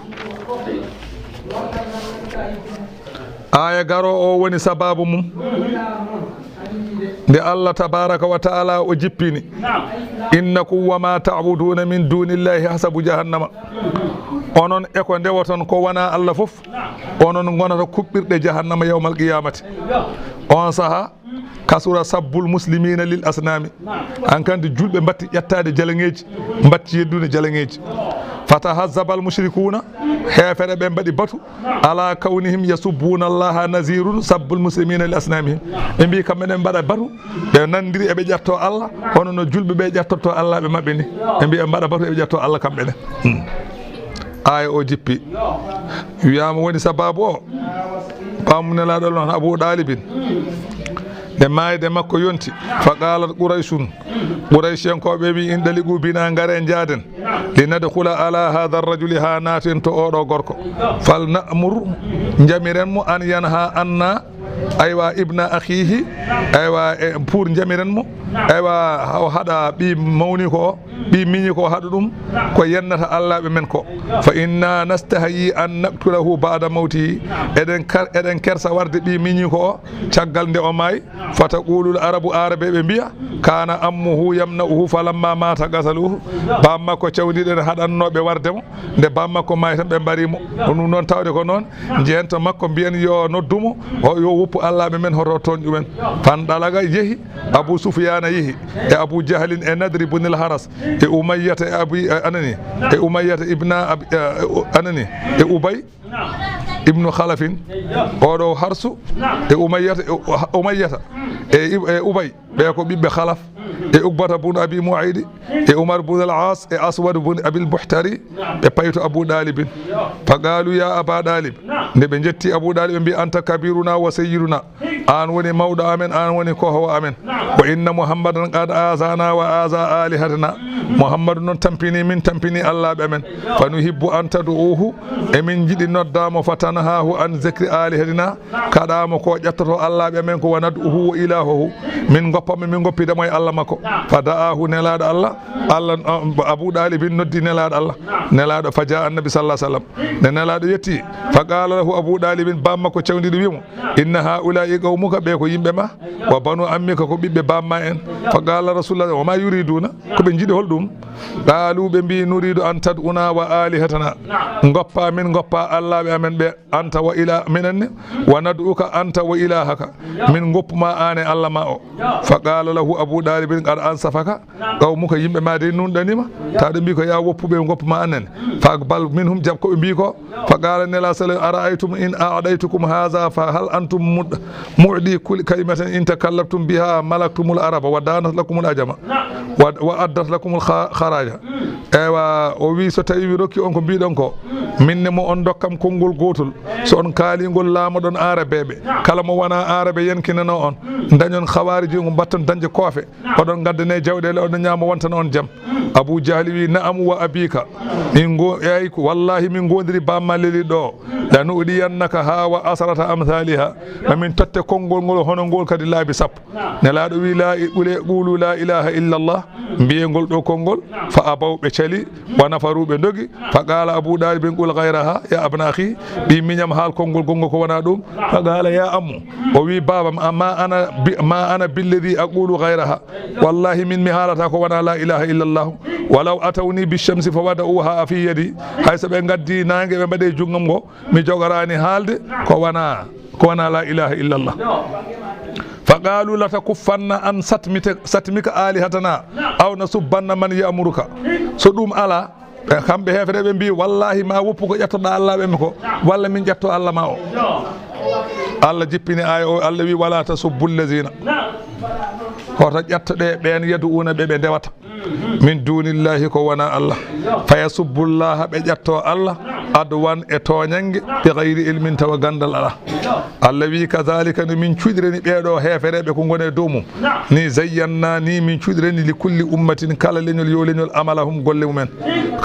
aya garo o woni sababu mum nde Allah tabaraka wa taala o jippini innakum wama ta'buduna min dunillahi hasabu jahannama onon eko ndewoton ko wona Allah fof onon gonata kuɓɓirɗe jahannama yawmal qiyamati on saha kasura sabbul muslimina lil asnami hankandi julɓe batti ƴettade jalaŋeji batti yeddude jalaŋeji fatahazzaba al mushrikuna hefere ɓe mbaɗi batu ala kawnihim yasubbuna allaha nazirun sabbul muslimina lil asnamihim ɓe mbi kamɓe ne mbaɗa batu ɓe nandiri eɓe ƴetto Allah hono no julɓe ɓe ƴettoto Allah ɓe mabɓe ni ɓe mbi ɓe mbaɗa batu eɓe ƴetto Allah kamɓe ne aya o jippi wiyama woni sababu o pamunelaɗo noon Abu Dalibin nde mayde makko yonti fa qalat qurayshun qurayshenkoɓe wi in ɗaligu bina ngare jaaden li nadkhula ala hadha arrajuli ha naten to oɗo gorko fal namur jamiren mo an yanha anna aywa ibna akhihi aywa pour jamiren mo aywa o haɗa ɓi mawni ko ɓi miñi ko haɗa ɗum ko yennata allaɓe men ko fa inna nastahayi an naqtulahu ba'da mawtihi eɗen kersa warde ɓi miñi ko caggal nde o maayi fataqulul arabu arabe ɓe mbiya kana ammuhu yamna'uhu falamma mata gasaluhu bammakko cawdiɗen haɗannoɓe wardemo nde bammakko maayi tan ɓe mbarimo ɗum noon tawde ko noon jeento makko mbiyen yo noddumo o yo woppu allaɓe men hoto toon ɗumen fanɗalaga yeehi Abu Sufyana yeehi e Abu Jahlin e Nadri ibnul Haras e Umayyata e abi anani e Umayyata ibna anani e Ubay ibnu Khalafin oɗo Harsu e Umayyata e Ubay ɓe ko ɓiɓɓe Khalaf e Uqbata bun Abi Mu'aydi e Umar bun al-As e Aswad bun Abil Buhtari ɓe payto Abu Dalibin fa qalu ya Aba Dalib nde ɓe jetti Abu Dalib ɓe mbi anta kabiruna wa sayyiduna an woni mawɗo amen an woni kohowo amen wa inna Muhammadan qad azana wa aza alihatana Muhammadu noon tampini min tampini allaɓe amen fa nuhibbu an tad'uhu emin jiɗi noddamo fatanhahu an zikri alihatina kaɗamo ko ƴettoto allaɓe amen ko wanad'uhu wa ilahuhu min goppamo min goppidamo e Allah makko fa da'ahu nelaɗo Allah Abu Dalibin noddi nelaɗo Allah nelaɗo fa ja annabi sallallahu alaihi wasallam nde nelaɗo yetti fa qala lahu Abu Dalibin bammakko cewdiɗo wimo inna haula'i qawmuka ɓe ko yimɓe ma wa banu ammika ko ɓiɓɓe bamma en fa qala rasulullah wa ma yuriduna ko ɓe jiiɗi holɗum قالوا بمبي نريد أن تدعونا وآلهتنا غبا من غبا الله بأمن أنت وإله منن وندعوك أنت وإلهك من غب ما أنا الله ما فقال له أبو طالب قد أنصفك قومك يم ما دينون دنيما تادم يا وب بغب ما أنن فأقبل منهم جابكو بيكو فقال نلا سلام أرأيتم إن أعطيتكم هذا فهل أنتم معدي كل كلمة إن تكلمتم بها ملكتم العرب ودانت لكم الأجمع وأدت لكم الخراج ewa o wi so tawi rokki on ko mbiɗon ko minne mo on dokkam konngol gotol so on kaalingol laamoɗon arabeɓe kala mo wona arabe yankinano on dañon hawariji ngo batton dañde koofe oɗon gaddane jawɗele oɗon ñaama wontana on jaam Abou Jahli wi na'am wa abika min go eyi ko wallahi min gondiri bamma leli ɗo la nuɗiyannaka ha wa asrata amthaliha mamin totte konngol ngol hono ngol kadi laabi sappo nelaɗo wi la qulu la ilaha illa allah mbiyengol ɗo konngol fa abaw ɓe cali wa nafaruɓe dogi fa qala Abou Talib qul ghayraha ya abna akhi ɗi miñam haal konngol gongo ko wona ɗum fa qala ya ammu o wi baba ma ana billadi aqulu ghayraha wallahi min mi haalata ko wona la ilaha illa allah walaw atawni bishamsi fa wada'uha fi yadi hay so ɓe gaddi nangue ɓe mbaɗe junggam ngo mi jogorani haalde ko wona la ilaha illa allah فقالوا لا تكفن أن ستمك آلهتنا أو نسبن من يأمرك سدوم على كم بهفر بنبي والله ما وبك يتطلع الله بمكو ولا من يتطلع الله ما الله جبني آية الله بي ولا تسبوا الذين هرت يتطلع بين يدعون ببدوات من دون الله كوانا الله فيسب الله بجتو الله أدوان إتونينج بغير علم توغندل الله الذي كذلك من شدرني بيدو هفره بكونغوني دومو ني زينا ني من شدرني لكل أمة كلا لنيول يولنيول أملهم غولي من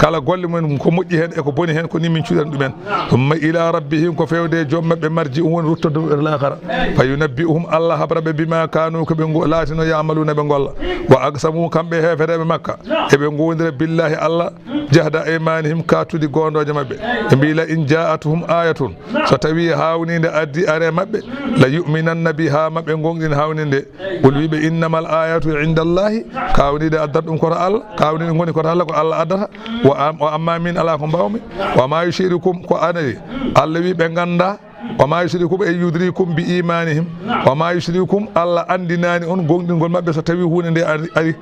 كلا غولي من كو مودي هن اكو بوني هن كو ني من شدرني من ثم إلى ربهم كو فيودي جوم بمرجعون رتد الآخرة فينبئهم الله برب بما كانوا كبنغولاتنا يعملون بنغول وأقسموا كم بهفره مكة ebe ngondira billahi Allah jahda imanihim katude gondoje mabbe bila in ja'atuhum ayatun so tawi hawninde addi are mabbe la yu'minanna biha mabbe ngongdin hawninde qul wibe innamal ayatu indallahi kawnide addadum ko Allah kawnide ngoni ko Allah ko Allah addata wa amma min ala ko bawmi wa ma yushirikum ko anari Allah wibe ganda وما يشركم أي يدريكم بإيمانهم وما يشركم الله أندناني أن غندين غل ما بس تبي هون عند أري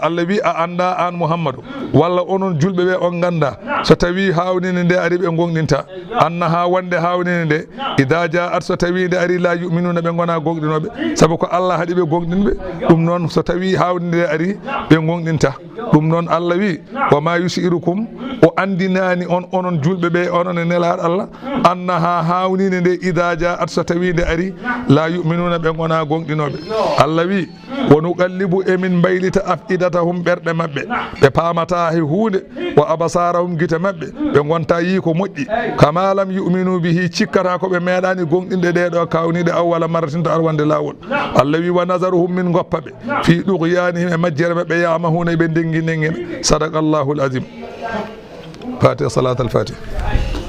الذي أندا عن محمد والله أن جل بيه أن غندا ستبي هون عند أري بغندين تا أنها وند هون عند إذا جاء ستبي عند أري لا يؤمنون بغنا غندين سبك الله هدي بغندين بمنون ستبي هون عند أري بغندين تا بمنون الله بي وما يشركم وأندناني أن جل بيه أن نلار الله أنها هون nde ida ja'at so tawi nde ari la yu'minuna be gona gongdinobe Allah wi wonu qallibu emin baylita afidatahum berde mabbe be pamata he huunde wa abasarahum gita mabbe be gonta yi ko moddi kama lam yu'minu bihi cikkata ko be medani gongdinde de do kawnide awwala maratin to arwande lawol Allah wi wa nazaruhum min goppabe fi dughyanihim majjere mabbe yamahuna be dengi nengen sadaqallahu alazim Fatiha salatul Fatiha